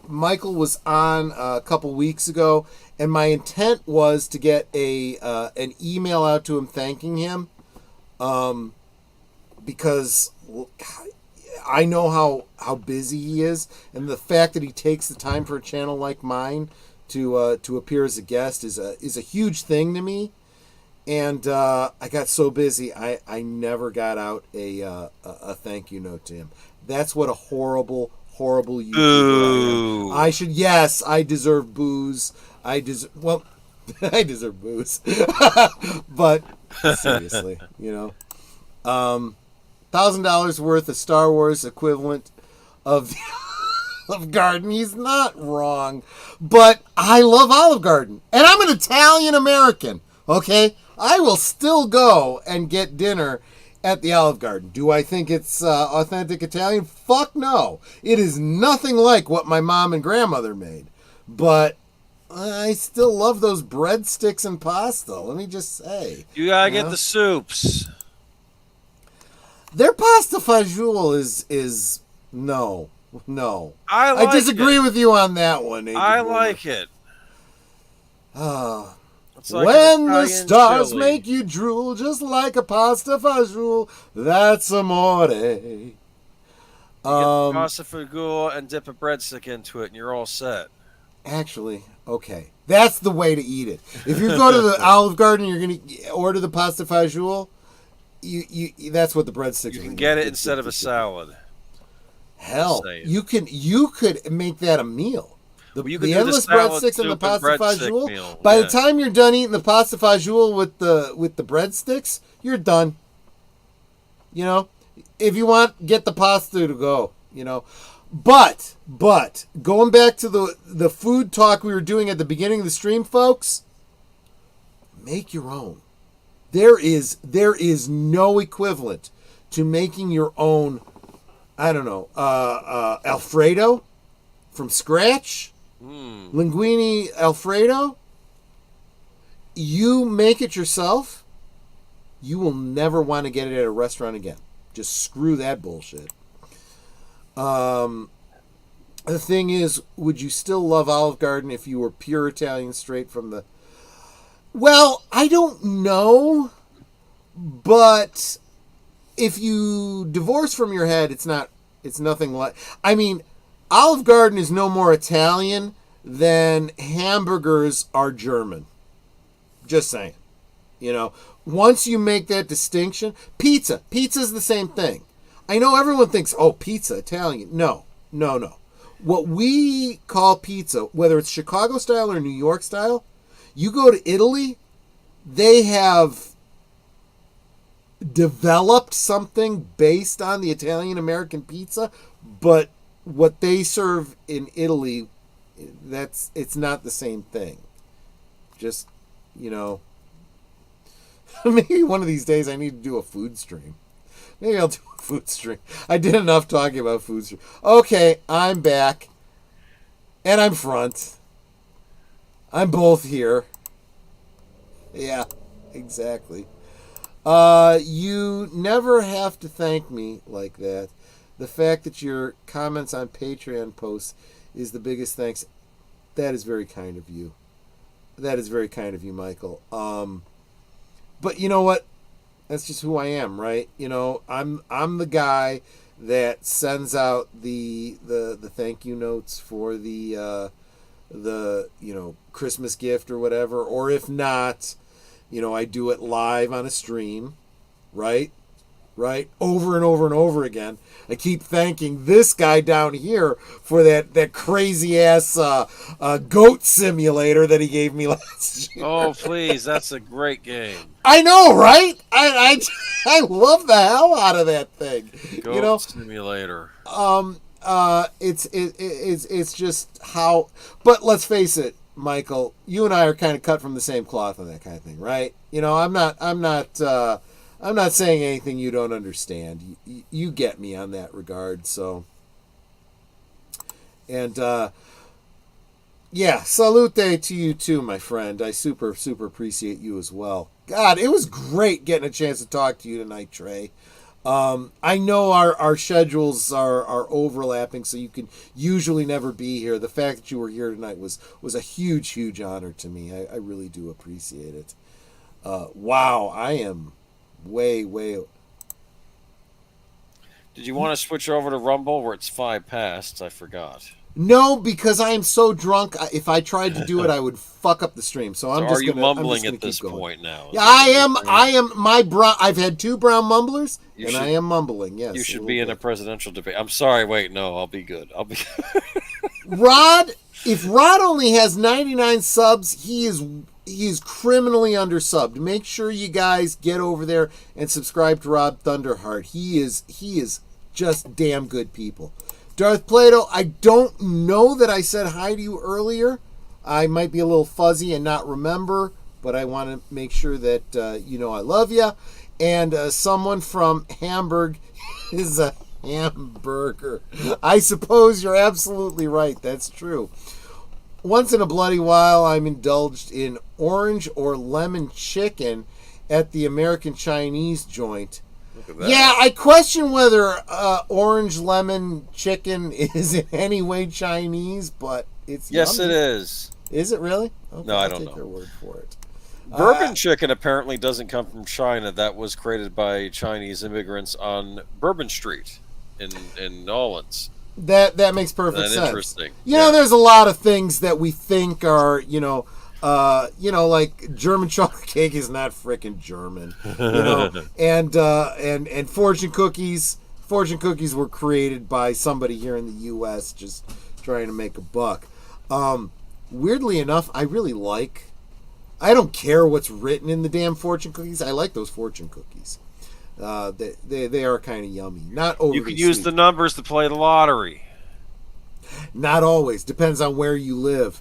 E: Michael was on a couple weeks ago, and my intent was to get an email out to him thanking him, because I know how busy he is, and the fact that he takes the time for a channel like mine to appear as a guest is a huge thing to me. And I got so busy, I never got out a thank you note to him. That's what a horrible YouTuber I am. I deserve booze. I deserve booze. But seriously, $1,000 worth of Star Wars equivalent of Garden. He's not wrong, but I love Olive Garden, and I'm an Italian American. Okay, I will still go and get dinner at the Olive Garden. Do I think it's authentic Italian? Fuck no. It is nothing like what my mom and grandmother made. But I still love those breadsticks and pasta. Let me just say.
F: You gotta get the soups.
E: Their pasta fagioli is no. I disagree with you on that one.
F: I like it.
E: It's
F: like
E: when the stars
F: chili.
E: make you drool, just like a pasta fagioli, that's amore.
F: You get pasta fagioli and dip a breadstick into it, and you're all set.
E: Actually, okay, that's the way to eat it. If you go to the Olive Garden, you're gonna order the pasta fagioli. You that's what the breadsticks.
F: You can get it instead of a salad.
E: Hell, you could make that a meal. The endless breadsticks and the pasta fagioli. By the time you're done eating the pasta fagioli with the breadsticks, you're done. You know, if you want, get the pasta to go. You know, but going back to the food talk we were doing at the beginning of the stream, folks, make your own. There is no equivalent to making your own. I don't know, Alfredo from scratch. Linguine Alfredo, you make it yourself, you will never want to get it at a restaurant again. Just screw that bullshit. The thing is, would you still love Olive Garden if you were pure Italian straight from the... Well, I don't know, but if you divorce from your head, it's nothing like... I mean... Olive Garden is no more Italian than hamburgers are German. Just saying. You know, once you make that distinction, pizza's the same thing. I know everyone thinks, oh, pizza, Italian. No. What we call pizza, whether it's Chicago style or New York style, you go to Italy, they have developed something based on the Italian-American pizza, but what they serve in Italy, it's not the same thing. Just, you know, maybe one of these days I need to do a food stream. Maybe I'll do a food stream. I did enough talking about food stream. Okay, I'm back. And I'm front. I'm both here. Yeah, exactly. You never have to thank me like that. The fact that your comments on Patreon posts is the biggest thanks. That is very kind of you. That is very kind of you, Michael. But you know what? That's just who I am, right? You know, I'm the guy that sends out the thank you notes for the Christmas gift or whatever. Or if not, I do it live on a stream, right? Over and over and over again. I keep thanking this guy down here for that crazy ass goat simulator that he gave me last year.
F: Oh, please, that's a great game.
E: I know, right? I love the hell out of that thing.
F: Goat simulator.
E: It's just how. But let's face it, Michael. You and I are kind of cut from the same cloth on that kind of thing, right? I'm not saying anything you don't understand. You get me on that regard. So, and salute to you too, my friend. I super appreciate you as well. God, it was great getting a chance to talk to you tonight, Trey. I know our schedules are overlapping, so you can usually never be here. The fact that you were here tonight was a huge honor to me. I really do appreciate it. Wow, I am way.
F: Did you want to switch over to Rumble where it's 5 past? I forgot.
E: No, because I am so drunk. If I tried to do it, I would fuck up the stream. So I'm just
F: mumbling at this point now?
E: Yeah, I am. I've had 2 brown mumblers, I am mumbling. Yes,
F: you should be in a presidential debate. I'm sorry. Wait, no, I'll be good.
E: Rod. If Rod only has 99 subs, he is criminally undersubbed. Make sure you guys get over there and subscribe to Rod Thunderheart. He is just damn good people. Darth Plato, I don't know that I said hi to you earlier. I might be a little fuzzy and not remember, but I want to make sure that you know I love you. And someone from Hamburg is a hamburger. I suppose you're absolutely right. That's true. Once in a bloody while, I'm indulged in orange or lemon chicken at the American Chinese joint. Yeah, I question whether orange lemon chicken is in any way Chinese, but it's
F: Yes,
E: yummy.
F: it is.
E: Is it really? Okay,
F: No, I
E: I'll
F: don't
E: take
F: know.
E: your word for it.
F: Bourbon chicken apparently doesn't come from China. That was created by Chinese immigrants on Bourbon Street in New Orleans.
E: That makes perfect
F: That's
E: sense.
F: interesting.
E: You know, there's a lot of things that we think are, like German chocolate cake is not frickin' German, and fortune cookies. Fortune cookies were created by somebody here in the U.S. just trying to make a buck. Weirdly enough, I really like. I don't care what's written in the damn fortune cookies. I like those fortune cookies. They are kind of yummy. Not overly
F: You can use
E: sweet.
F: the numbers to play the lottery.
E: Not always. Depends on where you live.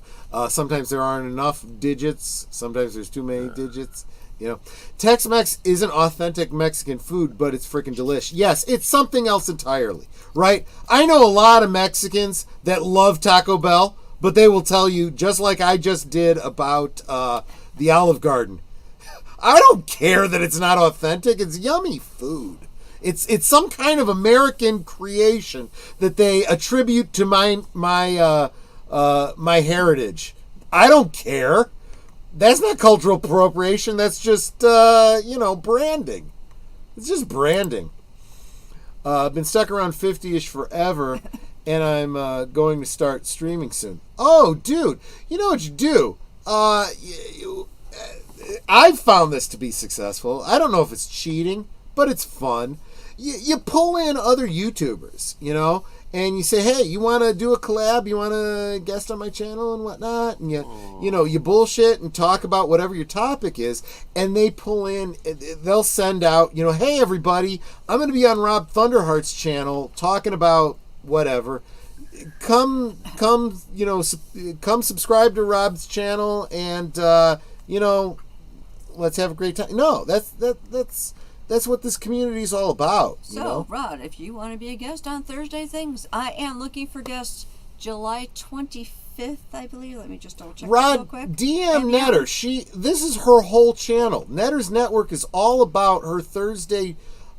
E: Sometimes there aren't enough digits. Sometimes there's too many digits. You know, Tex-Mex isn't authentic Mexican food, but it's freaking delicious. Yes, it's something else entirely, right? I know a lot of Mexicans that love Taco Bell, but they will tell you, just like I just did about the Olive Garden, I don't care that it's not authentic. It's yummy food. It's some kind of American creation that they attribute to my heritage. I don't care. That's not cultural appropriation. That's just branding. It's just branding. I've been stuck around 50-ish forever, and I'm going to start streaming soon. Oh, dude, you know what you do? I've found this to be successful. I don't know if it's cheating, but it's fun. You pull in other YouTubers, and you say, hey, you want to do a collab? You want to guest on my channel and whatnot? And you bullshit and talk about whatever your topic is, and they pull in, they'll send out, hey, everybody, I'm going to be on Rob Thunderheart's channel talking about whatever. Come subscribe to Rob's channel and, let's have a great time. No, that's what this community is all about.
H: So, Rod, if you want to be a guest on Thursday Things, I am looking for guests July 25th, I believe. Let me just double check
E: Rod,
H: real quick.
E: DM Netter. This is her whole channel. Netter's Network is all about her Thursday.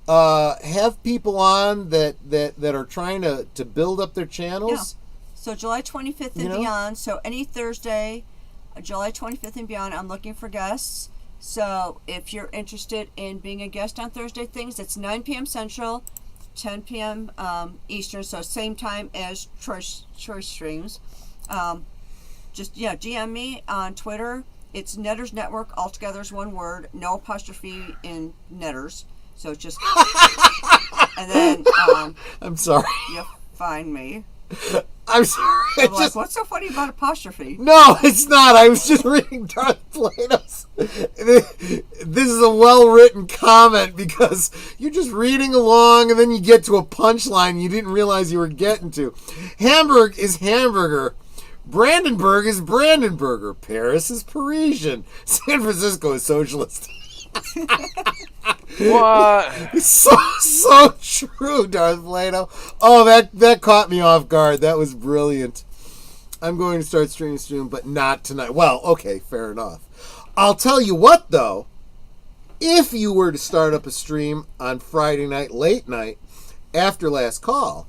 E: Have people on that are trying to build up their channels.
H: Yeah. So July 25th and beyond. So any Thursday, July 25th and beyond, I'm looking for guests. So if you're interested in being a guest on Thursday Things, it's 9 p.m. Central, 10 p.m. Eastern, so same time as Choice Streams. Just DM me on Twitter. It's Netters Network, all together is one word, no apostrophe in Netters. So it's just, and then
E: I'm sorry.
H: You find me.
E: I'm sorry.
H: I'm like, what's so funny about apostrophe?
E: No, it's not. I was just reading Darth Plato's. This is a well-written comment because you're just reading along and then you get to a punchline you didn't realize you were getting to. Hamburg is hamburger. Brandenburg is Brandenburger. Paris is Parisian. San Francisco is socialist.
F: What?
E: So true, Darth Plato. Oh, that caught me off guard. That was brilliant. I'm going to start streaming soon, but not tonight. Well, okay, fair enough. I'll tell you what, though. If you were to start up a stream on Friday night, late night, after last call,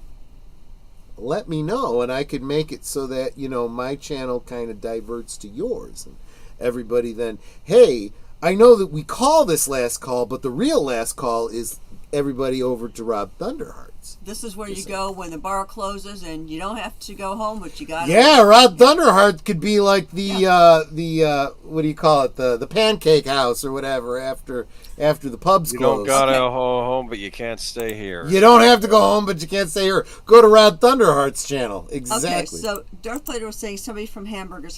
E: let me know, and I could make it so that, my channel kind of diverts to yours. And everybody then, hey, I know that we call this last call, but the real last call is everybody over to Rob Thunderheart's.
H: This is where you go when the bar closes and you don't have to go home, but you got
E: Yeah, Rob Thunderheart could be like the what do you call it? The pancake house or whatever after the pubs
F: You
E: close.
F: don't gotta go home, but you can't stay here.
E: You don't have to go home, but you can't stay here. Go to Rob Thunderheart's channel. Exactly.
H: Okay, so Darth Plato was saying somebody from Hamburg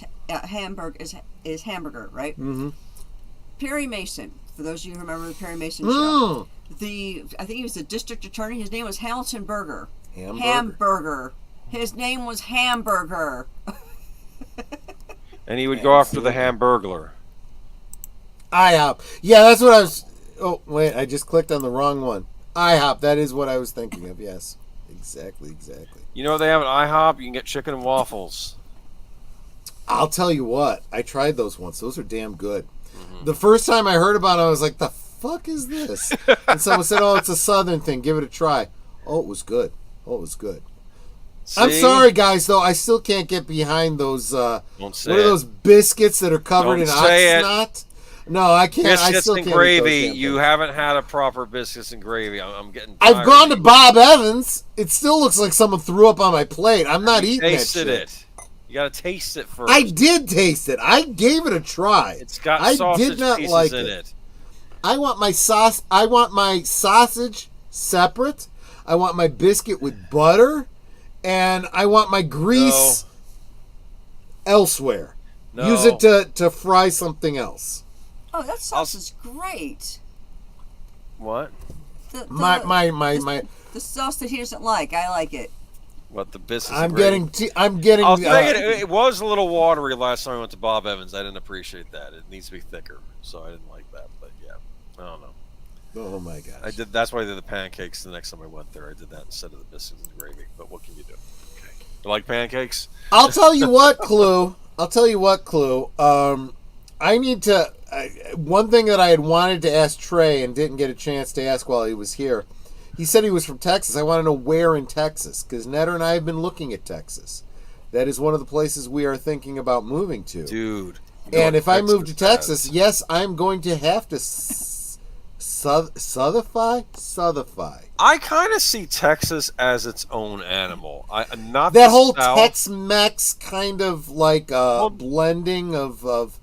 H: is hamburger, right?
E: Mm-hmm.
H: Perry Mason, for those of you who remember the Perry Mason show. I think he was the district attorney. His name was Hamilton Berger. Hamburger. His name was Hamburger.
F: And he would go after the Hamburglar.
B: IHOP. Yeah, that's what I was. Oh wait, I just clicked on the wrong one. IHOP. That is what I was thinking of. Yes, exactly.
F: You know what they have at IHOP? You can get chicken and waffles.
B: I'll tell you what. I tried those once. Those are damn good. Mm-hmm. The first time I heard about it, I was like, "The fuck is this?" And someone said, "Oh, it's a Southern thing. Give it a try." Oh, it was good. See? I'm sorry, guys. Though I still can't get behind those. What are those biscuits that are covered in ox snot? No, I can't.
F: Biscuits
B: I still
F: and
B: can't
F: gravy. You haven't had a proper biscuits and gravy. I'm getting.
B: I've gone to Bob Evans. It still looks like someone threw up on my plate. I'm not eating that shit.
F: It. You got to taste it first.
B: I did taste it. I gave it a try.
F: It's got sausage
B: did not
F: pieces
B: like
F: in it.
B: I want my sauce. I want my sausage separate. I want my biscuit with butter, and I want my grease elsewhere.
F: No.
B: Use it to fry something else.
H: Oh, that sauce is great.
F: What?
H: The sauce that he doesn't like. I like it.
F: What, the biscuits?
B: I'm getting.
F: I'll say it was a little watery last time I went to Bob Evans. I didn't appreciate that. It needs to be thicker, so I didn't like that. But yeah, I don't know.
B: Oh my gosh!
F: I did. That's why I did the pancakes the next time I went there. I did that instead of the biscuits and gravy. But what can you do? Okay. You like pancakes?
B: I'll tell you what, Clue. I need to. One thing that I had wanted to ask Trey and didn't get a chance to ask while he was here. He said he was from Texas. I want to know where in Texas, because Netter and I have been looking at Texas. That is one of the places we are thinking about moving to.
F: Dude.
B: And if I move to Texas, yes, I'm going to have to Southify.
F: I kind of see Texas as its own animal. Not
B: that whole South. Tex-Mex kind of like blending of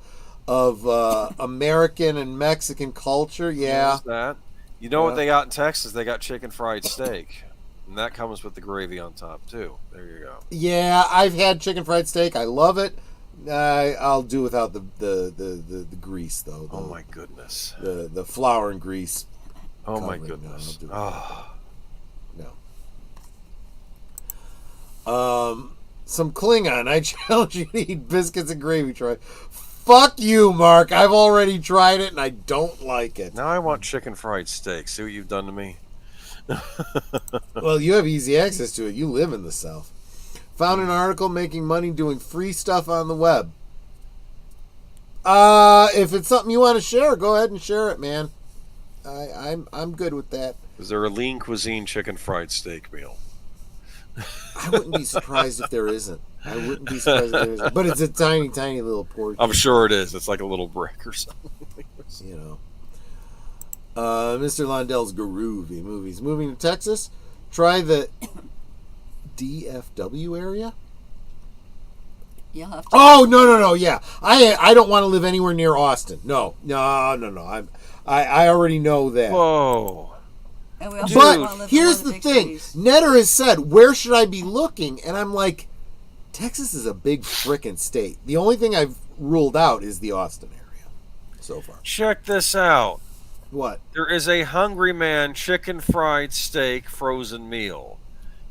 B: American and Mexican culture. Yeah.
F: That. You know what they got in Texas? They got chicken fried steak. And that comes with the gravy on top, too. There you go.
B: Yeah, I've had chicken fried steak. I love it. I'll do without the grease, though.
F: Oh, my goodness.
B: The flour and grease.
F: Oh, my goodness. No.
B: Some Klingon. I challenge you to eat biscuits and gravy. Try. Fuck you, Mark. I've already tried it, and I don't like it.
F: Now I want chicken fried steak. See what you've done to me?
B: Well, you have easy access to it. You live in the South. Found an article making money doing free stuff on the web. If it's something you want to share, go ahead and share it, man. I'm good with that.
F: Is there a lean cuisine chicken fried steak meal?
B: I wouldn't be surprised if there isn't. But it's a tiny, tiny little portion.
F: I'm sure it is. It's like a little brick or something.
B: You know. Mr. Londell's groovy movies. Moving to Texas, try the DFW area.
H: You'll have to.
B: Oh no! Yeah, I don't want to live anywhere near Austin. No. I already know that.
F: Whoa.
B: But here's the thing. Netter has said, where should I be looking? And I'm like, Texas is a big frickin' state. The only thing I've ruled out is the Austin area so far.
F: Check this out.
B: What?
F: There is a Hungry Man chicken fried steak frozen meal.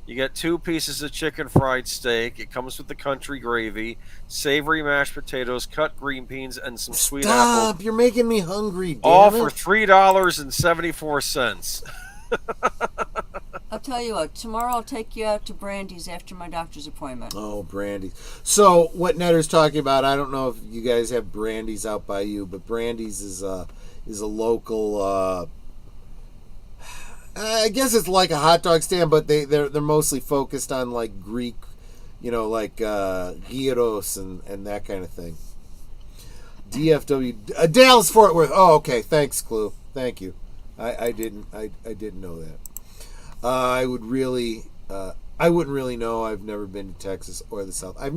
F: You get 2 pieces of chicken fried steak. It comes with the country gravy, savory mashed potatoes, cut green beans, and some sweet apple.
B: Stop! You're making me hungry.
F: All for $3.74.
H: I'll tell you what, tomorrow I'll take you out to Brandy's after my doctor's appointment.
B: Oh, Brandy's. So, what Netter's talking about, I don't know if you guys have Brandy's out by you, but Brandy's is a local, I guess it's like a hot dog stand, but they're mostly focused on like Greek, like gyros and that kind of thing. DFW, Dallas Fort Worth. Oh, okay. Thanks, Clue. Thank you. I didn't know that. I wouldn't really know. I've never been to Texas or the South. I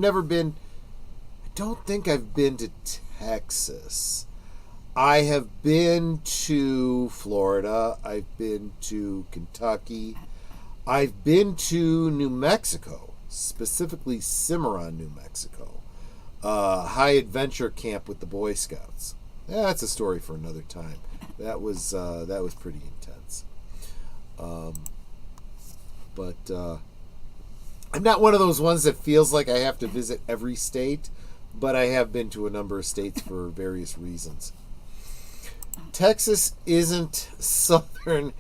B: don't think I've been to Texas. I have been to Florida. I've been to Kentucky. I've been to New Mexico, specifically Cimarron, New Mexico. High adventure camp with the Boy Scouts. Yeah, that's a story for another time. That was pretty intense. But I'm not one of those ones that feels like I have to visit every state, but I have been to a number of states for various reasons.
E: Texas isn't southern.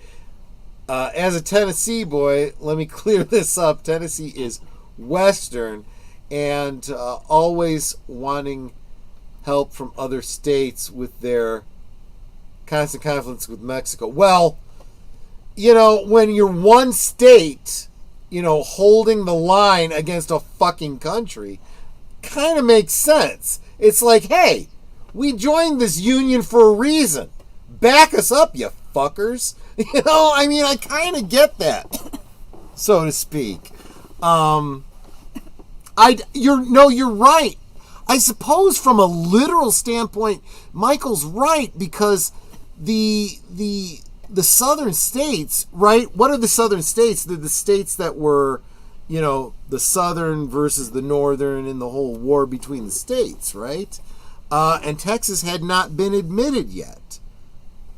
E: As a Tennessee boy, let me clear this up. Tennessee is western, and always wanting help from other states with their constant conflicts with Mexico. Well, when you're one state, holding the line against a fucking country, kind of makes sense. It's like, hey, we joined this union for a reason. Back us up, you fuckers. I kind of get that, so to speak. You're right. I suppose from a literal standpoint, Michael's right, because the southern states, right? What are the southern states? They're the states that were, the southern versus the northern in the whole war between the states, right? And Texas had not been admitted yet.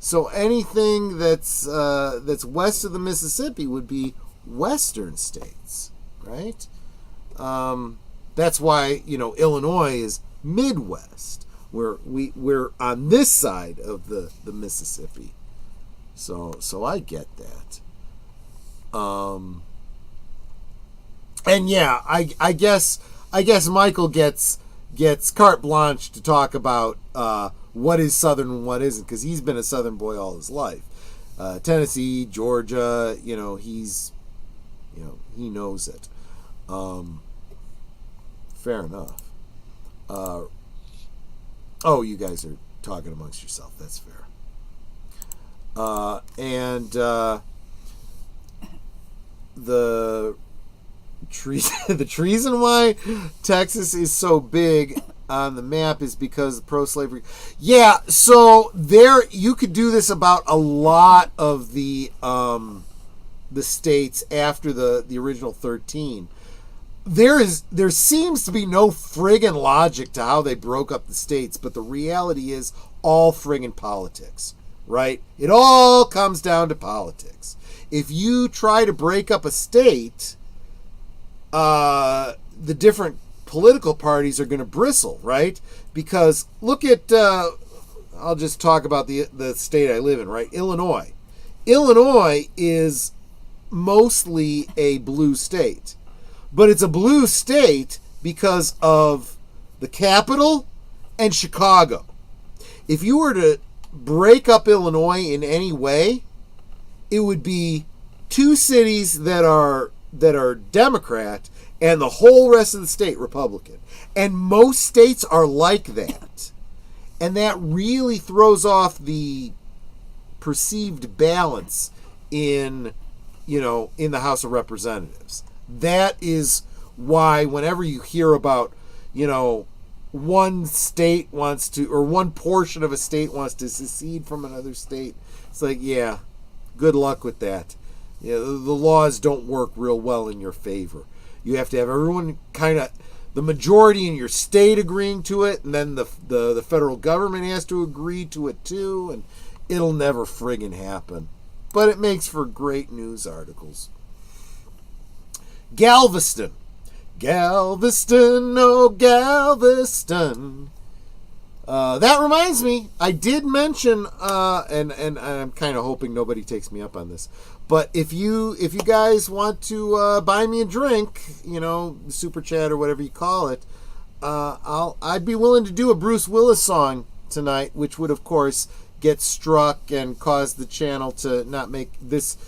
E: So anything that's west of the Mississippi would be western states, right? That's why Illinois is Midwest. We're on this side of the Mississippi. So I get that. And yeah, I guess Michael gets carte blanche to talk about what is Southern and what isn't, because he's been a Southern boy all his life. Tennessee, Georgia, he knows it. Fair enough. You guys are talking amongst yourself. That's fair. And the reason why Texas is so big on the map is because of pro-slavery. Yeah, so you could do this about a lot of the states after the original 13. There seems to be no friggin' logic to how they broke up the states, but the reality is all friggin' politics, right? It all comes down to politics. If you try to break up a state, the different political parties are going to bristle, right? Because look at, I'll just talk about the state I live in, right? Illinois. Illinois is mostly a blue state. But it's a blue state because of the capital and Chicago. If you were to break up Illinois in any way, it would be two cities that are Democrat and the whole rest of the state Republican. And most states are like that. And that really throws off the perceived balance in the House of Representatives. That is why whenever you hear about, one state wants to, or one portion of a state wants to secede from another state, it's like, yeah, good luck with that. The laws don't work real well in your favor. You have to have everyone the majority in your state agreeing to it, and then the federal government has to agree to it too, and it'll never friggin' happen. But it makes for great news articles. Galveston, oh Galveston. That reminds me, I did mention, and I'm kind of hoping nobody takes me up on this, but if you guys want to buy me a drink, super chat or whatever you call it, I'd be willing to do a Bruce Willis song tonight, which would of course get struck and cause the channel to not make this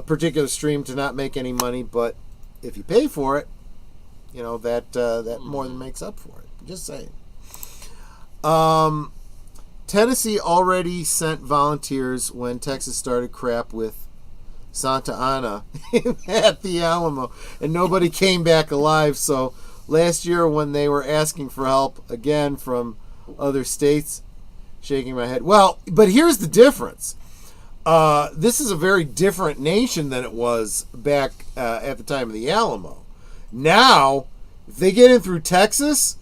E: particular stream to not make any money, but if you pay for it, that more than makes up for it. Just saying. Tennessee already sent volunteers when Texas started crap with Santa Ana at the Alamo, and nobody came back alive. So last year when they were asking for help again from other states, shaking my head. Well, but here's the difference. This is a very different nation than it was back at the time of the Alamo. Now, if they get in through Texas,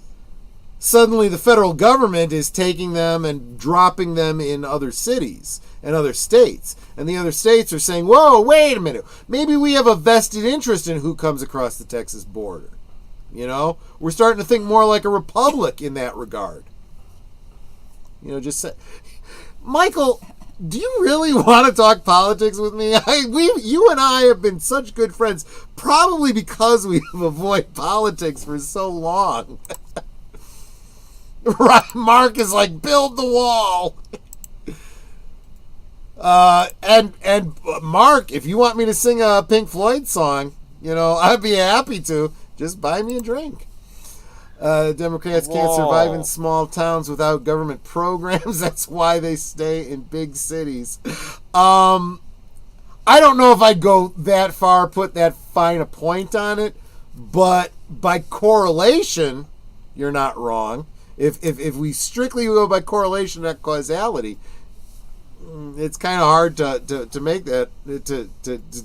E: suddenly the federal government is taking them and dropping them in other cities and other states. And the other states are saying, whoa, wait a minute. Maybe we have a vested interest in who comes across the Texas border. We're starting to think more like a republic in that regard. Just say, Michael, do you really want to talk politics with me? You and I have been such good friends, probably because we have avoided politics for so long. Right, Mark is like, build the wall. And Mark, if you want me to sing a Pink Floyd song, I'd be happy to. Just buy me a drink. Democrats can't survive in small towns without government programs. That's why they stay in big cities. I don't know if I'd go that far, put that fine a point on it, but by correlation, you're not wrong. If we strictly go by correlation, not causality, it's kind of hard to make that to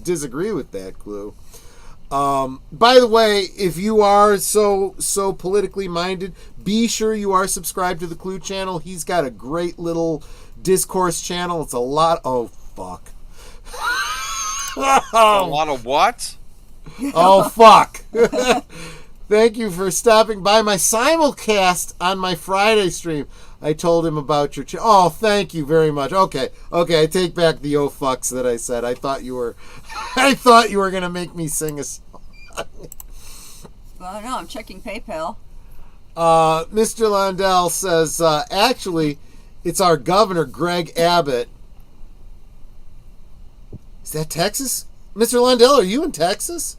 E: disagree with that clue. By the way, if you are so politically minded, be sure you are subscribed to the Clue channel. He's got a great little discourse channel. It's a lot. Oh fuck!
F: A lot of what?
E: Oh fuck! Thank you for stopping by my simulcast on my Friday stream. I told him about your oh, thank you very much. Okay, I take back the oh fucks that I said. I thought you were gonna make me sing a song.
H: Well, no, I'm checking PayPal.
E: Mr. Lundell says, actually, it's our governor, Greg Abbott. Is that Texas? Mr. Lundell, are you in Texas?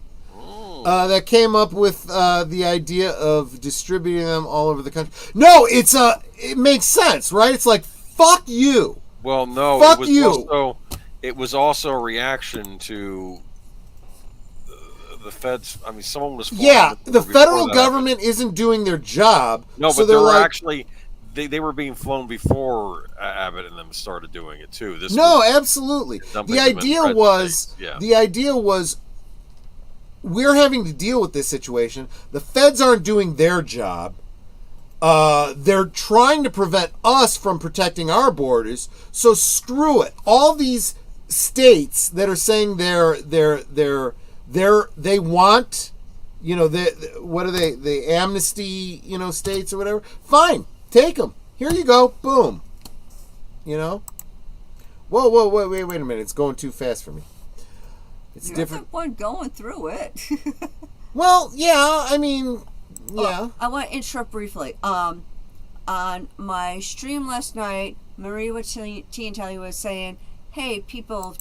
E: That came up with the idea of distributing them all over the country. No, it makes sense, right? It's like, fuck you.
F: Well, no,
E: fuck you.
F: It was also a reaction to the feds. I mean, someone was.
E: Yeah, the federal government isn't doing their job.
F: No,
E: so
F: but they were
E: like,
F: actually. They were being flown before Abbott and them started doing it too.
E: Absolutely. The idea was. We're having to deal with this situation. The feds aren't doing their job. They're trying to prevent us from protecting our borders. So screw it. All these states that are saying they want, what are they? The amnesty, states or whatever. Fine, take them. Here you go. Boom. Whoa, wait a minute. It's going too fast for me. It's
H: You're
E: different.
H: the one going through it.
E: Well, yeah, I mean, yeah.
H: I want to interrupt briefly. On my stream last night, Marie with T and Telly was saying, hey, people,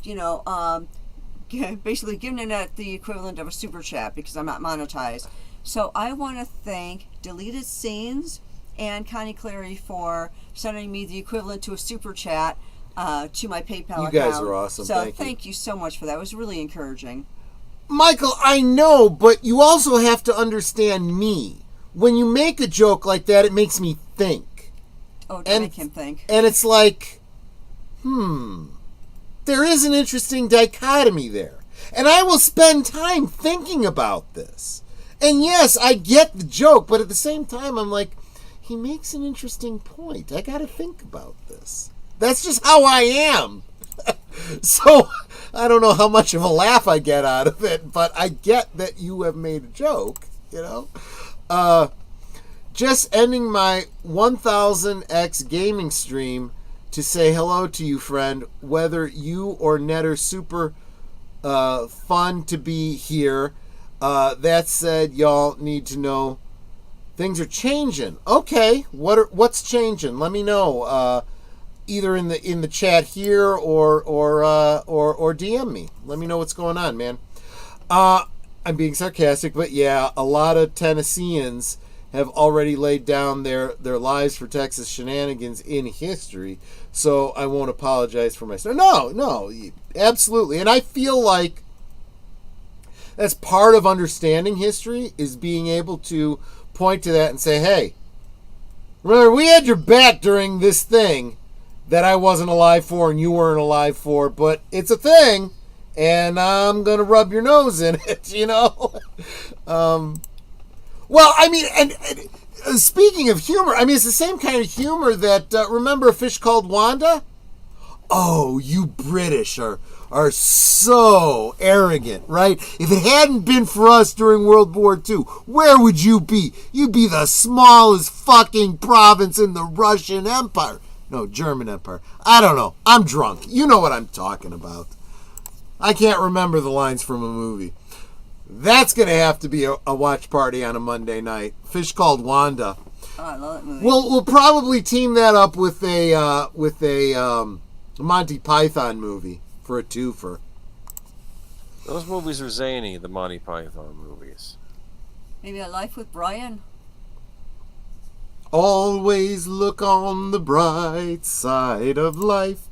H: basically giving it the equivalent of a super chat because I'm not monetized. So I want to thank Deleted Scenes and Connie Clary for sending me the equivalent to a super chat to my PayPal account.
E: You guys are awesome.
H: So
E: thank
H: you so much for that. It was really encouraging.
E: Michael, I know, but you also have to understand me. When you make a joke like that, it makes me think.
H: Oh, to make him think.
E: And it's like, there is an interesting dichotomy there. And I will spend time thinking about this. And yes, I get the joke, but at the same time, I'm like, he makes an interesting point. I got to think about this. That's just how I am. So I don't know how much of a laugh I get out of it, but I get that you have made a joke, Just ending my 1000x gaming stream to say hello to you, friend. Whether you or Ned are super fun to be here. That said, y'all need to know things are changing. Okay, what's changing? Let me know. Either in the chat here or DM me. Let me know what's going on, man. I'm being sarcastic, but yeah, a lot of Tennesseans have already laid down their lives for Texas shenanigans in history, so I won't apologize for myself. No, absolutely. And I feel like that's part of understanding history, is being able to point to that and say, hey, remember, we had your back during this thing that I wasn't alive for and you weren't alive for, but it's a thing, and I'm going to rub your nose in it, Well, I mean, and speaking of humor, I mean, it's the same kind of humor that, remember A Fish Called Wanda? Oh, you British are so arrogant, right? If it hadn't been for us during World War II, where would you be? You'd be the smallest fucking province in the Russian Empire.
B: No, German Empire. I don't know. I'm drunk. You know what I'm talking about. I can't remember the lines from a movie. That's going to have to be a watch party on a Monday night. Fish Called Wanda.
H: Oh, I love that movie.
B: We'll probably team that up with a Monty Python movie for a twofer.
F: Those movies are zany, the Monty Python movies.
H: Maybe A Life with Brian.
B: Always look on the bright side of life.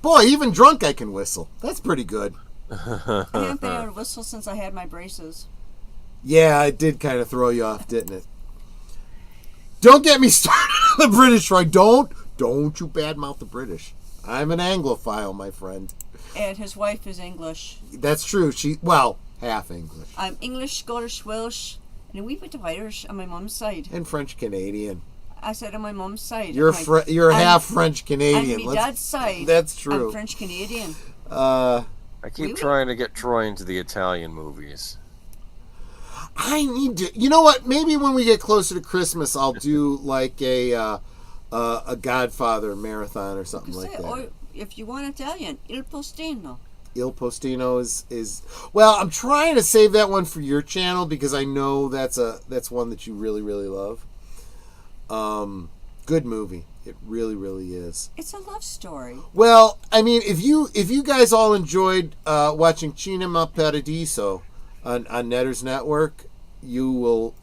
B: Boy, even drunk I can whistle. That's pretty good.
H: I haven't been able to whistle since I had my braces.
B: Yeah, it did kind of throw you off, didn't it? Don't get me started on the British, Troy. Don't you badmouth the British. I'm an Anglophile, my friend.
H: And his wife is English.
B: That's true. Half English.
H: I'm English, Scottish, Welsh, and a wee bit of Irish on my mum's side.
B: And French Canadian.
H: I said on my mum's side.
B: You're half French Canadian.
H: On my dad's side.
B: That's true.
H: I'm French Canadian.
F: I keep trying to get Troy into the Italian movies.
B: I need to. You know what? Maybe when we get closer to Christmas, I'll do like a Godfather marathon or something like that.
H: Or if you want Italian, Il Postino.
B: Il Postino is well. I'm trying to save that one for your channel because I know that's one that you really, really love. Good movie. It really, really is.
H: It's a love story.
B: Well, I mean, if you guys all enjoyed watching Cinema Paradiso on Netter's Network, you will.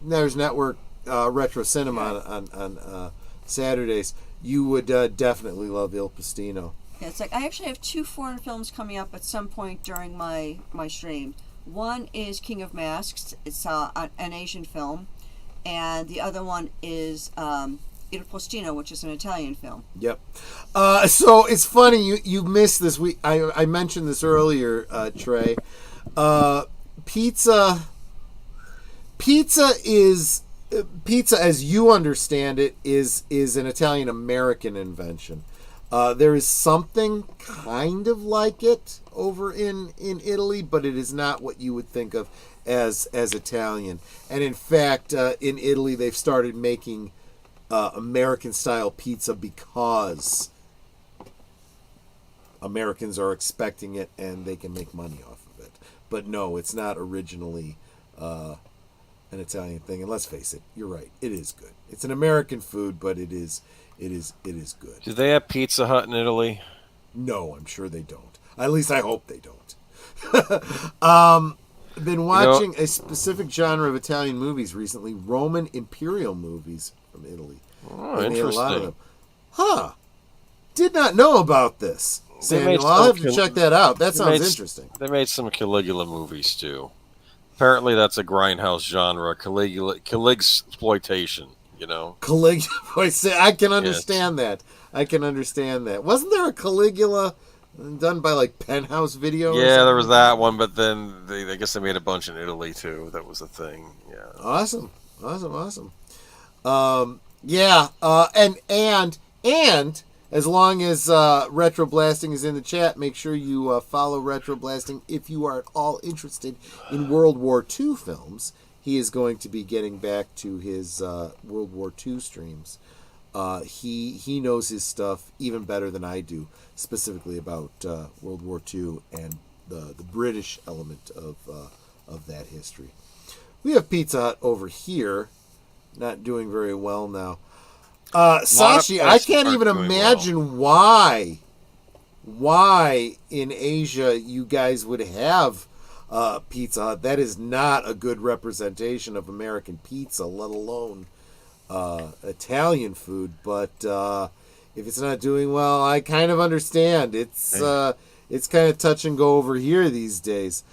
B: Netter's Network Retro Cinema on Saturdays. You would definitely love Il Postino.
H: Yeah, it's like I actually have 2 foreign films coming up at some point during my stream. One is King of Masks. It's an Asian film, and the other one is Il Postino, which is an Italian film.
B: Yep. So it's funny you missed this week. I mentioned this earlier, Trey. Pizza as you understand it is an Italian American invention. There is something kind of like it over in Italy, but it is not what you would think of as Italian. And in fact, in Italy, they've started making American-style pizza because Americans are expecting it and they can make money off of it. But no, it's not originally an Italian thing. And let's face it, you're right. It is good. It's an American food, but it is good.
F: Do they have Pizza Hut in Italy?
B: No, I'm sure they don't. At least I hope they don't. I've been watching a specific genre of Italian movies recently, Roman Imperial movies from Italy.
F: Oh, interesting. A lot of them.
B: Huh. Did not know about this. Samuel, I'll have to check that out. That sounds interesting.
F: They made some Caligula movies, too. Apparently that's a grindhouse genre, Caligsploitation. You know,
B: Caligula. I can understand that. I can understand that. Wasn't there a Caligula done by like Penthouse Video?
F: Yeah, there was that one, but then I guess they made a bunch in Italy too. That was a thing. Yeah.
B: Awesome. Yeah. And as long as Retro Blasting is in the chat, make sure you follow Retro Blasting if you are at all interested in World War II films. He is going to be getting back to his World War II streams. He knows his stuff even better than I do, specifically about World War II and the British element of that history. We have Pizza Hut over here, not doing very well now. Sashi, I can't even imagine why in Asia you guys would have Pizza Hut. That is not a good representation of American pizza, let alone Italian food. But if it's not doing well, I kind of understand. It's kind of touch and go over here these days.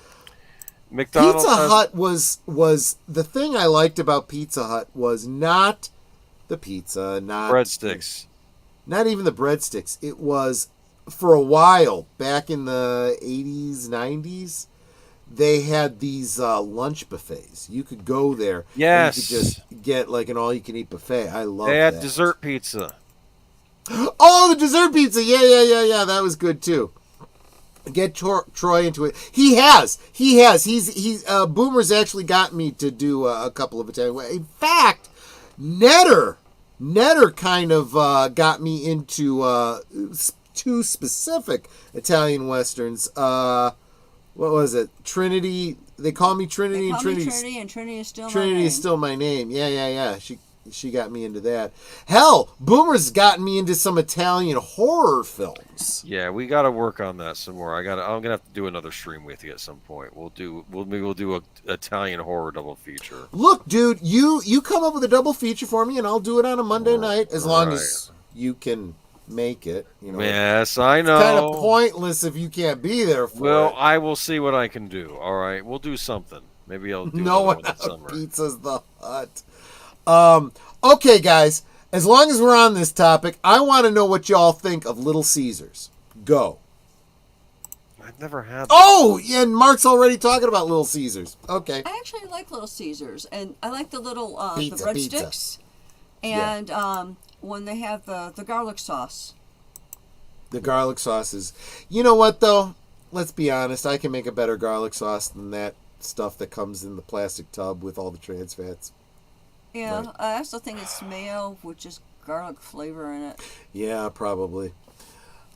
F: McDonald's
B: Pizza Hut was the thing I liked about Pizza Hut was not the pizza, not
F: breadsticks,
B: not even the breadsticks. It was for a while back in the 80s, 90s. They had these lunch buffets. You could go there.
F: Yes.
B: And you could just get like an all-you-can-eat buffet. I love that.
F: They had dessert pizza.
B: Oh, the dessert pizza. Yeah. That was good too. Get Troy into it. He has. He's Boomer's actually got me to do a couple of Italian. In fact,
E: Netter kind of got me into two specific Italian westerns. What was it? Trinity. They call me Trinity, and Trinity
D: is still
E: Trinity
D: my name.
E: is still my name. Yeah. She got me into that. Hell, Boomer's gotten me into some Italian horror films.
F: Yeah, we got to work on that some more. I'm gonna have to do another stream with you at some point. We'll do a Italian horror double feature.
E: Look, dude, you come up with a double feature for me, and I'll do it on a Monday night as long as you can make it. You know.
F: Yes, I know.
E: It's kind of pointless if you can't be there for it.
F: Well, I will see what I can do. All right, we'll do something. Maybe I'll do
E: no
F: one
E: one
F: this summer.
E: Pizza's the Hut. Okay, guys. As long as we're on this topic, I want to know what y'all think of Little Caesars. Go.
F: I've never had that.
E: Oh, and Mark's already talking about Little Caesars. Okay.
D: I actually like Little Caesars, and I like the little
E: Pizza,
D: the
E: pizza.
D: breadsticks, and when they have the garlic sauce.
E: The garlic sauces. You know what, though? Let's be honest. I can make a better garlic sauce than that stuff that comes in the plastic tub with all the trans fats.
D: Yeah,
E: Right.
D: I also think it's mayo with just garlic flavor in it.
E: Yeah, probably.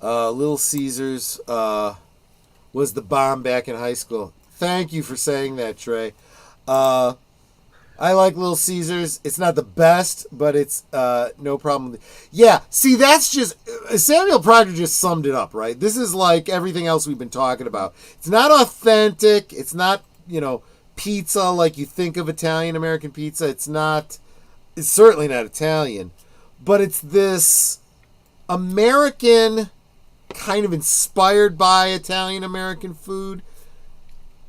E: Little Caesars was the bomb back in high school. Thank you for saying that, Trey. I like Little Caesars. It's not the best, but it's no problem. Yeah, see, that's just... Samuel Proctor just summed it up, right? This is like everything else we've been talking about. It's not authentic. It's not, pizza like you think of Italian-American pizza. It's certainly not Italian. But it's this American, kind of inspired by Italian-American food.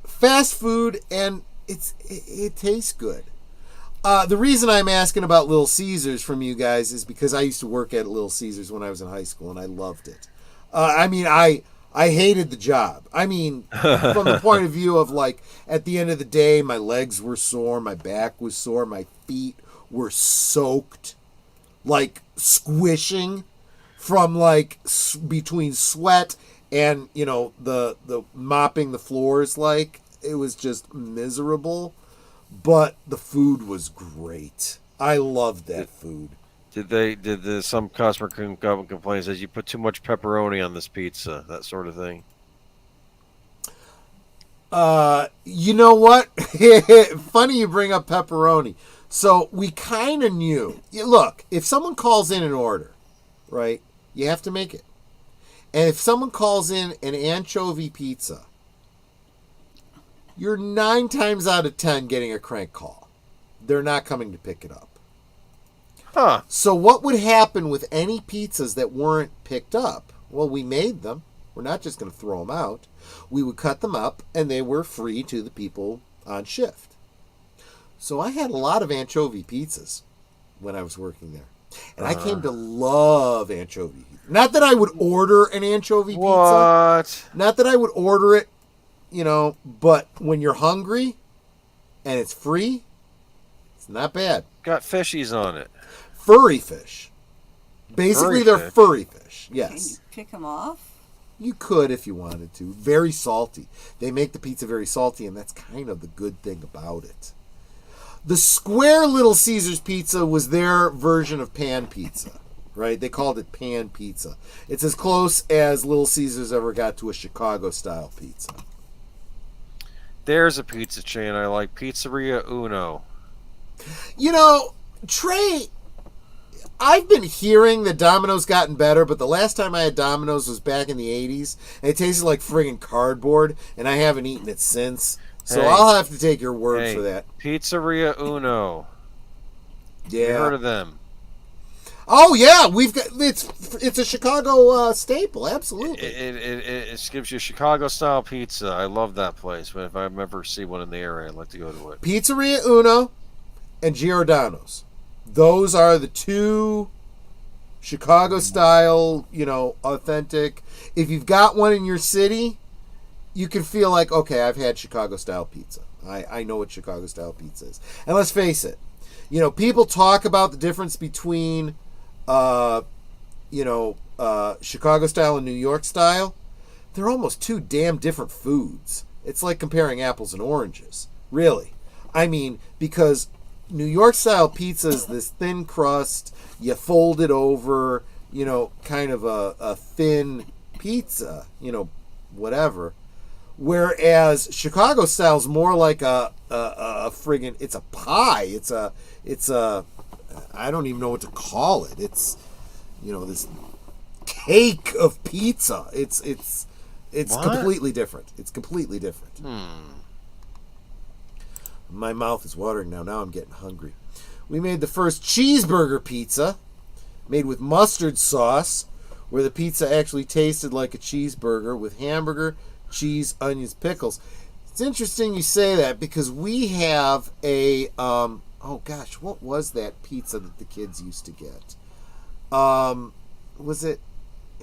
E: Fast food, and it tastes good. The reason I'm asking about Little Caesars from you guys is because I used to work at Little Caesars when I was in high school, and I loved it. I hated the job. From the point of view of, like, at the end of the day, my legs were sore, my back was sore, my feet were soaked, like, squishing from, like, between sweat and, the mopping the floors, like, it was just miserable. But the food was great. I loved that food.
F: Did some customer come and complain, says you put too much pepperoni on this pizza, that sort of thing?
E: You know what? Funny you bring up pepperoni. So we kind of knew. Look, if someone calls in an order, right, you have to make it. And if someone calls in an anchovy pizza, you're 9 times out of 10 getting a crank call. They're not coming to pick it up.
F: Huh.
E: So what would happen with any pizzas that weren't picked up? Well, we made them. We're not just going to throw them out. We would cut them up, and they were free to the people on shift. So I had a lot of anchovy pizzas when I was working there. And I came to love anchovy. Not that I would order an anchovy pizza.
F: What?
E: Not that I would order it, but when you're hungry and it's free, it's not bad.
F: Got fishies on it.
E: Furry fish. Basically, they're furry fish.
D: Can
E: Yes.
D: you pick them off?
E: You could if you wanted to. Very salty. They make the pizza very salty, and that's kind of the good thing about it. The square Little Caesars pizza was their version of pan pizza, right? They called it pan pizza. It's as close as Little Caesars ever got to a Chicago-style pizza.
F: There's a pizza chain I like, Pizzeria Uno.
E: Trey, I've been hearing that Domino's gotten better, but the last time I had Domino's was back in the 80s, and it tasted like friggin' cardboard, and I haven't eaten it since. So
F: Hey.
E: I'll have to take your word for that.
F: Pizzeria Uno.
E: Yeah.
F: You heard of them?
E: Oh yeah, we've got it's a Chicago staple, absolutely.
F: It gives you Chicago style pizza. I love that place. But if I ever see one in the area, I'd like to go to it.
E: Pizzeria Uno and Giordano's. Those are the two Chicago style, authentic. If you've got one in your city, you can feel like, okay, I've had Chicago style pizza. I know what Chicago style pizza is. And let's face it, people talk about the difference between Chicago style and New York style. They're almost two damn different foods. It's like comparing apples and oranges, really. Because New York style pizza is this thin crust. You fold it over, kind of a thin pizza, whatever. Whereas Chicago style is more like a friggin', it's a pie. It's a I don't even know what to call it. It's this cake of pizza. It's
F: What?
E: completely different. It's completely different. My mouth is watering now. Now I'm getting hungry. We made the first cheeseburger pizza made with mustard sauce, where the pizza actually tasted like a cheeseburger with hamburger, cheese, onions, pickles. It's interesting you say that because we have a what was that pizza that the kids used to get? It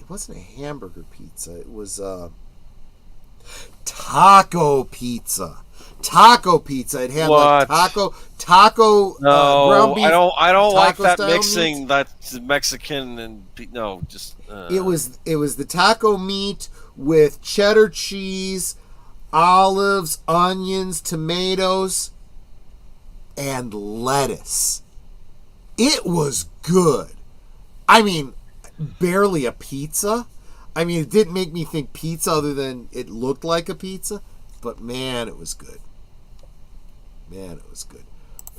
E: wasn't a hamburger pizza. It was taco pizza. Taco pizza. It had
F: What?
E: like taco
F: No,
E: ground beef.
F: I don't like that
E: taco-style
F: mixing.
E: meat.
F: That's Mexican and no, just.
E: It was the taco meat with cheddar cheese, olives, onions, tomatoes, and lettuce. It was good. I mean, barely a pizza. I mean, it didn't make me think pizza other than it looked like a pizza. But man, it was good. Man, it was good.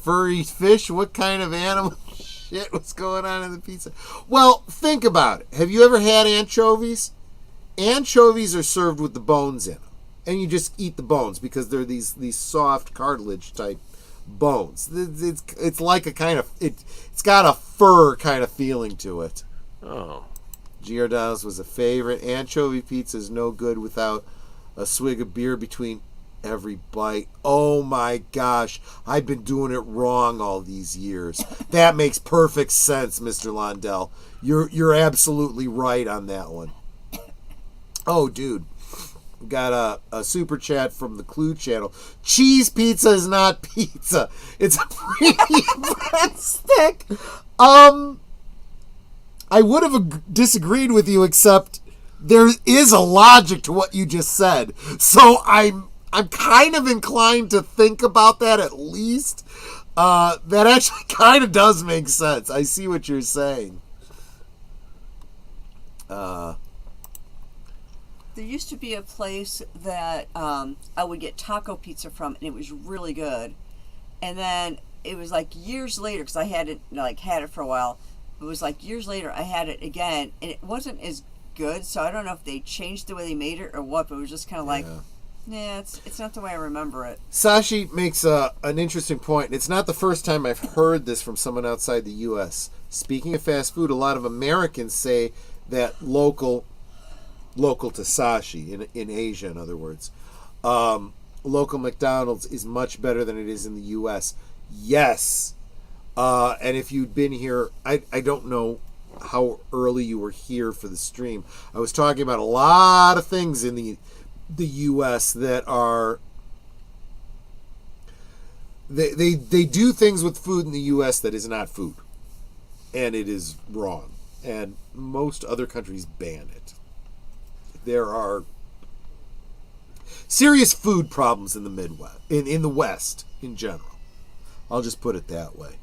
E: Furry fish? What kind of animal shit was going on in the pizza? Well, think about it. Have you ever had anchovies? Anchovies are served with the bones in them. And you just eat the bones because they're these soft cartilage type bones. It's like a kind of... It's got a fur kind of feeling to it.
F: Oh.
E: Giordano's was a favorite. Anchovy pizza is no good without a swig of beer between every bite. Oh my gosh, I've been doing it wrong all these years. That makes perfect sense, Mr. Londell. You're absolutely right on that one. Oh, dude. We got a super chat from the Clue channel. Cheese pizza is not pizza. It's a premium breadstick. I would have disagreed with you, except there is a logic to what you just said. So I'm kind of inclined to think about that at least. That actually kind of does make sense. I see what you're saying.
D: There used to be a place that I would get taco pizza from, and it was really good. And then it was like years later, because I had it for a while. It was like years later I had it again, and it wasn't as good. So I don't know if they changed the way they made it or what, but it was just kind of like, it's not the way I remember it.
E: Sashi makes an interesting point. It's not the first time I've heard this from someone outside the U.S. Speaking of fast food, a lot of Americans say that local to Sashi, in Asia, in other words, local McDonald's is much better than it is in the U.S. Yes. And if you'd been here, I don't know how early you were here for the stream. I was talking about a lot of things in the U.S. that are... They do things with food in the U.S. that is not food. And it is wrong. And most other countries ban it. There are serious food problems in the Midwest, in the West in general. I'll just put it that way.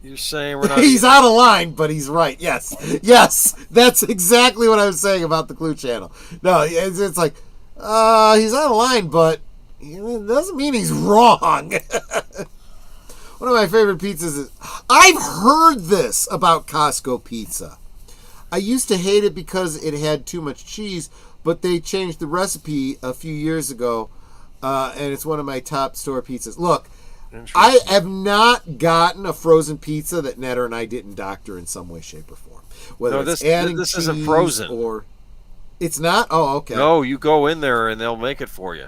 F: You're saying we're not...
E: He's out of line, but he's right. Yes, that's exactly what I was saying about the Clue channel. No, it's like, he's out of line, but it doesn't mean he's wrong. One of my favorite pizzas is... I've heard this about Costco pizza. I used to hate it because it had too much cheese, but they changed the recipe a few years ago, and it's one of my top store pizzas. Look, I have not gotten a frozen pizza that Netter and I didn't doctor in some way, shape, or form. Whether it's adding
F: this
E: cheese
F: isn't frozen.
E: or... It's not? Oh, okay.
F: No, you go in there and they'll make it for you.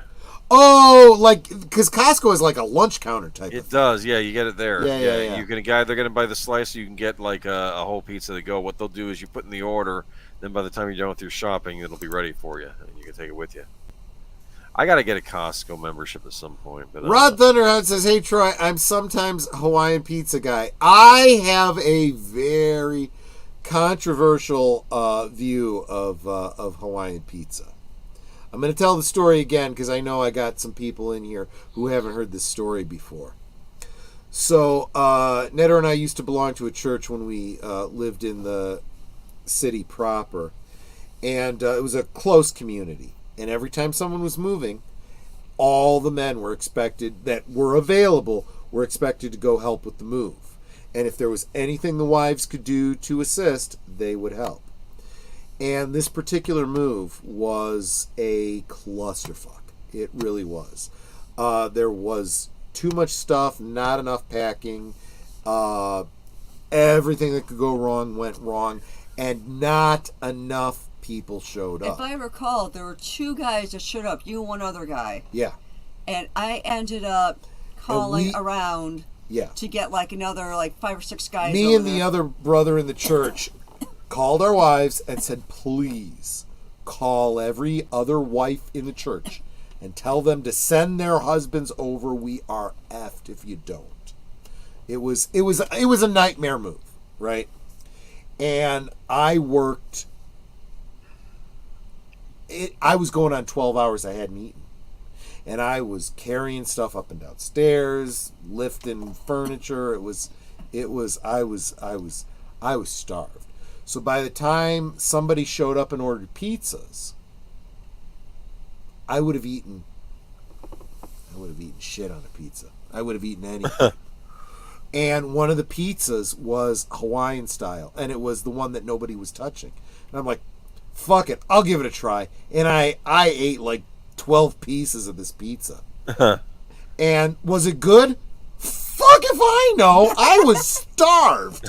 E: Oh, like, because Costco is like a lunch counter type of thing.
F: It does, yeah. You get it there.
E: Yeah.
F: You can either get it by the slice, or you can get like a whole pizza to go. What they'll do is you put in the order, then by the time you're done with your shopping, it'll be ready for you, and you can take it with you. I got to get a Costco membership at some point. But
E: Rod Thunderhound says, "Hey Troy, I'm sometimes Hawaiian pizza guy. I have a very controversial view of Hawaiian pizza. I'm going to tell the story again because I know I got some people in here who haven't heard this story before. So, Netta and I used to belong to a church when we lived in the city proper. And it was a close community. And every time someone was moving, all the men were expected, that were available, were expected to go help with the move. And if there was anything the wives could do to assist, they would help. And this particular move was a clusterfuck. It really was. There was too much stuff, not enough packing. Everything that could go wrong went wrong. And not enough people showed up.
H: If I recall, there were 2 guys that showed up, you and one other guy.
E: Yeah.
H: And I ended up calling around to get like another 5 or 6 guys.
E: Me and the other brother in the church called our wives and said, please call every other wife in the church and tell them to send their husbands over. We are effed if you don't. It was a nightmare move, right? And I worked. I was going on 12 hours I hadn't eaten. And I was carrying stuff up and down stairs, lifting furniture. I was starved. So by the time somebody showed up and ordered pizzas, I would have eaten shit on a pizza. I would have eaten anything. And one of the pizzas was Hawaiian style, and it was the one that nobody was touching. And I'm like, fuck it, I'll give it a try. And I ate 12 pieces of this pizza. And was it good? Fuck if I know. I was starved.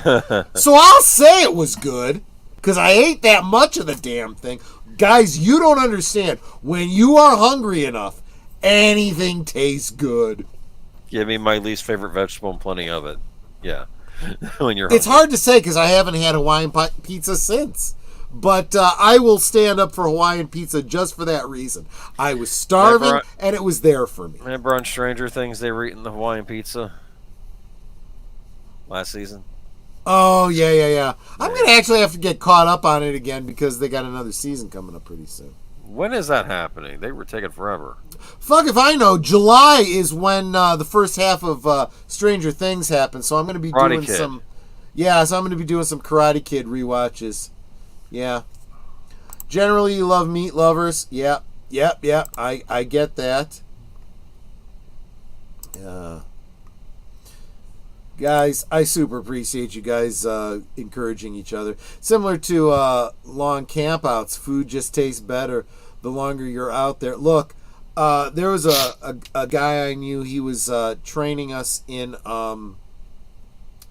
E: So I'll say it was good because I ate that much of the damn thing. Guys, you don't understand. When you are hungry enough, anything tastes good.
F: Give me my least favorite vegetable and plenty of it. Yeah. When you're
E: It's
F: hungry.
E: hard to say because I haven't had Hawaiian pizza since. But I will stand up for Hawaiian pizza just for that reason. I was starving, and it was there for me.
F: Remember on Stranger Things they were eating the Hawaiian pizza last season?
E: Oh, yeah. I'm going to actually have to get caught up on it again because they got another season coming up pretty soon.
F: When is that happening? They were taking forever.
E: Fuck if I know. July is when the first half of Stranger Things happens, so I'm going to be
F: Karate
E: doing
F: Kid.
E: some... Yeah, so I'm going to be doing some Karate Kid rewatches. Yeah. Generally, you love meat lovers. Yep. I get that. Guys, I super appreciate you guys encouraging each other. Similar to long campouts, food just tastes better the longer you're out there. Look, there was a guy I knew. He was training us in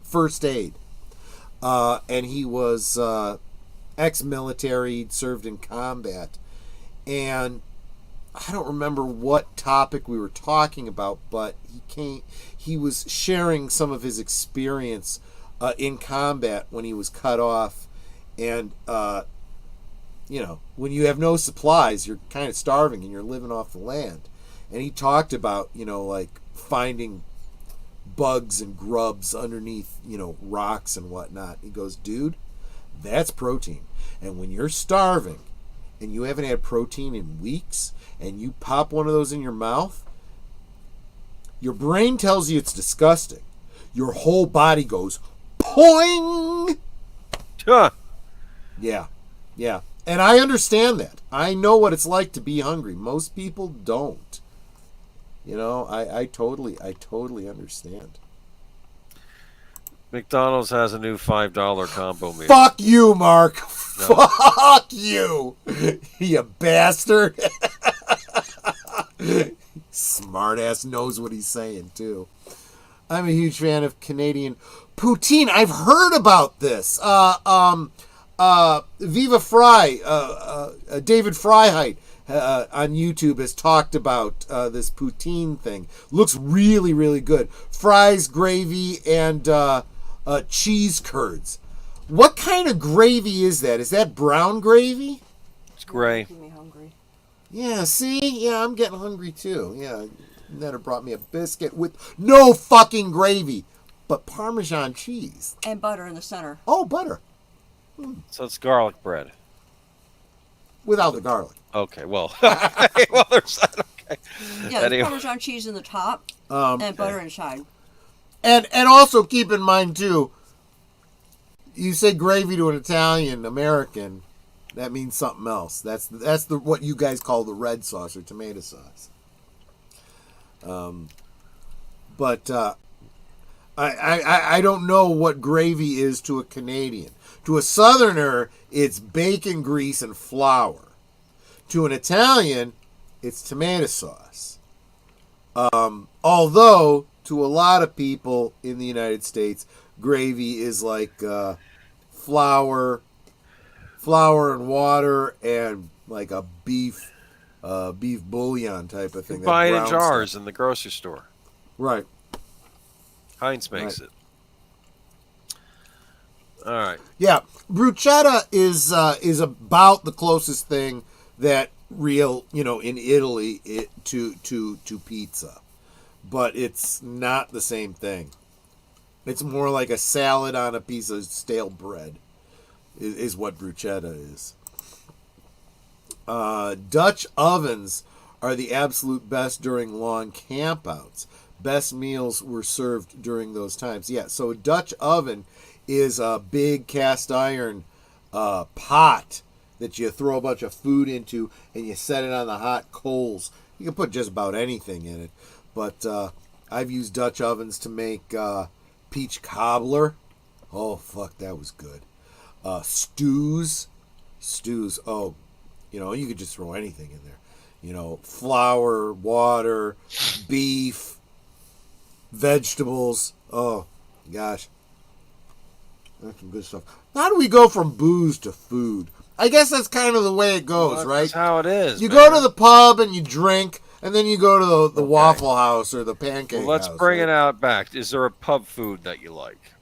E: first aid. And he was... ex-military, he'd served in combat, and I don't remember what topic we were talking about, but he was sharing some of his experience in combat when he was cut off, and when you have no supplies, you're kind of starving and you're living off the land. And he talked about finding bugs and grubs underneath rocks and whatnot. He goes, dude, that's protein. And when you're starving and you haven't had protein in weeks and you pop one of those in your mouth, your brain tells you it's disgusting. Your whole body goes poing.
F: Huh.
E: Yeah. And I understand that. I know what it's like to be hungry. Most people don't. I totally understand.
F: McDonald's has a new $5 combo meal.
E: Fuck you, Mark. No. Fuck you. You bastard. Smartass knows what he's saying, too. I'm a huge fan of Canadian poutine. I've heard about this. Viva Fry, David Fryheit on YouTube has talked about this poutine thing. Looks really, really good. Fries, gravy, and cheese curds. What kind of gravy is that? Is that brown gravy?
F: It's gray.
H: Making me hungry.
E: Yeah, see? Yeah, I'm getting hungry too. Yeah, Netta brought me a biscuit with no fucking gravy, but Parmesan cheese.
H: And butter in the center.
E: Oh, butter.
F: So it's garlic bread.
E: without the garlic.
F: Okay, well, okay, well, there's that. Okay.
H: Yeah, there's
F: Anyway.
H: Parmesan cheese in the top and butter inside.
E: And also keep in mind too, you say gravy to an Italian American, that means something else. That's the what you guys call the red sauce or tomato sauce. But I don't know what gravy is to a Canadian. To a Southerner, it's bacon grease and flour. To an Italian, it's tomato sauce. Although, to a lot of people in the United States, gravy is like flour and water and like a beef bouillon type of thing.
F: You buy it in
E: brown
F: jars
E: stuff.
F: in the grocery store.
E: Right.
F: Heinz makes it. All right.
E: Yeah, bruschetta is about the closest thing that in Italy to pizza, but it's not the same thing. It's more like a salad on a piece of stale bread, is what bruschetta is. Dutch ovens are the absolute best during long campouts. Best meals were served during those times. Yeah, so a Dutch oven is a big cast iron pot that you throw a bunch of food into and you set it on the hot coals. You can put just about anything in it. But I've used Dutch ovens to make peach cobbler. Oh, fuck, that was good. Stews. Oh, you could just throw anything in there. Flour, water, beef, vegetables. Oh, gosh. That's some good stuff. How do we go from booze to food? I guess that's kind of the way it goes,
F: Well,
E: right?
F: That's how it is.
E: You
F: man.
E: go to the pub and you drink, and then you go to the Waffle House or the Pancake
F: Well, let's
E: House.
F: bring
E: right?
F: it out back. Is there a pub food that you like?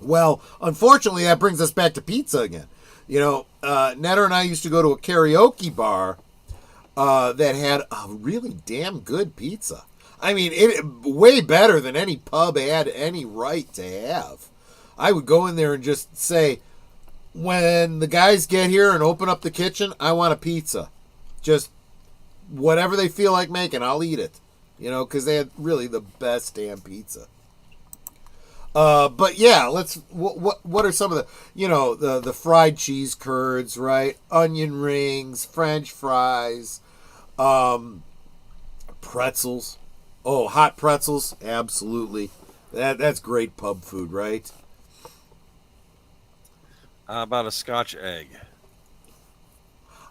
E: Well, unfortunately, that brings us back to pizza again. Netter and I used to go to a karaoke bar that had a really damn good pizza. I mean, way better than any pub had any right to have. I would go in there and just say, when the guys get here and open up the kitchen, I want a pizza. Just whatever they feel like making, I'll eat it. Because they had really the best damn pizza. But yeah, what are some of the fried cheese curds, right? Onion rings, French fries, pretzels. Oh, hot pretzels, absolutely. That's great pub food, right?
F: How about a Scotch egg?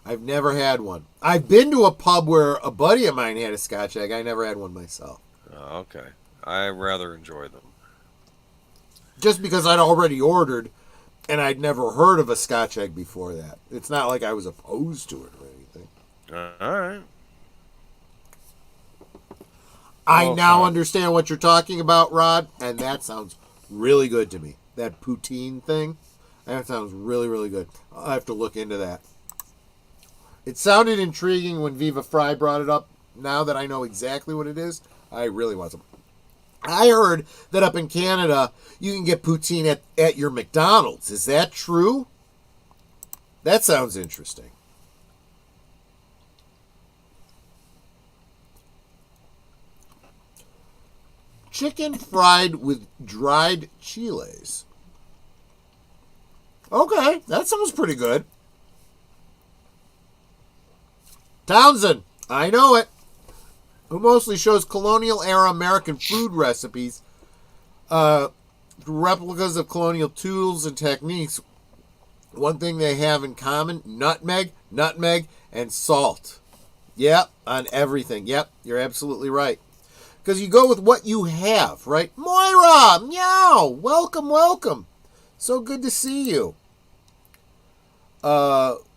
E: I've never had one. I've been to a pub where a buddy of mine had a Scotch egg. I never had one myself.
F: Oh, okay. I rather enjoy them.
E: Just because I'd already ordered and I'd never heard of a Scotch egg before that. It's not like I was opposed to it or anything.
F: All right.
E: I now understand what you're talking about, Rod, and that sounds really good to me. That poutine thing, that sounds really, really good. I'll have to look into that. It sounded intriguing when Viva Fry brought it up. Now that I know exactly what it is, I really want some. I heard that up in Canada, you can get poutine at your McDonald's. Is that true? That sounds interesting. Chicken fried with dried chiles. Okay, that sounds pretty good. Townsend, I know it. Who mostly shows colonial-era American food recipes, replicas of colonial tools and techniques. One thing they have in common, nutmeg, and salt. Yep, on everything. Yep, you're absolutely right. Because you go with what you have, right? Moira, meow, welcome. So good to see you.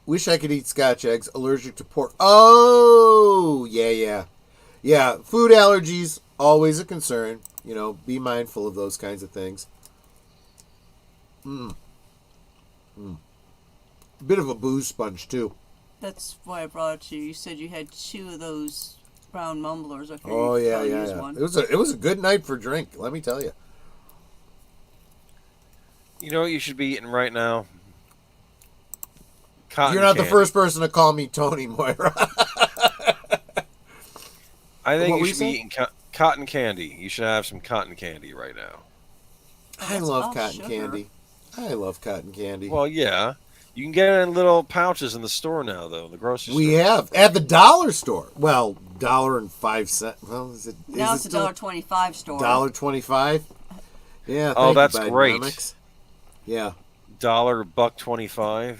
E: Wish I could eat Scotch eggs. Allergic to pork. Oh, yeah. Yeah, food allergies, always a concern. Be mindful of those kinds of things. Bit of a booze sponge, too.
H: That's why I brought it to you. You said you had 2 of those brown mumblers. I figured
E: Oh,
H: you'd
E: yeah.
H: probably use one.
E: It was a good night for drink, let me tell you.
F: You know what you should be eating right now? Cotton
E: You're not
F: candy.
E: the first person to call me Tony Moira.
F: I think
E: What
F: you
E: we
F: should
E: say?
F: be eating cotton candy. You should have some cotton candy right now.
E: I
H: That's
E: love
H: all
E: cotton
H: sugar.
E: candy. I love cotton candy.
F: Well, yeah. You can get it in little pouches in the store now, though, the grocery
E: We
F: store.
E: have at the dollar store. Well, $1.05. Well, is it?
H: Now
E: is
H: it's
E: it
H: a $1.25 store.
E: $1.25. Yeah.
F: Oh,
E: thank
F: that's
E: you,
F: great.
E: Bidenomics. Yeah.
F: $1.25.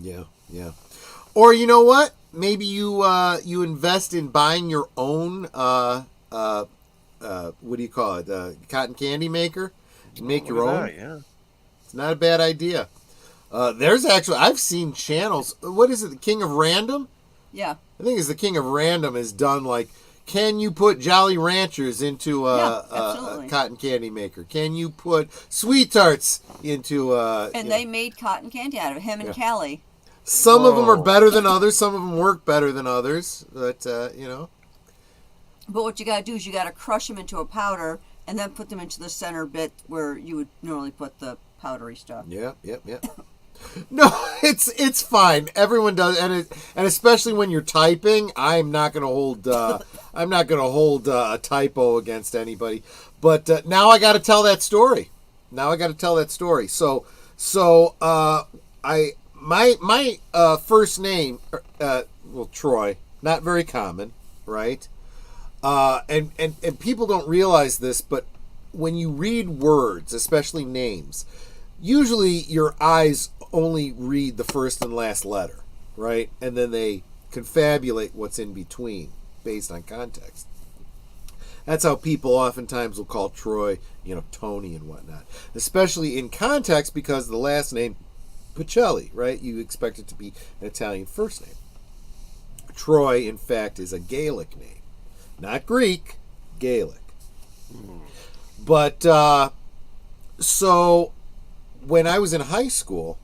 E: Yeah. Yeah. Or you know what? Maybe you you invest in buying your own what do you call it? Cotton candy maker. You make your
F: Look at
E: own.
F: that, yeah.
E: It's not a bad idea. There's actually I've seen channels. What is it? The King of Random?
H: Yeah.
E: I think it's the King of Random has done like, can you put Jolly Ranchers into
H: Yeah,
E: a
H: absolutely.
E: cotton candy maker? Can you put Sweet Tarts into
H: And they made cotton candy out of it, him and Callie.
E: Some of them are
F: Whoa.
E: better than others. Some of them work better than others. But you know,
H: But what you got to do is you got to crush them into a powder and then put them into the center bit where you would normally put the powdery stuff.
E: yeah. No, it's fine. Everyone does, and especially when you're typing, I'm not gonna hold a typo against anybody. But now I got to tell that story. So my first name, Troy, not very common, right? And people don't realize this, but when you read words, especially names, usually your eyes only read the first and last letter, right? And then they confabulate what's in between based on context. That's how people oftentimes will call Troy, Tony and whatnot, especially in context because of the last name Pacelli, right? You expect it to be an Italian first name. Troy, in fact, is a Gaelic name, not Greek, Gaelic. But so when I was in high school,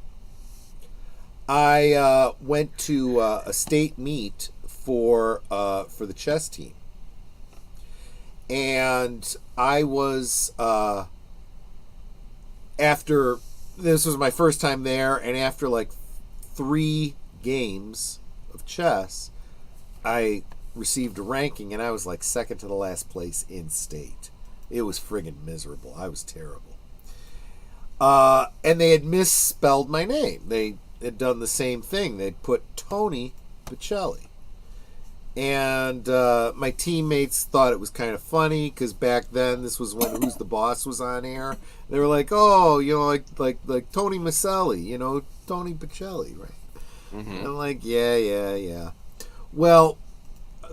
E: I went to a state meet for the chess team, and I was after this was my first time there, and after like 3 games of chess, I received a ranking, and I was like second to the last place in state. It was friggin' miserable. I was terrible. And they had misspelled my name. They had done the same thing. They'd put Tony Pacelli. And my teammates thought it was kind of funny because back then this was when Who's the Boss was on air. They were like, "Oh, like Tony Maselli, Tony Pacelli, right?" Mm-hmm. And I'm like, yeah. Well,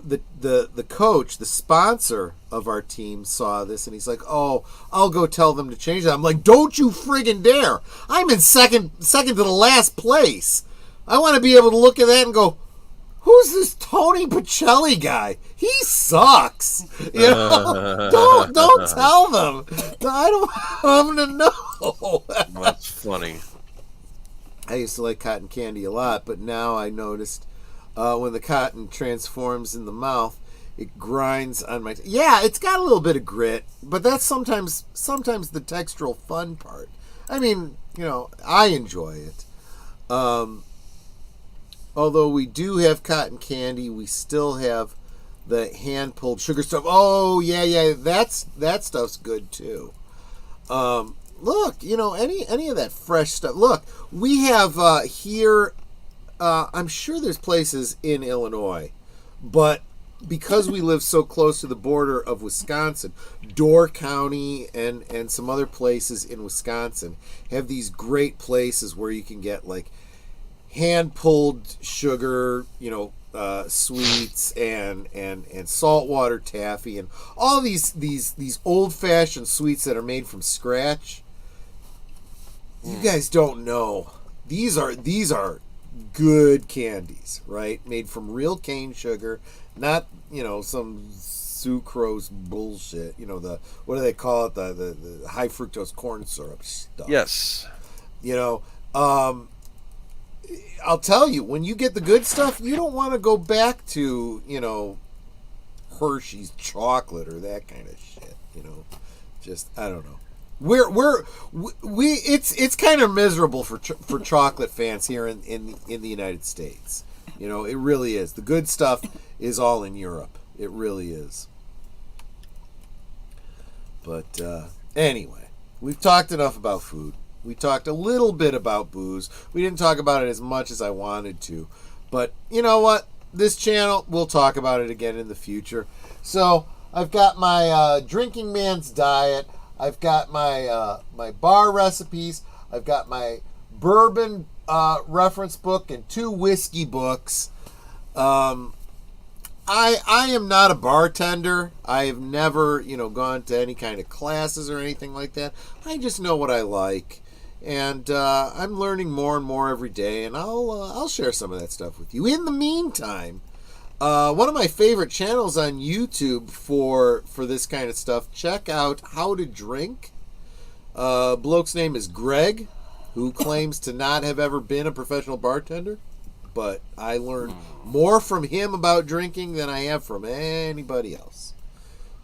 E: the coach, the sponsor of our team, saw this and he's like, "Oh, I'll go tell them to change that." I'm like, "Don't you friggin' dare! I'm in second to the last place. I want to be able to look at that and go, who's this Tony Pacelli guy? He sucks." Don't tell them. I don't want them to know.
F: That's funny.
E: I used to like cotton candy a lot, but now I noticed when the cotton transforms in the mouth, it grinds on my. Yeah, it's got a little bit of grit, but that's sometimes the textural fun part. I mean, I enjoy it. Although we do have cotton candy, we still have the hand-pulled sugar stuff. Oh, yeah, that stuff's good too. Look, any of that fresh stuff. Look, we have here, I'm sure there's places in Illinois, but because we live so close to the border of Wisconsin, Door County and some other places in Wisconsin have these great places where you can get like hand-pulled sugar, sweets and saltwater taffy and all these old-fashioned sweets that are made from scratch. You guys don't know. These are good candies, right? Made from real cane sugar, not some sucrose bullshit. What do they call it? The high fructose corn syrup stuff.
F: Yes.
E: I'll tell you, when you get the good stuff, you don't want to go back to, Hershey's chocolate or that kind of shit, Just, I don't know. It's kind of miserable for chocolate fans here in the United States. You know, it really is. The good stuff is all in Europe. It really is. But anyway, we've talked enough about food. We talked a little bit about booze. We didn't talk about it as much as I wanted to. But you know what? This channel, we'll talk about it again in the future. So I've got my drinking man's diet. I've got my my bar recipes. I've got my bourbon reference book and 2 whiskey books. I am not a bartender. I have never, gone to any kind of classes or anything like that. I just know what I like. And I'm learning more and more every day, and I'll share some of that stuff with you. In the meantime, one of my favorite channels on YouTube for this kind of stuff, check out How to Drink. Bloke's name is Greg, who claims to not have ever been a professional bartender, but I learned more from him about drinking than I have from anybody else.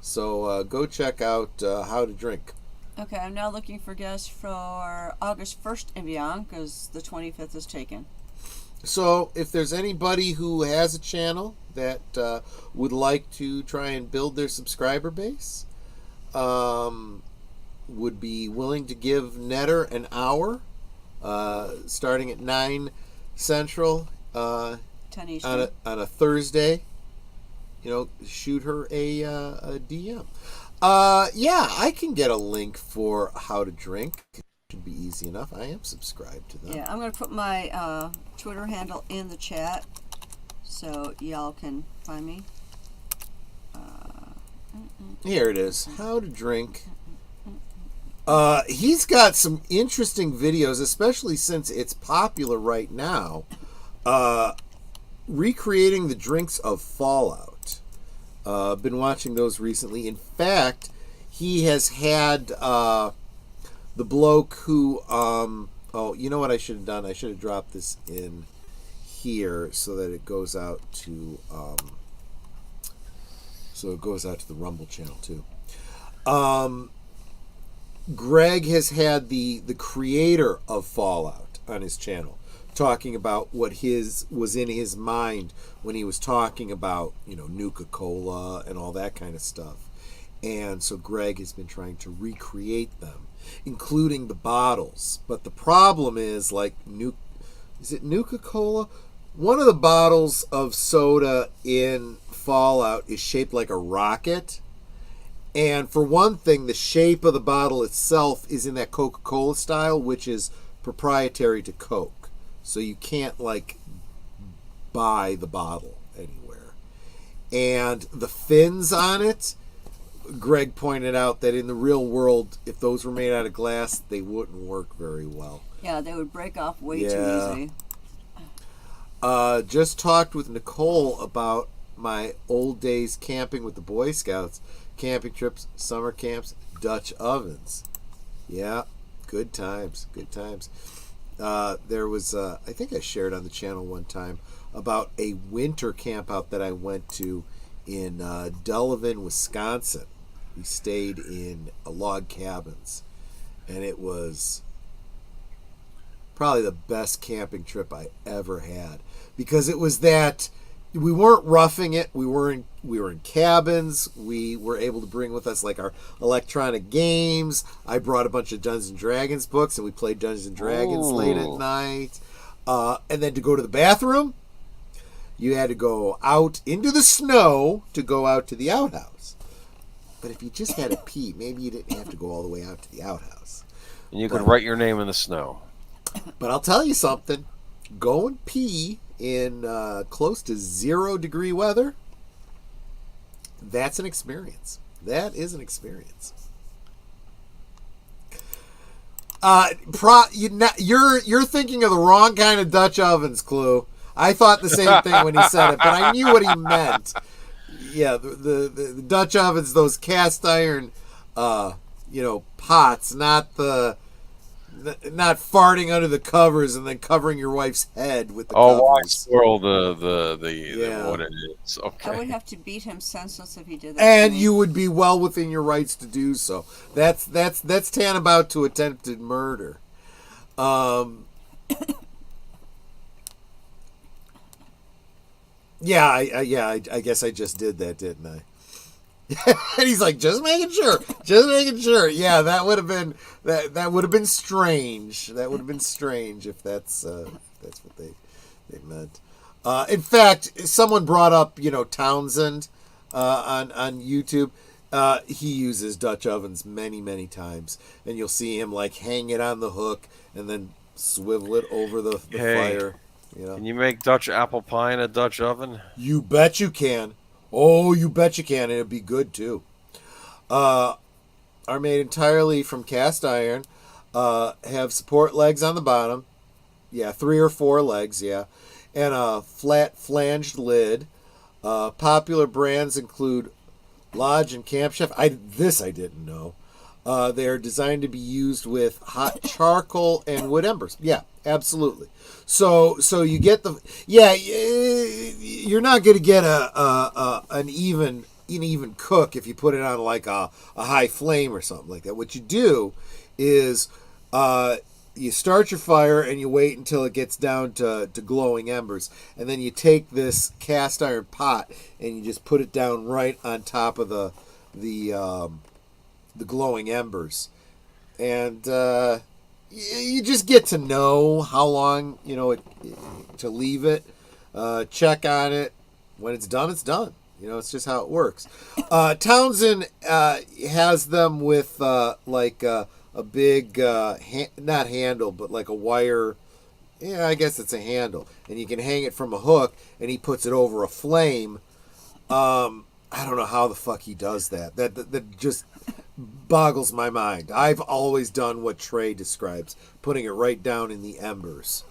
E: So go check out How to Drink.
H: Okay, I'm now looking for guests for August 1st and beyond, because the 25th is taken.
E: So if there's anybody who has a channel that would like to try and build their subscriber base, would be willing to give Netter an hour, starting at 9 Central,
H: 10 Eastern.
E: on a Thursday, shoot her a DM. Yeah, I can get a link for How to Drink. It should be easy enough. I am subscribed to them.
H: Yeah, I'm going to put my Twitter handle in the chat so y'all can find me.
E: Here it is. How to Drink. He's got some interesting videos, especially since it's popular right now. Recreating the drinks of Fallout. Been watching those recently. In fact, he has had the bloke who you know what I should have done? I should have dropped this in here so that it goes out to the Rumble channel too. Greg has had the creator of Fallout on his channel, talking about what was in his mind when he was talking about, Nuka-Cola and all that kind of stuff. And so Greg has been trying to recreate them, including the bottles. But the problem is, is it Nuka-Cola? One of the bottles of soda in Fallout is shaped like a rocket. And for one thing, the shape of the bottle itself is in that Coca-Cola style, which is proprietary to Coke. So you can't, buy the bottle anywhere. And the fins on it, Greg pointed out that in the real world, if those were made out of glass, they wouldn't work very well.
H: Yeah, they would break off way too easy.
E: Just talked with Nicole about my old days camping with the Boy Scouts. Camping trips, summer camps, Dutch ovens. Yeah, good times. There was, I think I shared on the channel one time about a winter camp out that I went to in Delavan, Wisconsin. We stayed in log cabins, and it was probably the best camping trip I ever had, because it was that we weren't roughing it. We were in cabins. We were able to bring with us our electronic games. I brought a bunch of Dungeons and Dragons books, and we played Dungeons and Dragons late at night. And then to go to the bathroom, you had to go out into the snow to go out to the outhouse. But if you just had to pee, maybe you didn't have to go all the way out to the outhouse.
F: And you could write your name in the snow.
E: But I'll tell you something. Go and pee in close to 0-degree weather, that's an experience. That is an experience. You're thinking of the wrong kind of Dutch ovens, Clue. I thought the same thing when he said it, but I knew what he meant. Yeah, the Dutch ovens, those cast iron, pots, not the not farting under the covers and then covering your wife's head with the
F: Oh, why
E: covers.
F: spoil the
E: Yeah.
F: what it is? Okay.
H: I would have to beat him senseless if he did that.
E: And
H: to me.
E: you would be well within your rights to do so. That's tantamount to attempted murder. Yeah, I guess I just did that, didn't I? And he's like, just making sure. Yeah, that would have been strange. That would have been strange if that's what they meant. In fact, someone brought up, Townsend on YouTube. He uses Dutch ovens many times, and you'll see him like hang it on the hook and then swivel it over the fire.
F: Can you make Dutch apple pie in a Dutch oven?
E: You bet you can. Oh, you bet you can, and it'd be good too. Are made entirely from cast iron. Have support legs on the bottom. Yeah, 3 or 4 legs. Yeah, and a flat flanged lid. Popular brands include Lodge and Camp Chef. This I didn't know. They are designed to be used with hot charcoal and wood embers. Yeah, absolutely. So you get you're not going to get an even cook if you put it on like a high flame or something like that. What you do is you start your fire and you wait until it gets down to glowing embers, and then you take this cast iron pot and you just put it down right on top of the glowing embers, and you just get to know how long to leave it. Check on it. When it's done, it's done. It's just how it works. Townsend has them with like a big not handle, but like a wire. Yeah, I guess it's a handle, and you can hang it from a hook, and he puts it over a flame. I don't know how the fuck he does that. That just boggles my mind. I've always done what Trey describes, putting it right down in the embers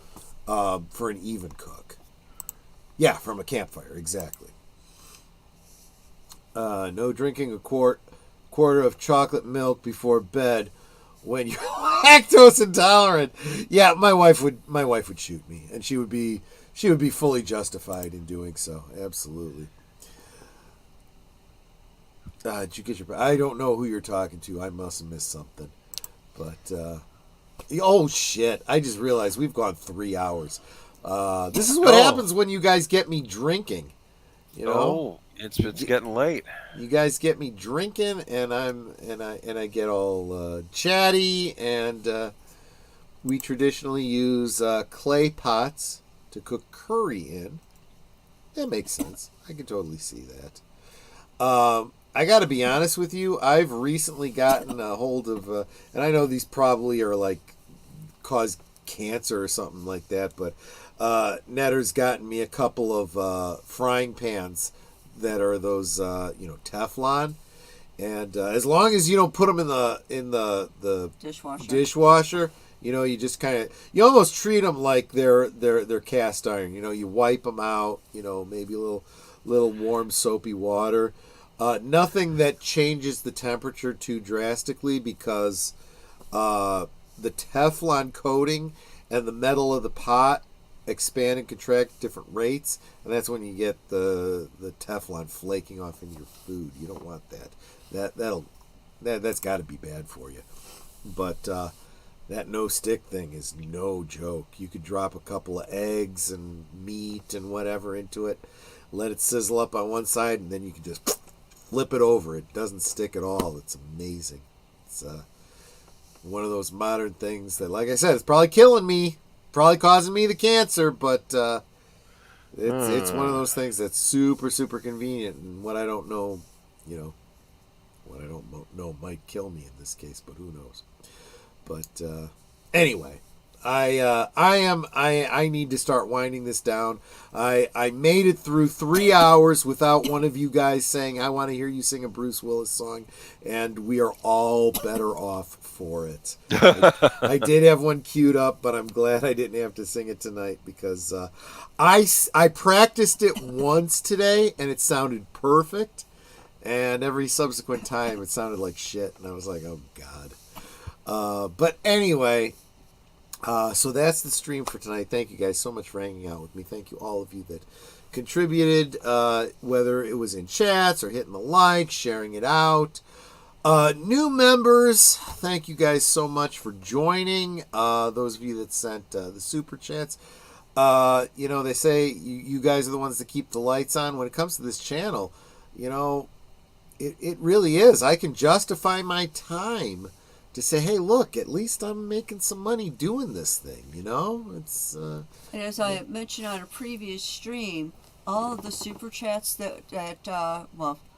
E: for an even cook. Yeah, from a campfire, exactly. No drinking a quarter of chocolate milk before bed when you're lactose intolerant. Yeah, my wife would shoot me, and she would be fully justified in doing so. Absolutely. Did you get your? I don't know who you're talking to. I must have missed something. But oh shit! I just realized we've gone 3 hours. This is what happens when you guys get me drinking.
F: Oh, it's getting late.
E: You guys get me drinking, and I get all chatty, and we traditionally use clay pots to cook curry in. That makes sense. I can totally see that. I got to be honest with you. I've recently gotten a hold of, and I know these probably are like cause cancer or something like that, but Netter's gotten me a couple of frying pans that are those Teflon, and as long as you don't put them in the dishwasher, you just kind of, you almost treat them like they're cast iron. You wipe them out. Maybe a little warm soapy water. Nothing that changes the temperature too drastically, because the Teflon coating and the metal of the pot expand and contract at different rates, and that's when you get the Teflon flaking off in your food. You don't want that. That's got to be bad for you. But that no stick thing is no joke. You could drop a couple of eggs and meat and whatever into it, let it sizzle up on one side, and then you can just flip it over. It doesn't stick at all. It's amazing. It's one of those modern things that, like I said, it's probably killing me, probably causing me the cancer, but it's one of those things that's super, super convenient, and what I don't know, what I don't know might kill me in this case, but who knows. But anyway, I need to start winding this down. I made it through 3 hours without one of you guys saying, I want to hear you sing a Bruce Willis song, and we are all better off for it. I did have one queued up, but I'm glad I didn't have to sing it tonight, because I practiced it once today, and it sounded perfect, and every subsequent time it sounded like shit, and I was like, oh God. But anyway, So that's the stream for tonight. Thank you guys so much for hanging out with me. Thank you all of you that contributed, whether it was in chats or hitting the like, sharing it out. New members, thank you guys so much for joining. Those of you that sent the super chats. They say you guys are the ones that keep the lights on. When it comes to this channel, it really is. I can justify my time to say, hey, look, at least I'm making some money doing this thing, It's
H: And as I mentioned on a previous stream, all of the super chats that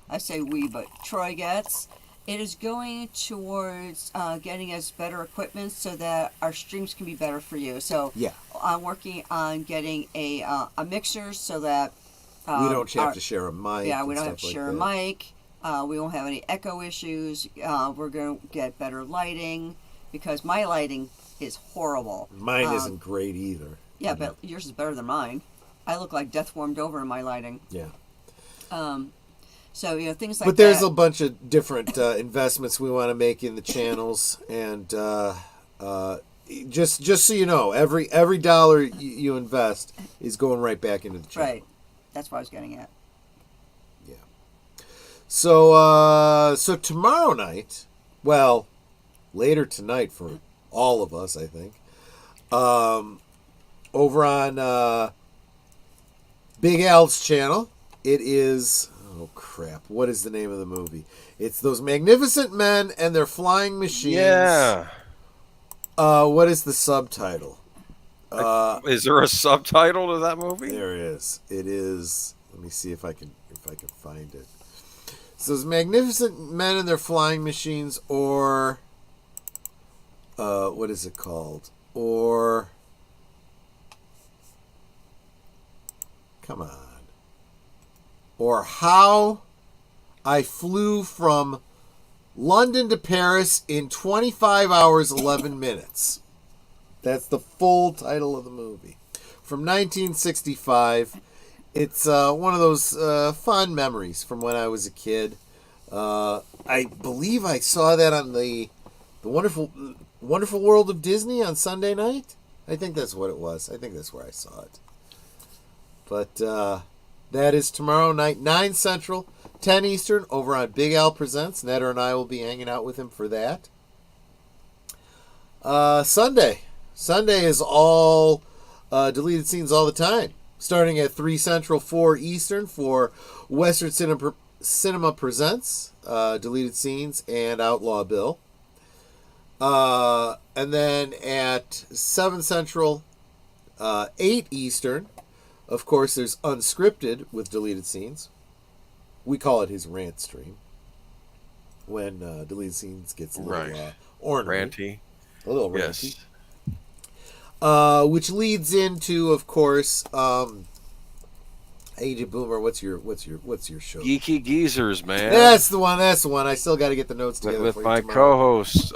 H: I say we, but Troy gets, it is going towards getting us better equipment so that our streams can be better for you. So
E: yeah,
H: I'm working on getting a mixer so that
E: we don't have to share a mic.
H: Yeah, we don't have to share a mic. We won't have any echo issues. We're going to get better lighting because my lighting is horrible.
E: Mine isn't great either.
H: Yeah, but yours is better than mine. I look like death warmed over in my lighting.
E: Yeah.
H: So, things like that.
E: But there's a bunch of different investments we want to make in the channels. And just so you know, every dollar you invest is going right back into the channel.
H: Right. That's what I was getting at.
E: So tomorrow night, well, later tonight for all of us, I think, over on Big Al's channel, it is, oh crap, what is the name of the movie? It's Those Magnificent Men and Their Flying Machines.
F: Yeah.
E: What is the subtitle?
F: Is there a subtitle to that movie?
E: There is. It is. Let me see if I can find it. So Those Magnificent Men and Their Flying Machines, or what is it called? Or come on. Or How I Flew from London to Paris in 25 hours 11 minutes. That's the full title of the movie. From 1965. It's one of those fond memories from when I was a kid. I believe I saw that on the Wonderful World of Disney on Sunday night. I think that's what it was. I think that's where I saw it. But that is tomorrow night, 9 Central, 10 Eastern, over on Big Al Presents. Netter and I will be hanging out with him for that. Sunday is all deleted scenes all the time. Starting at 3 Central, 4 Eastern for Western Cinema Presents, Deleted Scenes, and Outlaw Bill. And then at 7 Central, 8 Eastern, of course, there's Unscripted with Deleted Scenes. We call it his rant stream. When Deleted Scenes gets a little ornery.
F: Ranty.
E: A little ranty.
F: Yes.
E: Which leads into, of course, Agent Boomer. What's your show?
F: Geeky Geezers, man.
E: That's the one. I still got to get the notes together
F: with
E: for
F: my
E: tomorrow.
F: co-host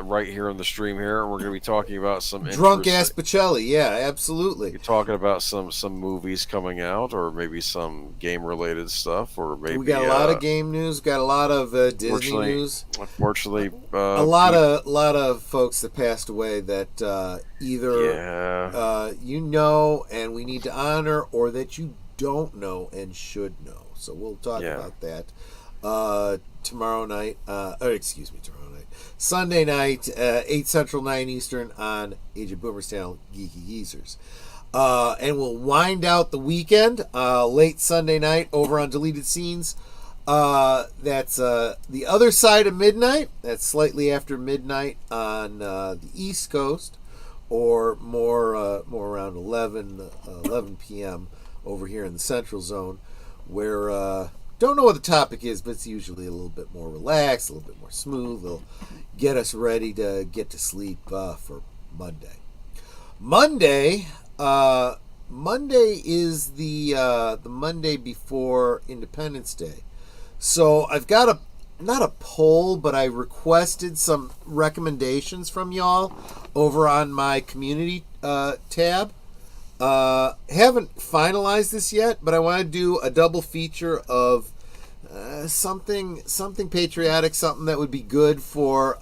F: right here on the stream here. We're going to be talking about some
E: Drunk Ass Pacelli. Yeah, absolutely.
F: You're talking about some movies coming out, or maybe some game related stuff, or maybe
E: we got a lot of game news. Got a lot of Disney news.
F: Unfortunately,
E: a lot of folks that passed away that either and we need to honor, or that you don't know and should know. So we'll talk about that tomorrow night. Sunday night, 8 Central, 9 Eastern on Agent Boomer's channel, Geeky Geezers. And we'll wind out the weekend late Sunday night over on Deleted Scenes. That's the other side of midnight. That's slightly after midnight on the East Coast, or more around 11 p.m. over here in the Central Zone, where don't know what the topic is, but it's usually a little bit more relaxed, a little bit more smooth. They'll get us ready to get to sleep for Monday. Monday is the Monday before Independence Day. So I've got not a poll, but I requested some recommendations from y'all over on my community tab. Haven't finalized this yet, but I want to do a double feature of something patriotic, something that would be good for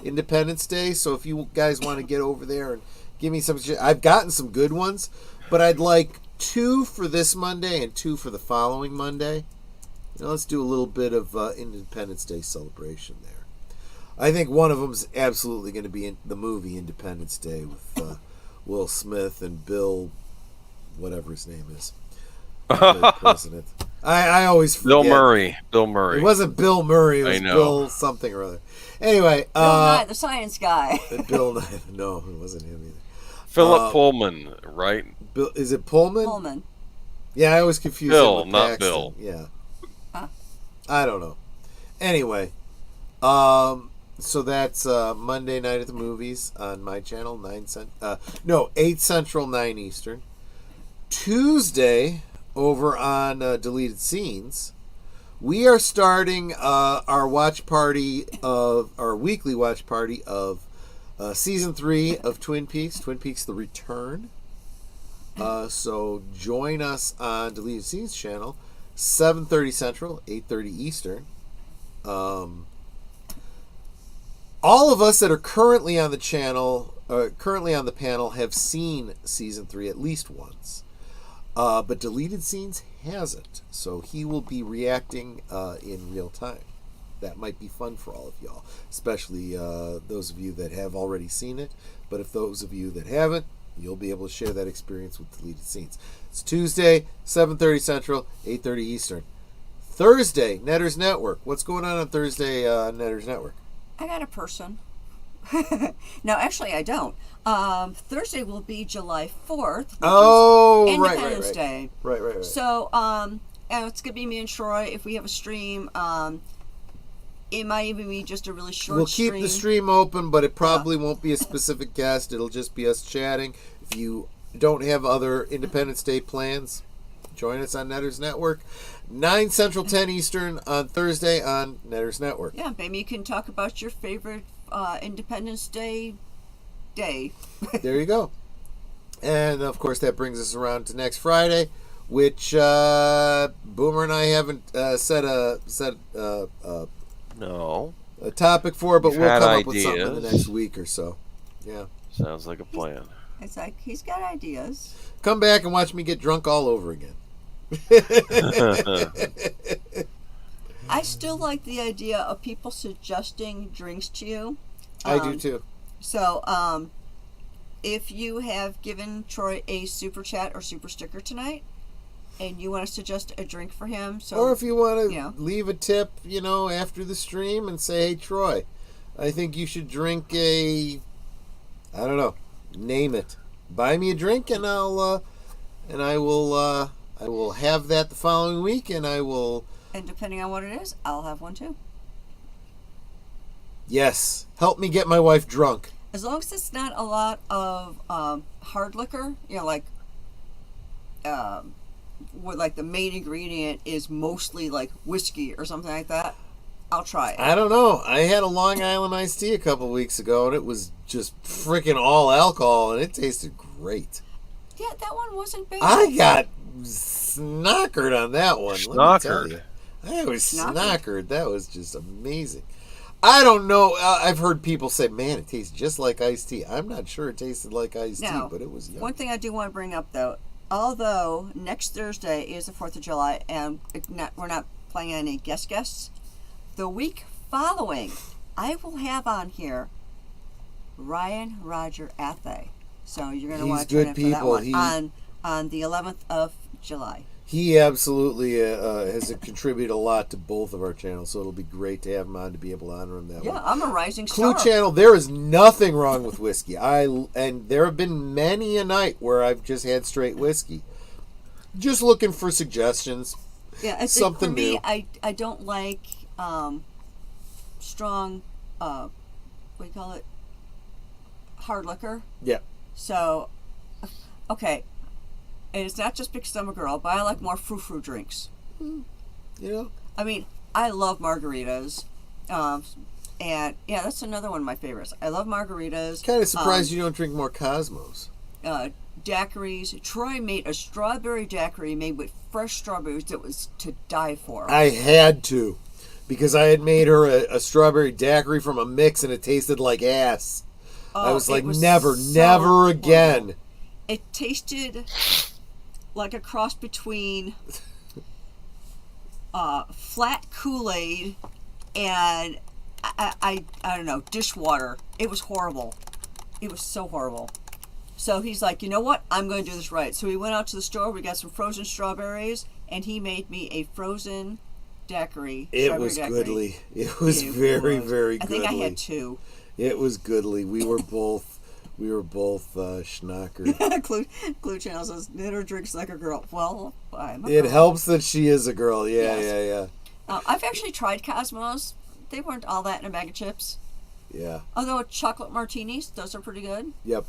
E: Independence Day. So if you guys want to get over there and Give me some. I've gotten some good ones, but I'd like 2 for this Monday and 2 for the following Monday. Let's do a little bit of Independence Day celebration there. I think one of them's absolutely going to be in the movie Independence Day with Will Smith and Bill, whatever his name is, president. I always forget.
F: Bill Murray.
E: It wasn't Bill Murray. It was
F: I know.
E: Bill something or other. Anyway,
H: Bill Nye, the science guy.
E: Bill Nye. No, it wasn't him either.
F: Philip Pullman, right?
E: Bill, is it Pullman?
H: Pullman.
E: Yeah, I always confuse
F: Bill,
E: him with
F: not
E: Paxton.
F: Bill.
E: Yeah.
H: Huh.
E: I don't know. Anyway, so that's Monday night at the movies on my channel, 8 Central, 9 Eastern. Tuesday, over on Deleted Scenes, we are starting our weekly watch party of season 3 of Twin Peaks The Return. So join us on Deleted Scenes channel, 7:30 Central, 8:30 Eastern. All of us that are currently on the channel, currently on the panel, have seen season 3 at least once. But Deleted Scenes hasn't, so he will be reacting in real time. That might be fun for all of y'all, especially those of you that have already seen it. But if those of you that haven't, you'll be able to share that experience with Deleted Scenes. It's Tuesday, 7:30 Central, 8:30 Eastern. Thursday, Netters Network. What's going on Thursday, Netters Network?
H: I got a person. No, actually, I don't. Thursday will be July 4th. Which
E: Oh,
H: is
E: right,
H: Independence
E: right.
H: Day.
E: Right.
H: So, and it's going to be me and Troy. If we have a stream, it might even be just a really short
E: We'll keep the stream open, but it probably won't be a specific guest. It'll just be us chatting. If you don't have other Independence Day plans, join us on Netters Network. 9 Central, 10 Eastern on Thursday on Netters Network.
H: Yeah, maybe you can talk about your favorite Independence Day.
E: There you go. And, of course, that brings us around to next Friday, which Boomer and I haven't set a topic for, but
F: We've
E: we'll
F: had
E: come up with something in the
F: ideas.
E: next week or so. Yeah.
F: Sounds like a plan.
H: It's like he's got ideas.
E: Come back and watch me get drunk all over again.
H: I still like the idea of people suggesting drinks to you.
E: I do too.
H: So, if you have given Troy a super chat or super sticker tonight, and you want to suggest a drink for him,
E: Or if you want to
H: yeah.
E: leave a tip, after the stream and say, "Hey, Troy, I think you should drink I don't know, name it. Buy me a drink, and I will have that the following week, and I will."
H: And depending on what it is, I'll have one too.
E: Yes, help me get my wife drunk.
H: As long as it's not a lot of hard liquor, like where like the main ingredient is mostly like whiskey or something like that, I'll try it.
E: I don't know. I had a Long Island iced tea a couple weeks ago, and it was just freaking all alcohol, and it tasted great.
H: Yeah, that one wasn't bad.
E: I got snockered on that one. Let me tell you. I was snockered. That was just amazing. I don't know. I've heard people say, "Man, it tastes just like iced tea." I'm not sure it tasted like iced tea, but it was yummy.
H: One thing I do want to bring up, though, although next Thursday is the 4th of July, and we're not playing any guests, the week following, I will have on here Ryan Roger Athay. So you're going to want to tune in for that one on the 11th of July.
E: He absolutely has contributed a lot to both of our channels, so it'll be great to have him on to be able to honor him that way.
H: Yeah, I'm a rising star.
E: Clue Channel, there is nothing wrong with whiskey. And there have been many a night where I've just had straight whiskey. Just looking for suggestions.
H: Yeah, I think
E: something
H: for me,
E: new.
H: I don't like strong, what do you call it? Hard liquor.
E: Yeah.
H: So, okay. And it's not just because I'm a girl, but I like more frou-frou drinks. I mean, I love margaritas. And, yeah, that's another one of my favorites. I love margaritas.
E: Kind of surprised you don't drink more Cosmos.
H: Daiquiris. Troy made a strawberry daiquiri made with fresh strawberries that was to die for.
E: I had to. Because I had made her a strawberry daiquiri from a mix, and it tasted like ass. I was like,
D: it was
E: never,
D: so
E: never
D: horrible.
E: again.
D: It tasted like a cross between flat Kool-Aid and I don't know, dishwater. It was horrible. It was so horrible. So he's like, you know what? I'm going to do this right. So we went out to the store. We got some frozen strawberries, and he made me a frozen daiquiri.
E: It was
D: daiquiri.
E: goodly. It was very, very
D: I
E: goodly.
D: think I had 2.
E: It was goodly. We were both schnockered.
D: Clue Channel says, Knitter drinks like a girl. Well, I'm a
E: It
D: girl.
E: helps that she is a girl. Yeah,
D: Yes.
E: yeah.
D: I've actually tried Cosmos. They weren't all that in a bag of chips.
E: Yeah.
D: Although chocolate martinis, those are pretty good.
E: Yep.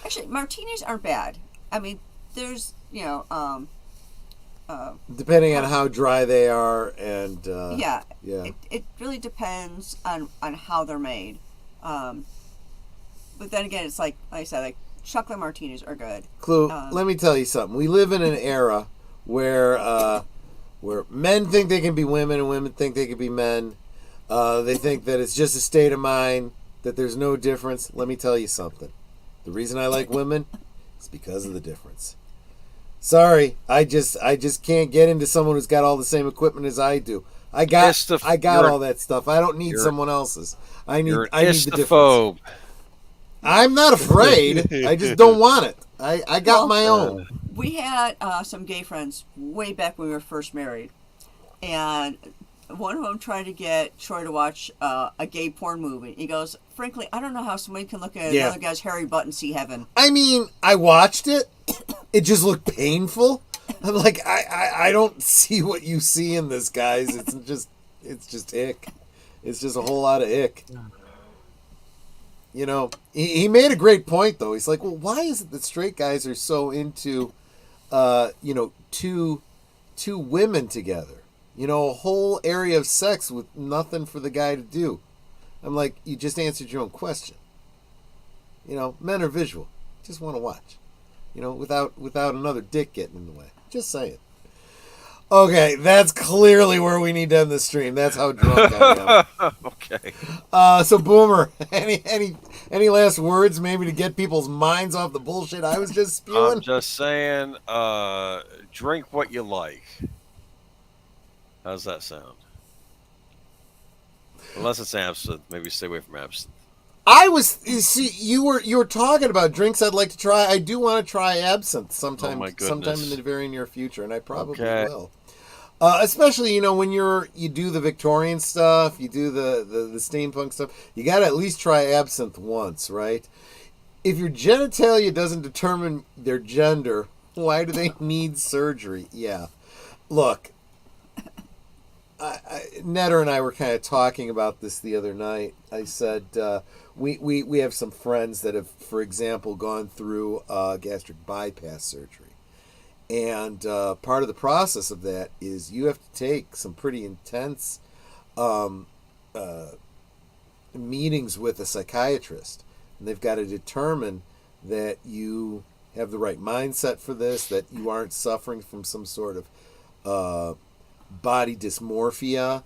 D: Actually, martinis aren't bad. I mean, there's,
E: Depending on how dry they are and
D: yeah.
E: yeah.
D: It really depends on how they're made. But then again, it's like I said, like chocolate martinis are good.
E: Clue, let me tell you something. We live in an era where men think they can be women and women think they can be men. They think that it's just a state of mind, that there's no difference. Let me tell you something. The reason I like women is because of the difference. Sorry, I just can't get into someone who's got all the same equipment as I do. I got all that stuff. I don't need someone else's. I need the difference. I'm not afraid. I just don't want it. I got my own.
D: We had some gay friends way back when we were first married, and one of them tried to get Troy to watch a gay porn movie. He goes, frankly, I don't know how somebody can look at another guy's hairy butt and see heaven.
E: I mean, I watched it. It just looked painful. I'm like, I don't see what you see in this, guys. It's just ick. It's just a whole lot of ick. You know, he made a great point, though. He's like, well, why is it that straight guys are so into, two women together? You know, a whole area of sex with nothing for the guy to do. I'm like, you just answered your own question. You know, men are visual. Just want to watch. You know, without another dick getting in the way. Just saying. Okay, that's clearly where we need to end the stream. That's how drunk I am.
F: Okay.
E: So Boomer, any last words maybe to get people's minds off the bullshit I was just spewing?
F: I'm just saying, drink what you like. How's that sound? Unless it's absinthe, maybe stay away from absinthe.
E: You were talking about drinks I'd like to try. I do want to try absinthe sometime in the very near future, and I probably will. Especially, when you do the Victorian stuff, you do the steampunk stuff, you got to at least try absinthe once, right? If your genitalia doesn't determine their gender, why do they need surgery? Yeah. Look, Netter and I were kind of talking about this the other night. I said we have some friends that have, for example, gone through gastric bypass surgery. And part of the process of that is you have to take some pretty intense meetings with a psychiatrist. And they've got to determine that you have the right mindset for this, that you aren't suffering from some sort of body dysmorphia,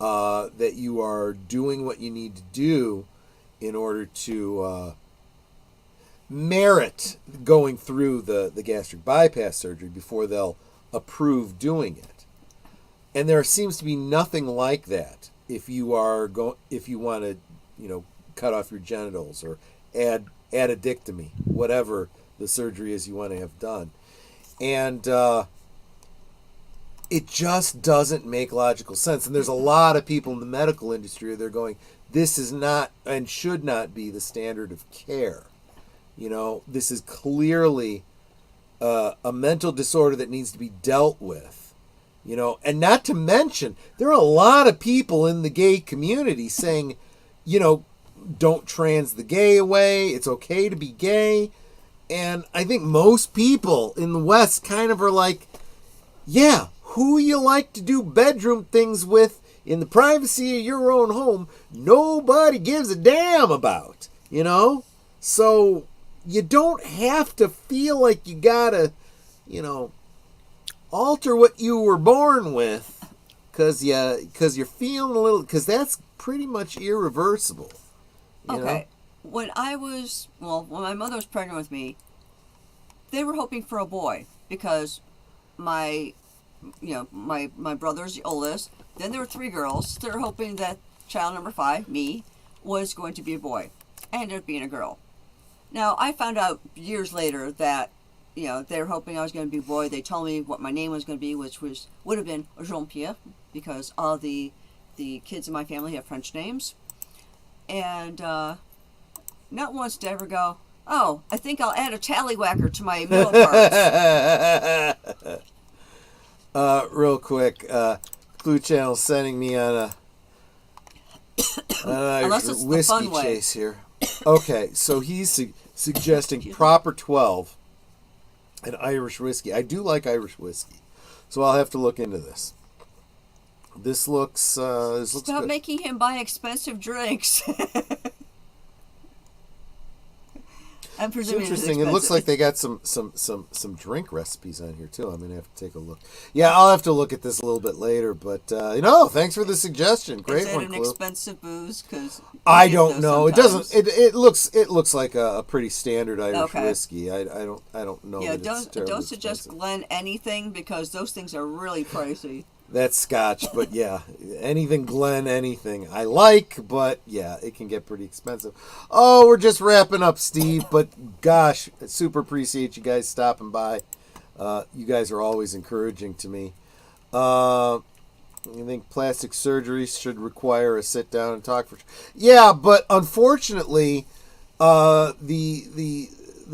E: that you are doing what you need to do in order to merit going through the gastric bypass surgery before they'll approve doing it. And there seems to be nothing like that if you want to, cut off your genitals or add addictomy, whatever the surgery is you want to have done. And it just doesn't make logical sense. And there's a lot of people in the medical industry where they're going, this is not and should not be the standard of care. This is clearly a mental disorder that needs to be dealt with. And not to mention, there are a lot of people in the gay community saying, don't trans the gay away. It's okay to be gay. And I think most people in the West kind of are like, yeah, who you like to do bedroom things with in the privacy of your own home, nobody gives a damn about, So you don't have to feel like you gotta, alter what you were born with because you're feeling a little, because that's pretty much irreversible.
D: Okay.
H: when my mother was pregnant with me, they were hoping for a boy because my brother's the oldest. Then there were 3 girls. They were hoping that child number 5, me, was going to be a boy. I ended up being a girl. Now, I found out years later that, they were hoping I was going to be a boy. They told me what my name was going to be, which would have been Jean-Pierre, because all the kids in my family have French names. And not once did I ever go, oh, I think I'll add a tallywhacker to my middle parts.
E: Real quick, Clue Channel's sending me on a
H: Unless it's the
E: whiskey
H: fun way.
E: chase here. Okay, so he's suggesting Proper 12 and Irish whiskey. I do like Irish whiskey, so I'll have to look into this. This looks
H: Stop
E: good.
H: making him buy expensive drinks. I'm
E: It's
H: presuming
E: interesting.
H: It's
E: It looks like they got some drink recipes on here too. I'm gonna have to take a look. Yeah, I'll have to look at this a little bit later. But thanks for the suggestion. Great
H: Is it
E: one,
H: an
E: Clue.
H: expensive booze? Because
E: I don't know. It doesn't. It looks like a pretty standard Irish
H: Okay.
E: whiskey. I don't know.
H: Yeah,
E: that it's terribly
H: don't suggest
E: expensive.
H: Glen anything because those things are really pricey.
E: That's Scotch, but yeah, anything Glen, anything I like, but yeah, it can get pretty expensive. Oh, we're just wrapping up, Steve, but gosh, I super appreciate you guys stopping by. You guys are always encouraging to me. You think plastic surgery should require a sit down and talk for? Yeah, but unfortunately, the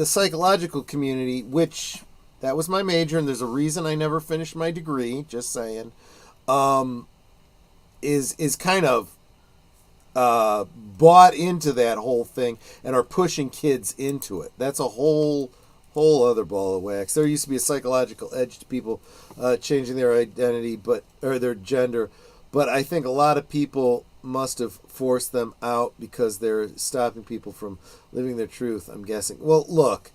E: psychological community, which that was my major, and there's a reason I never finished my degree. Just saying, is kind of bought into that whole thing and are pushing kids into it. That's a whole other ball of wax. There used to be a psychological edge to people changing their identity, or their gender, but I think a lot of people must have forced them out because they're stopping people from living their truth. I'm guessing. Well, look,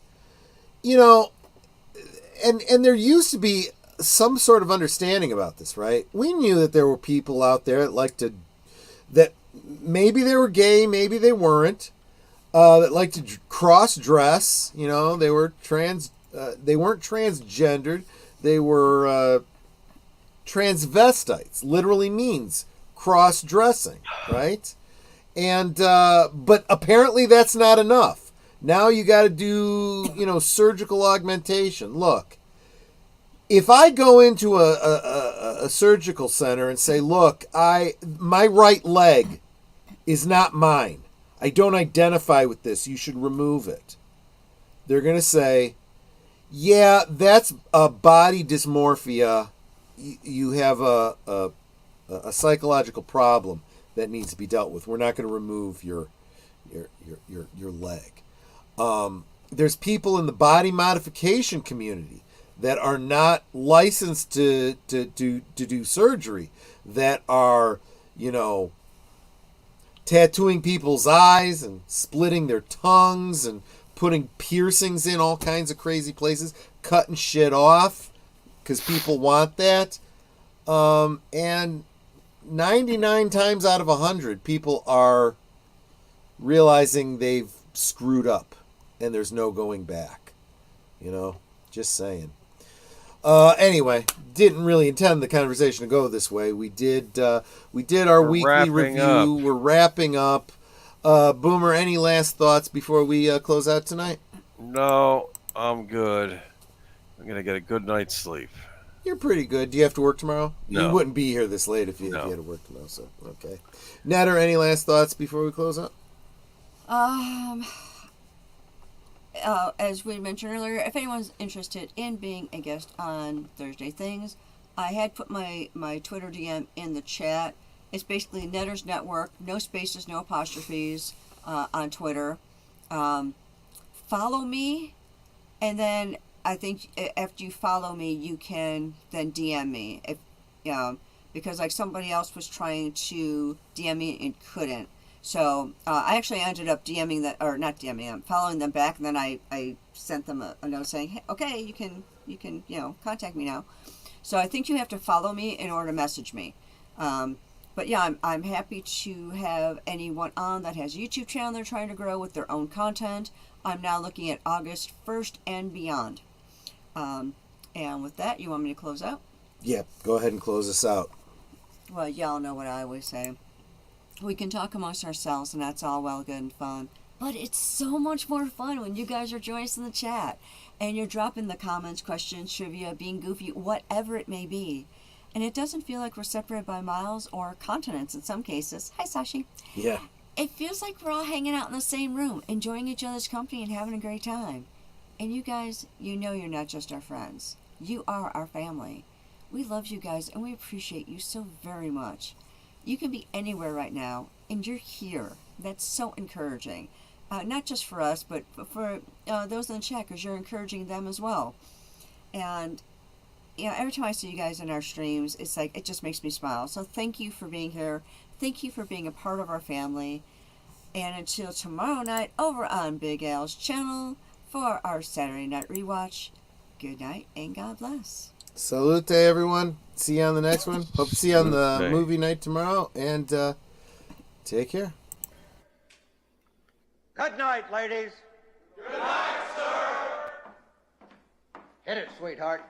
E: And there used to be some sort of understanding about this, right? We knew that there were people out there that maybe they were gay, maybe they weren't, that liked to cross-dress. They were they weren't transgendered. They were transvestites. Literally means cross-dressing, right? And but apparently that's not enough. Now you got to do, surgical augmentation. Look, if I go into a surgical center and say, look, my right leg is not mine. I don't identify with this. You should remove it. They're going to say, yeah, that's a body dysmorphia. You have a psychological problem that needs to be dealt with. We're not going to remove your leg. There's people in the body modification community that are not licensed to do surgery, that are, tattooing people's eyes and splitting their tongues and putting piercings in all kinds of crazy places, cutting shit off because people want that. And 99 times out of 100, people are realizing they've screwed up and there's no going back. Just saying. Anyway, didn't really intend the conversation to go this way. We did our weekly review.
F: Up.
E: We're wrapping up. Boomer, any last thoughts before we close out tonight?
F: No, I'm good. I'm gonna get a good night's sleep.
E: You're pretty good. Do you have to work tomorrow?
F: No.
E: You wouldn't be here this late if you had to work tomorrow. So okay. Natter, any last thoughts before we close up?
H: As we mentioned earlier, if anyone's interested in being a guest on Thursday Things, I had put my Twitter DM in the chat. It's basically Netter's Network, no spaces, no apostrophes on Twitter. Follow me, and then I think after you follow me, you can then DM me. Because like somebody else was trying to DM me and couldn't. So I actually ended up DMing that, or not DMing them, following them back, and then I sent them a note saying, hey, okay, you can contact me now. So I think you have to follow me in order to message me. But yeah, I'm happy to have anyone on that has a YouTube channel they're trying to grow with their own content. I'm now looking at August 1st and beyond. And with that, you want me to close out?
E: Yeah, go ahead and close us out.
H: Well, y'all know what I always say. We can talk amongst ourselves, and that's all well, good, and fun. But it's so much more fun when you guys are joining us in the chat. And you're dropping the comments, questions, trivia, being goofy, whatever it may be. And it doesn't feel like we're separated by miles or continents in some cases. Hi, Sashi.
E: Yeah.
H: It feels like we're all hanging out in the same room, enjoying each other's company and having a great time. And you guys, you know you're not just our friends. You are our family. We love you guys, and we appreciate you so very much. You can be anywhere right now, and you're here. That's so encouraging. Not just for us, but for those in the chat, because you're encouraging them as well. And every time I see you guys in our streams, it's like, it just makes me smile. So thank you for being here. Thank you for being a part of our family. And until tomorrow night over on Big Al's channel for our Saturday night rewatch, good night and God bless.
E: Salute, everyone. See you on the next one. Hope to see you on the movie night tomorrow. And take care.
I: Good night, ladies.
J: Good night, sir.
I: Hit it, sweetheart.